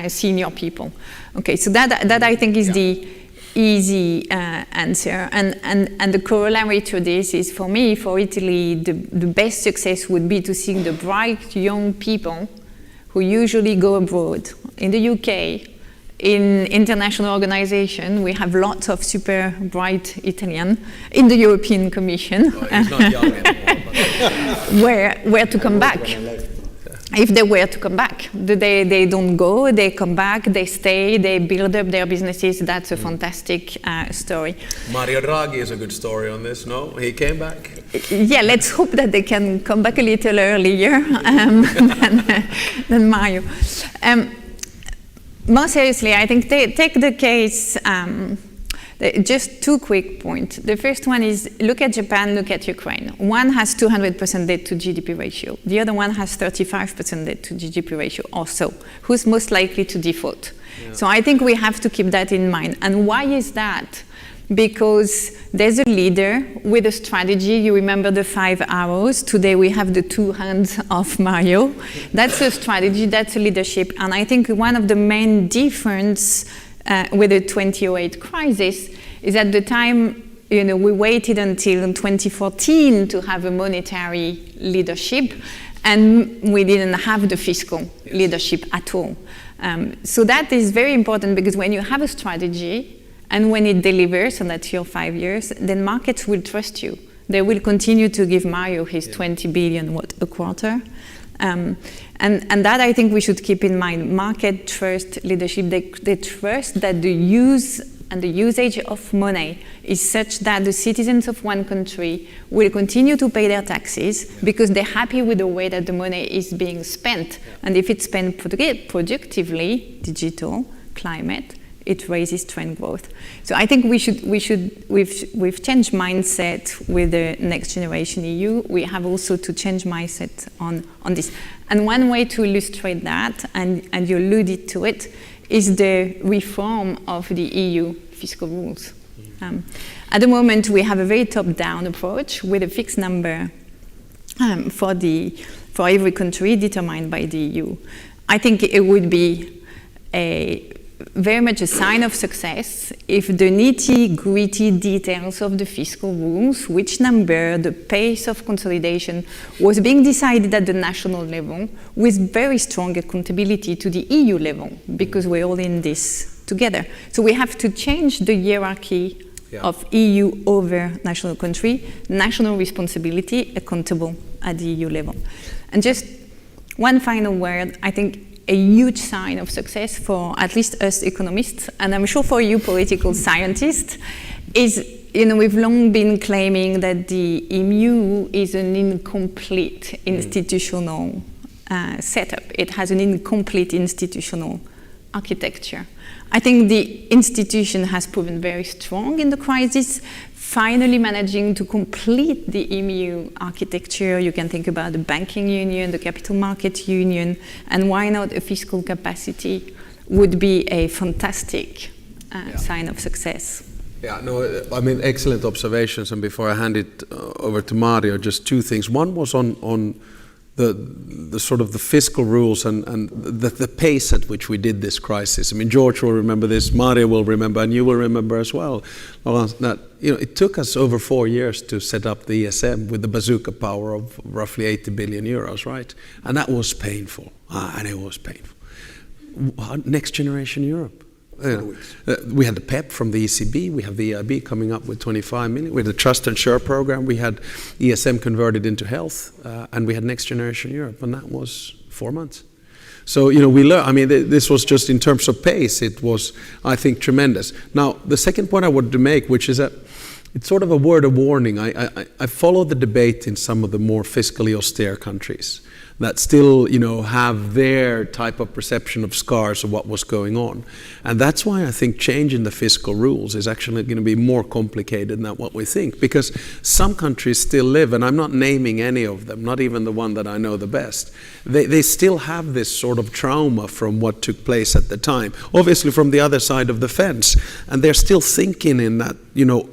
senior people. Okay, so that I think is the easy answer, and the corollary to this is, for me, for Italy, the best success would be to see the bright young people who usually go abroad, in the UK, in international organization, we have lots of super bright Italian in the European Commission. He's not young anymore. where to come back. If they were to come back. They don't go, they come back, they stay, they build up their businesses. That's a fantastic story. Mario Draghi is a good story on this, no? He came back. Yeah, let's hope that they can come back a little earlier than Mario. More seriously, I think take the case, just 2 quick points. The first one is, look at Japan, look at Ukraine. One has 200% debt to GDP ratio. The other one has 35% debt to GDP ratio also. Who's most likely to default? Yeah. So I think we have to keep that in mind. And why is that? Because there's a leader with a strategy. You remember the 5 arrows. Today we have the 2 hands of Mario. That's a strategy, that's a leadership. And I think one of the main difference with the 2008 crisis is at the time, we waited until 2014 to have a monetary leadership, and we didn't have the fiscal leadership at all. So that is very important, because when you have a strategy, and when it delivers, and that's your 5 years, then markets will trust you. They will continue to give Mario his 20 billion a quarter. And that I think we should keep in mind. Market trust leadership. They trust that the use and the usage of money is such that the citizens of one country will continue to pay their taxes because they're happy with the way that the money is being spent. And if it's spent productively, digital, climate, it raises trend growth. So I think we've changed mindset with the Next Generation EU. We have also to change mindset on this. And one way to illustrate that, and you alluded to it, is the reform of the EU fiscal rules. At the moment, we have a very top-down approach with a fixed number for every country determined by the EU. I think it would be very much a sign of success if the nitty-gritty details of the fiscal rules, which number, the pace of consolidation, was being decided at the national level with very strong accountability to the EU level, because we're all in this together. So we have to change the hierarchy of EU over national country, national responsibility accountable at the EU level. And just one final word, I think a huge sign of success for at least us economists, and I'm sure for you political scientists, is, we've long been claiming that the EMU is an incomplete institutional setup. It has an incomplete institutional architecture. I think the institution has proven very strong in the crisis, finally managing to complete the EMU architecture. You can think about the banking union, the capital market union, and why not a fiscal capacity would be a fantastic sign of success. Yeah, no, I mean, excellent observations. And before I hand it over to Mario, just 2 things. One was on the sort of the fiscal rules and the pace at which we did this crisis. I mean, George will remember this, Mario will remember, and you will remember as well, Laurence, that it took us over 4 years to set up the ESM with the bazooka power of roughly 80 billion euros, right? And that was painful, and it was painful. Next Generation Europe. We had the PEP from the ECB, we have the EIB coming up with 25 million, we had the Trust and Share program, we had ESM converted into health, and we had Next Generation Europe, and that was 4 months. So, we learned, I mean, this was just in terms of pace, it was, I think, tremendous. Now, the second point I wanted to make, which is that it's sort of a word of warning. I follow the debate in some of the more fiscally austere countries that still, have their type of perception of scars of what was going on. And that's why I think changing the fiscal rules is actually going to be more complicated than what we think. Because some countries still live, and I'm not naming any of them, not even the one that I know the best, they still have this sort of trauma from what took place at the time. Obviously from the other side of the fence. And they're still thinking in that,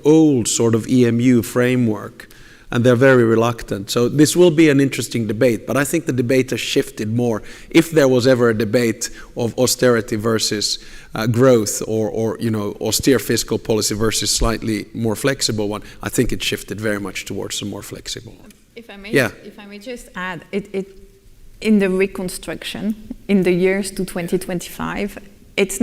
old sort of EMU framework. And they're very reluctant. So this will be an interesting debate, but I think the debate has shifted more. If there was ever a debate of austerity versus growth or austere fiscal policy versus slightly more flexible one, I think it shifted very much towards the more flexible one. If I may just add, in the reconstruction, in the years to 2025, it's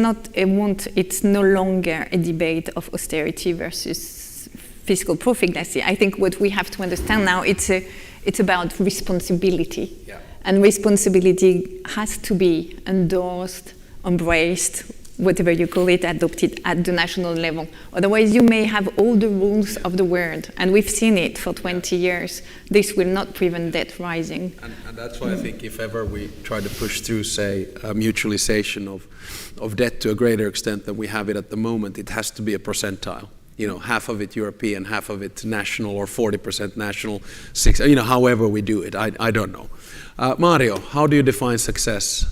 no longer a debate of austerity versus fiscal profligacy. I think what we have to understand now, it's about responsibility. Yeah. And responsibility has to be endorsed, embraced, whatever you call it, adopted at the national level. Otherwise, you may have all the rules of the world, and we've seen it for 20 years. This will not prevent debt rising. And that's why I think if ever we try to push through, say, a mutualization of debt to a greater extent than we have it at the moment, it has to be a percentile. You know, half of it European, half of it national, or 40% national, however we do it. I don't know. Mario, how do you define success,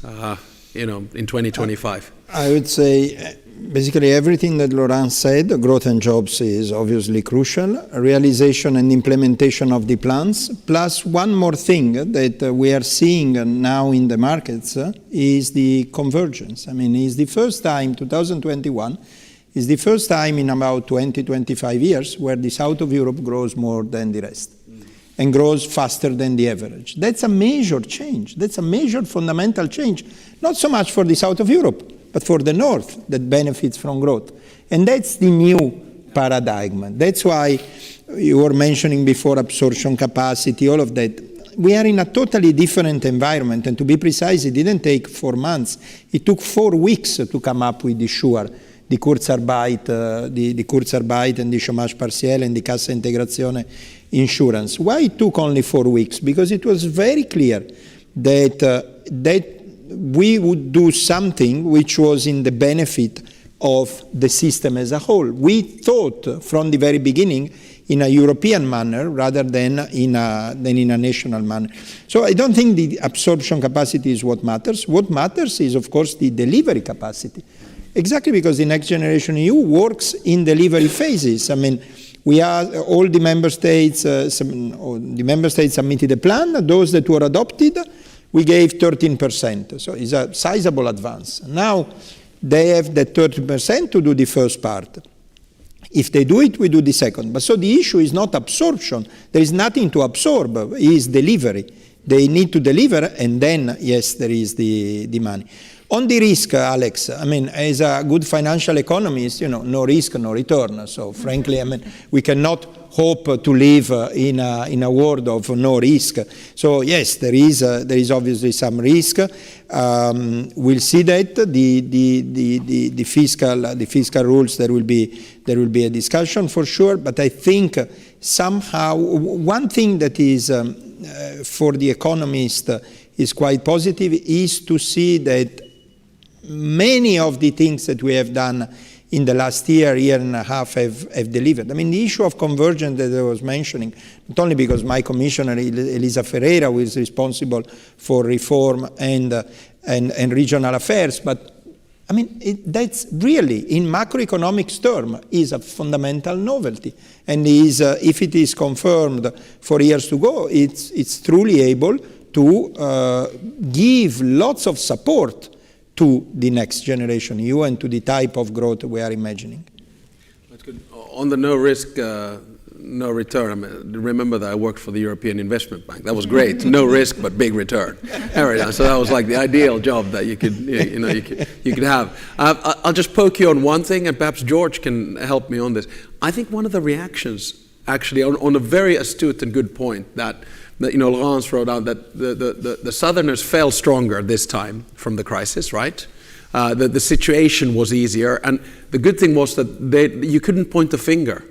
in 2025? I would say basically everything that Laurent said. Growth and jobs is obviously crucial. Realization and implementation of the plans. Plus one more thing that we are seeing now in the markets is the convergence. I mean, it's the first time, 2021, is the first time in about 20, 25 years where the south of Europe grows more than the rest and grows faster than the average. That's a major change. That's a major fundamental change, not so much for the south of Europe, but for the north that benefits from growth. And that's the new paradigm. That's why you were mentioning before absorption capacity, all of that. We are in a totally different environment, and to be precise, it didn't take 4 months. It took 4 weeks to come up with the SURE, the Kurzarbeit, the Kurzarbeit and the chômage partiel and the Cassa Integrazione insurance. Why it took only 4 weeks? Because it was very clear that we would do something which was in the benefit of the system as a whole. We thought from the very beginning in a European manner rather than in a national manner. So I don't think the absorption capacity is what matters. What matters is, of course, the delivery capacity. Exactly because the Next Generation EU works in delivery phases. I mean, we are all the member states. The member states submitted a plan. Those that were adopted, we gave 13%. So it's a sizable advance. Now they have that 30% to do the first part. If they do it, we do the second. But so the issue is not absorption. There is nothing to absorb. It is delivery. They need to deliver, and then yes, there is the money. On the risk, Alex, I mean, as a good financial economist, no risk, no return. So frankly, I mean, we cannot hope to live in a world of no risk. So yes, there is obviously some risk. We'll see that the fiscal rules, there will be a discussion for sure. But I think somehow one thing that is for the economist is quite positive is to see that many of the things that we have done in the last year and a half have delivered. I mean, the issue of convergence that I was mentioning, not only because my commissioner, Elisa Ferreira, who is responsible for reform and regional affairs, but I mean, that's really, in macroeconomics term, is a fundamental novelty. And if it is confirmed for years to go, it's truly able to give lots of support to the Next Generation EU and to the type of growth we are imagining. That's good. On the no risk, no return, I mean, remember that I worked for the European Investment Bank. That was great. No risk, but big return. So that was like the ideal job that you could have. I'll just poke you on one thing, and perhaps George can help me on this. I think one of the reactions, actually, on a very astute and good point that Laurence wrote out, that the Southerners fell stronger this time from the crisis, right? The situation was easier, and the good thing was that you couldn't point a finger.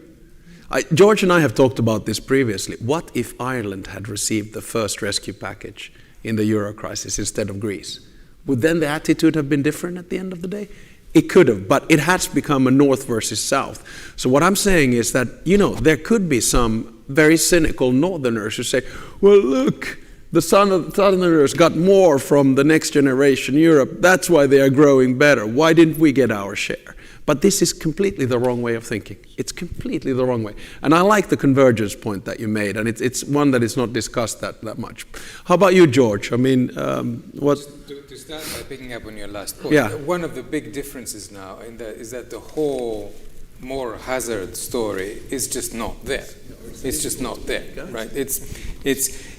George and I have talked about this previously. What if Ireland had received the first rescue package in the Euro crisis instead of Greece? Would then the attitude have been different at the end of the day? It could have, but it has become a north versus south. So what I'm saying is that, there could be some very cynical northerners who say, well, look, the southerners got more from the Next Generation Europe. That's why they are growing better. Why didn't we get our share? But this is completely the wrong way of thinking. It's completely the wrong way. And I like the convergence point that you made, and it's one that is not discussed that much. How about you, George? I mean, To start by picking up on your last point, one of the big differences now is that the whole moral hazard story is just not there. It's just not there, right?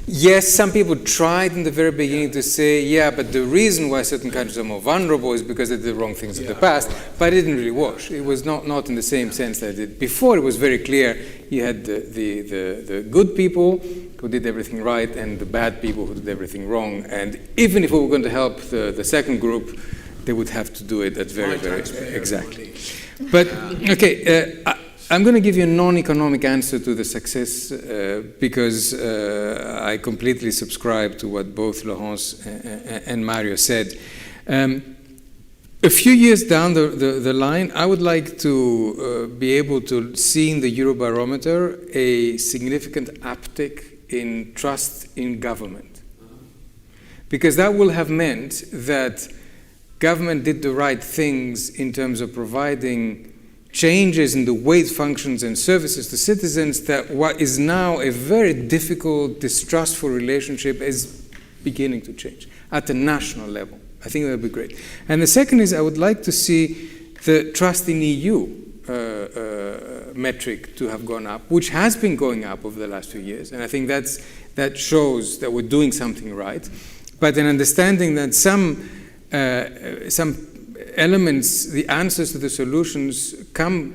Yes, some people tried in the very beginning to say, yeah, but the reason why certain countries are more vulnerable is because they did the wrong things in the past, but it didn't really wash. It was not in the same sense that it did. Before, it was very clear you had the good people who did everything right and the bad people who did everything wrong. And even if we were going to help the second group, they would have to do it at very exactly. But, okay, I'm going to give you a non-economic answer to the success because I completely subscribe to what both Laurence and Mario said. A few years down the line, I would like to be able to see in the Eurobarometer a significant uptick in trust in government. Because that will have meant that government did the right things in terms of providing changes in the way it functions and services to citizens, that what is now a very difficult, distrustful relationship is beginning to change at the national level. I think that would be great. And the second is I would like to see the trust in EU metric to have gone up, which has been going up over the last few years. And I think that shows that we're doing something right. But an understanding that some elements, the answers to the solutions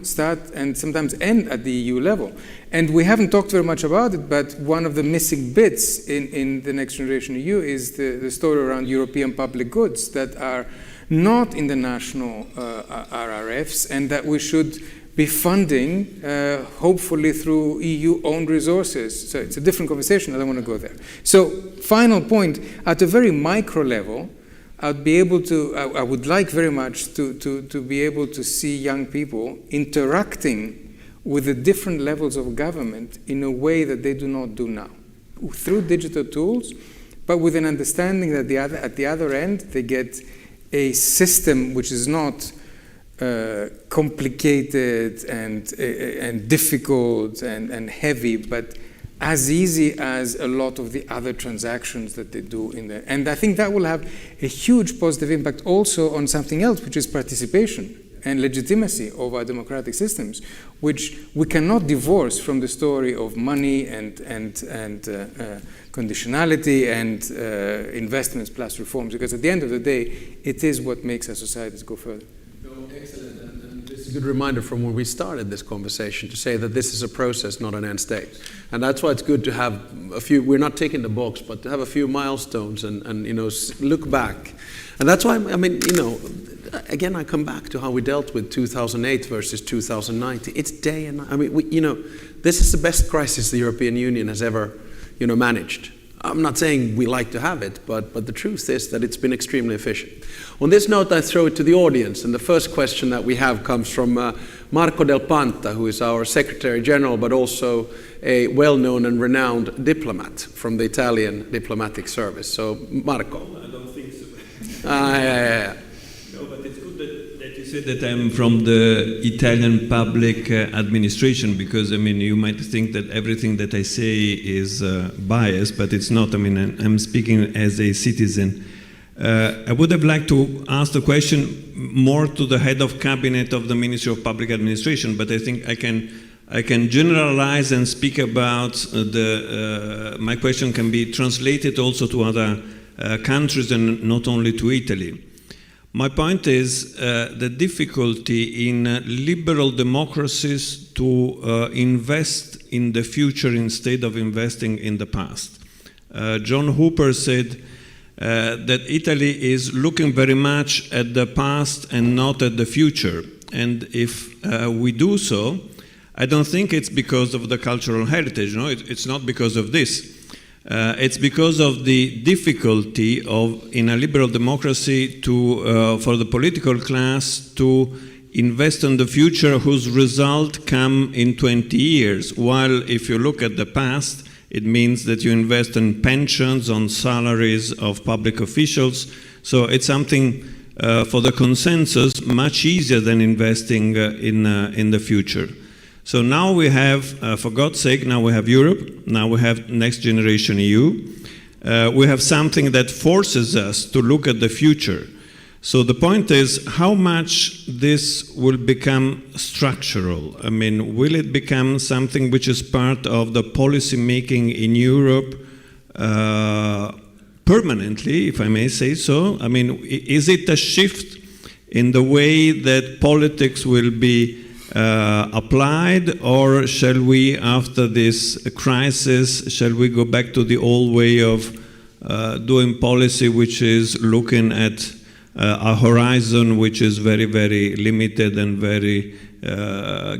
start and sometimes end at the EU level. And we haven't talked very much about it, but one of the missing bits in the Next Generation EU is the story around European public goods that are not in the national RRFs and that we should be funding, hopefully through EU-owned resources. So it's a different conversation, I don't want to go there. So, final point, at a very micro level, I would like very much to be able to see young people interacting with the different levels of government in a way that they do not do now, through digital tools, but with an understanding that at the other end they get a system which is not complicated and difficult and heavy, but as easy as a lot of the other transactions that they do in there. And I think that will have a huge positive impact also on something else, which is participation and legitimacy of our democratic systems, which we cannot divorce from the story of money and conditionality and investments plus reforms, because at the end of the day, it is what makes our societies go further. Excellent. And this is a good reminder from when we started this conversation to say that this is a process, not an end state. And that's why it's good to have a few, we're not ticking the box, but to have a few milestones and look back. And that's why, I mean, again, I come back to how we dealt with 2008 versus 2019. It's day and night. I mean, this is the best crisis the European Union has ever, managed. I'm not saying we like to have it, but the truth is that it's been extremely efficient. On this note, I throw it to the audience, and the first question that we have comes from Marco Del Panta, who is our Secretary General, but also a well-known and renowned diplomat from the Italian diplomatic service. So, Marco. I don't think so. Yeah. No, but it's good that you said that I'm from the Italian public administration, because, you might think that everything that I say is biased, but it's not. I'm speaking as a citizen. I would have liked to ask the question more to the head of cabinet of the Ministry of Public Administration, but I think I can generalize and speak about my question can be translated also to other countries and not only to Italy. My point is the difficulty in liberal democracies to invest in the future instead of investing in the past. John Hooper said that Italy is looking very much at the past and not at the future. And if we do so, I don't think it's because of the cultural heritage. No, it's not because of this. It's because of the difficulty in a liberal democracy for the political class to invest in the future whose result come in 20 years. While if you look at the past, it means that you invest in pensions, on salaries of public officials. So it's something for the consensus much easier than investing in the future. So now we have, for God's sake, now we have Europe, now we have Next Generation EU. We have something that forces us to look at the future. So the point is how much this will become structural. Will it become something which is part of the policy making in Europe permanently, if I may say so? I mean, is it a shift in the way that politics will be applied, or shall we, after this crisis, shall we go back to the old way of doing policy, which is looking at a horizon which is very, very limited and very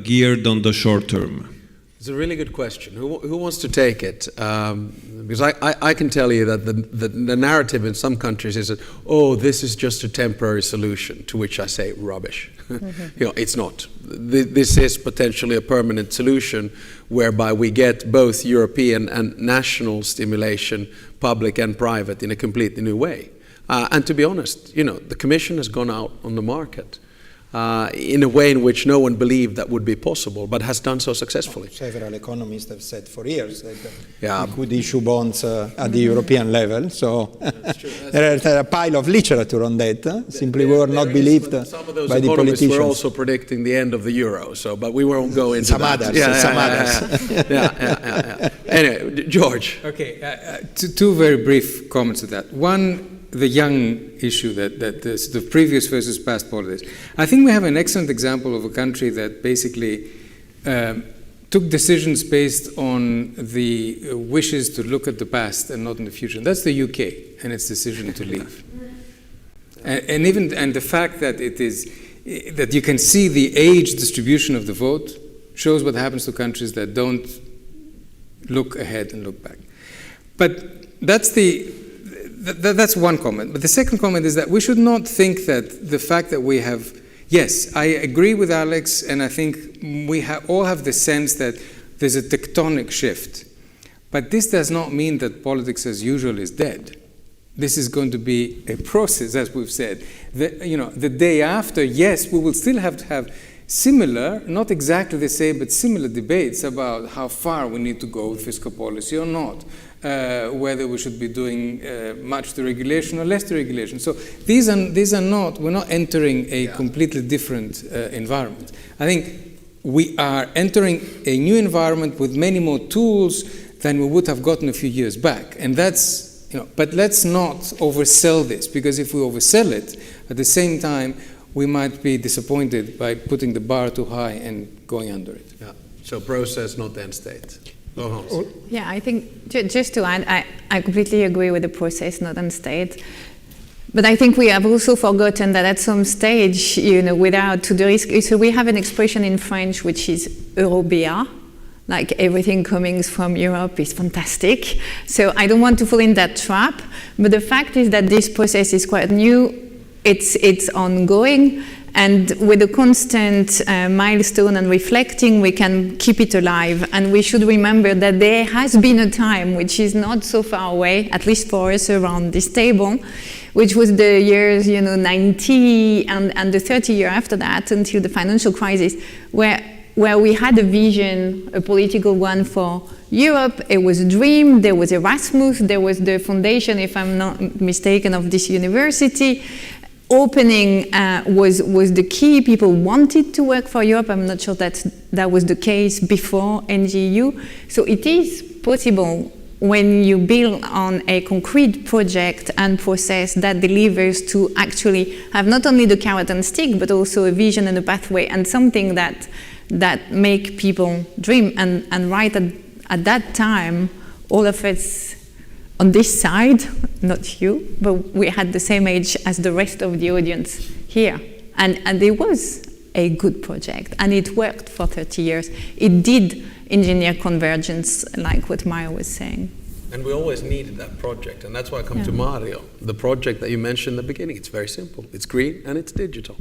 geared on the short term? It's a really good question. Who wants to take it? Because I can tell you that the narrative in some countries is that, oh, this is just a temporary solution, to which I say rubbish. You know, it's not. This is potentially a permanent solution whereby we get both European and national stimulation, public and private, in a completely new way. And to be honest, you know, the Commission has gone out on the market in a way in which no one believed that would be possible, but has done so successfully. Several economists have said for years that we could issue bonds at the European level. So there's a pile of literature on that. Simply we were not believed by the politicians. Some of those economists were also predicting the end of the euro. So, but we won't go into some that. Others. Anyway, George. Okay, two very brief comments to that. One, the young issue, that the previous versus past politics. I think we have an excellent example of a country that basically took decisions based on the wishes to look at the past and not in the future. And that's the UK and its decision to leave. And the fact that it is that you can see the age distribution of the vote shows what happens to countries that don't look ahead and look back. But that's one comment. But the second comment is that we should not think that the fact that we have, yes, I agree with Alex, and I think we all have the sense that there's a tectonic shift. But this does not mean that politics as usual is dead. This is going to be a process, as we've said. The day after, yes, we will still have to have similar, not exactly the same, but similar debates about how far we need to go with fiscal policy or not. Whether we should be doing much deregulation or less deregulation. So these are not, we're not entering a completely different environment. I think we are entering a new environment with many more tools than we would have gotten a few years back. And that's, but let's not oversell this, because if we oversell it, at the same time, we might be disappointed by putting the bar too high and going under it. Yeah. So process, not end state. Yeah, I think just to add, I completely agree with the process, not on state. But I think we have also forgotten that at some stage, without to the risk, so we have an expression in French which is Eurobia, like everything coming from Europe is fantastic. So I don't want to fall in that trap. But the fact is that this process is quite new. It's ongoing. And with a constant milestone and reflecting, we can keep it alive. And we should remember that there has been a time, which is not so far away, at least for us around this table, which was the years 90 and the 30 year after that, until the financial crisis, where we had a vision, a political one for Europe. It was a dream. There was Erasmus. There was the foundation, if I'm not mistaken, of this university. Opening was the key. People wanted to work for Europe. I'm not sure that was the case before NGEU. So it is possible when you build on a concrete project and process that delivers to actually have not only the carrot and stick, but also a vision and a pathway and something that make people dream. And right at that time, all of us on this side, not you, but we had the same age as the rest of the audience here. And it was a good project, and it worked for 30 years. It did engineer convergence, like what Mario was saying. And we always needed that project, and that's why I come to Mario. The project that you mentioned in the beginning, it's very simple. It's green and it's digital.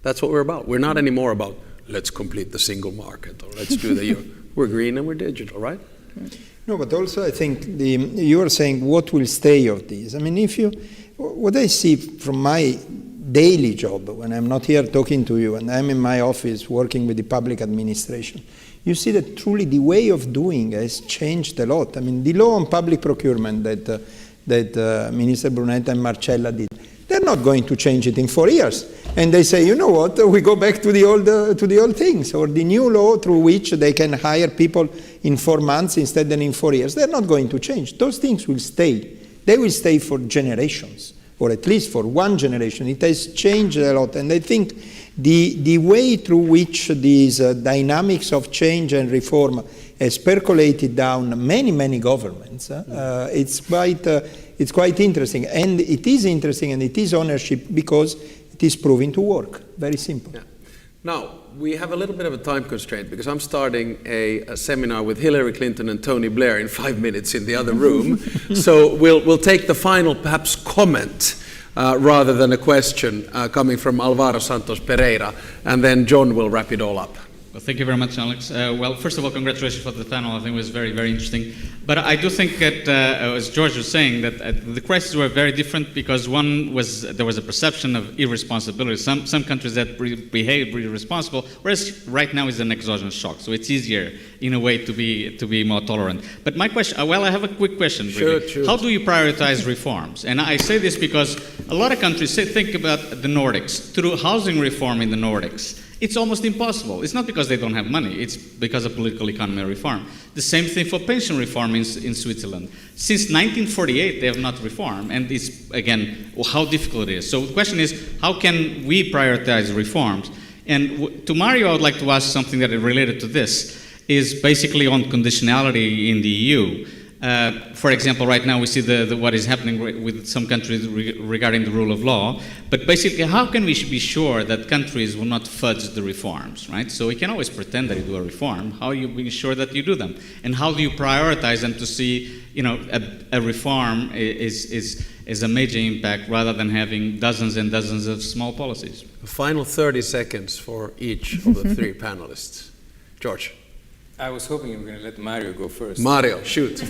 That's what we're about. We're not anymore about, let's complete the single market, or let's do the euro. We're green and we're digital, right? No, but also I think you are saying what will stay of this. I mean, what I see from my daily job, when I'm not here talking to you and I'm in my office working with the public administration, you see that truly the way of doing has changed a lot. I mean, the law on public procurement that Minister Brunetta and Marcella did, they're not going to change it in 4 years. And they say, you know what, we go back to the old things, or the new law through which they can hire people in 4 months instead than in 4 years. They're not going to change. Those things will stay. They will stay for generations, or at least for one generation. It has changed a lot, and I think the way through which these dynamics of change and reform has percolated down many governments, it's quite interesting. And it is interesting, and it is ownership, because it is proving to work. Very simple. Yeah. Now, we have a little bit of a time constraint because I'm starting a seminar with Hillary Clinton and Tony Blair in 5 minutes in the other room. So we'll take the final, perhaps, comment rather than a question coming from Alvaro Santos Pereira, and then John will wrap it all up. Well, thank you very much, Alex. Well, first of all, congratulations for the panel. I think it was very, very interesting. But I do think that, as George was saying, that the crises were very different because there was a perception of irresponsibility. Some countries that behaved irresponsible, whereas right now is an exogenous shock. So it's easier, in a way, to be more tolerant. But my question, I have a quick question. Really. Sure. How do you prioritize reforms? And I say this because a lot of countries think about the Nordics. Through housing reform in the Nordics, it's almost impossible. It's not because they don't have money, it's because of political economy reform. The same thing for pension reform in Switzerland. Since 1948, they have not reformed, and it's, again, how difficult it is. So the question is, how can we prioritize reforms? And to Mario, I would like to ask something that is related to this, is basically on conditionality in the EU. For example, right now we see what is happening with some countries regarding the rule of law, but basically how can we be sure that countries will not fudge the reforms, right? So we can always pretend that you do a reform. How are you being sure that you do them? And how do you prioritize them to see, a reform is a major impact rather than having dozens and dozens of small policies? A final 30 seconds for each of the three panelists. George. I was hoping you were going to let Mario go first. Mario, shoot.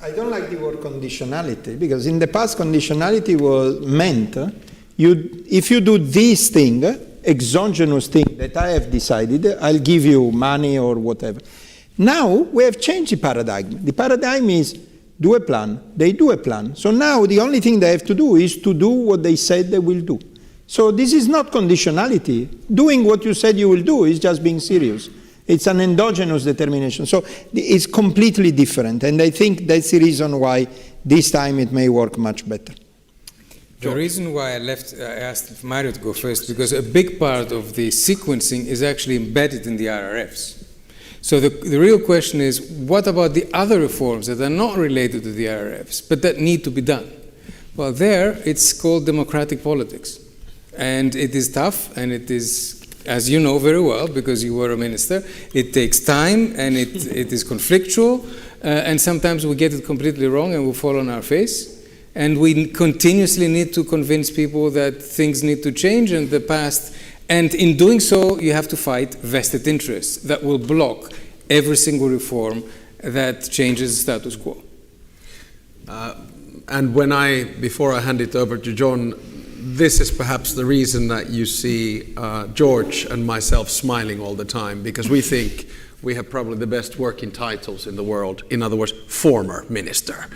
I don't like the word conditionality, because in the past conditionality was meant, if you do this thing, exogenous thing that I have decided, I'll give you money or whatever. Now we have changed the paradigm. The paradigm is do a plan, they do a plan. So now the only thing they have to do is to do what they said they will do. So this is not conditionality. Doing what you said you will do is just being serious. It's an endogenous determination. So it's completely different. And I think that's the reason why this time it may work much better. The reason why I asked Mario to go first, because a big part of the sequencing is actually embedded in the RRFs. So the real question is, what about the other reforms that are not related to the RRFs, but that need to be done? Well, there it's called democratic politics. And it is tough, and it is, as you know very well, because you were a minister, it takes time, and it is conflictual, and sometimes we get it completely wrong and we fall on our face. And we continuously need to convince people that things need to change in the past. And in doing so, you have to fight vested interests that will block every single reform that changes the status quo. And before I hand it over to John, this is perhaps the reason that you see George and myself smiling all the time, because we think we have probably the best working titles in the world. In other words, former minister.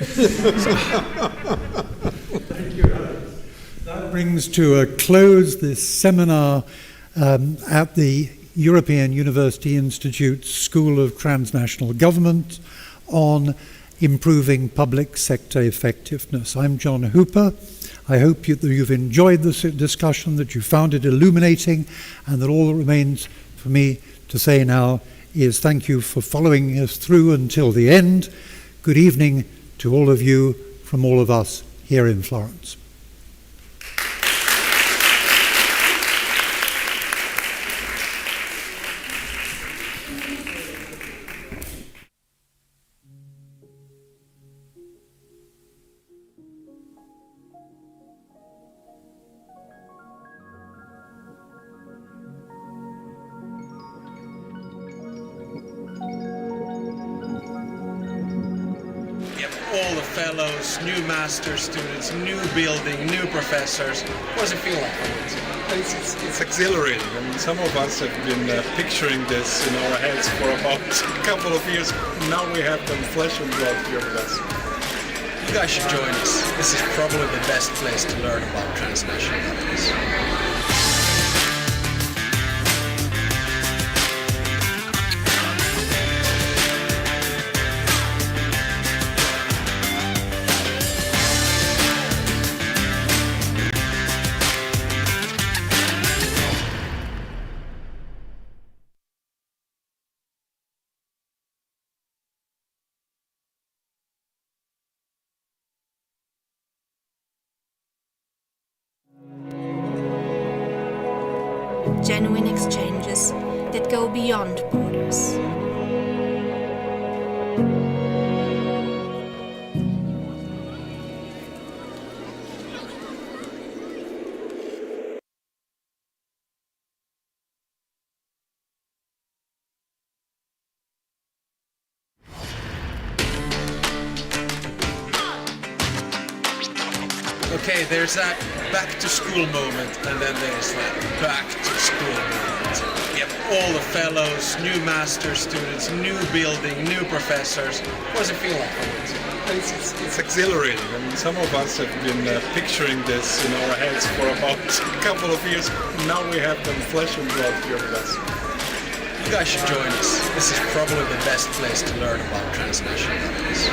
Thank you, Alex. That brings to a close this seminar at the European University Institute's School of Transnational Government on improving public sector effectiveness. I'm John Hooper. I hope that you've enjoyed this discussion, that you found it illuminating, and that all that remains for me to say now is thank you for following us through until the end. Good evening to all of you from all of us here in Florence. All the fellows, new master students, new building, new professors. What does it feel like? It's exhilarating. I mean, some of us have been picturing this in our heads for about a couple of years. Now we have them flesh and blood here with us. You guys should join us. This is probably the best place to learn about transnational companies. Genuine exchanges that go beyond borders. Okay, there's that back to school moment, and then there's that back to school moment. We have all the fellows, new master students, new building, new professors. What does it feel like? It's exhilarating. I mean, some of us have been picturing this in our heads for about a couple of years. Now we have them flesh and blood here with us. You guys should join us. This is probably the best place to learn about transnational companies.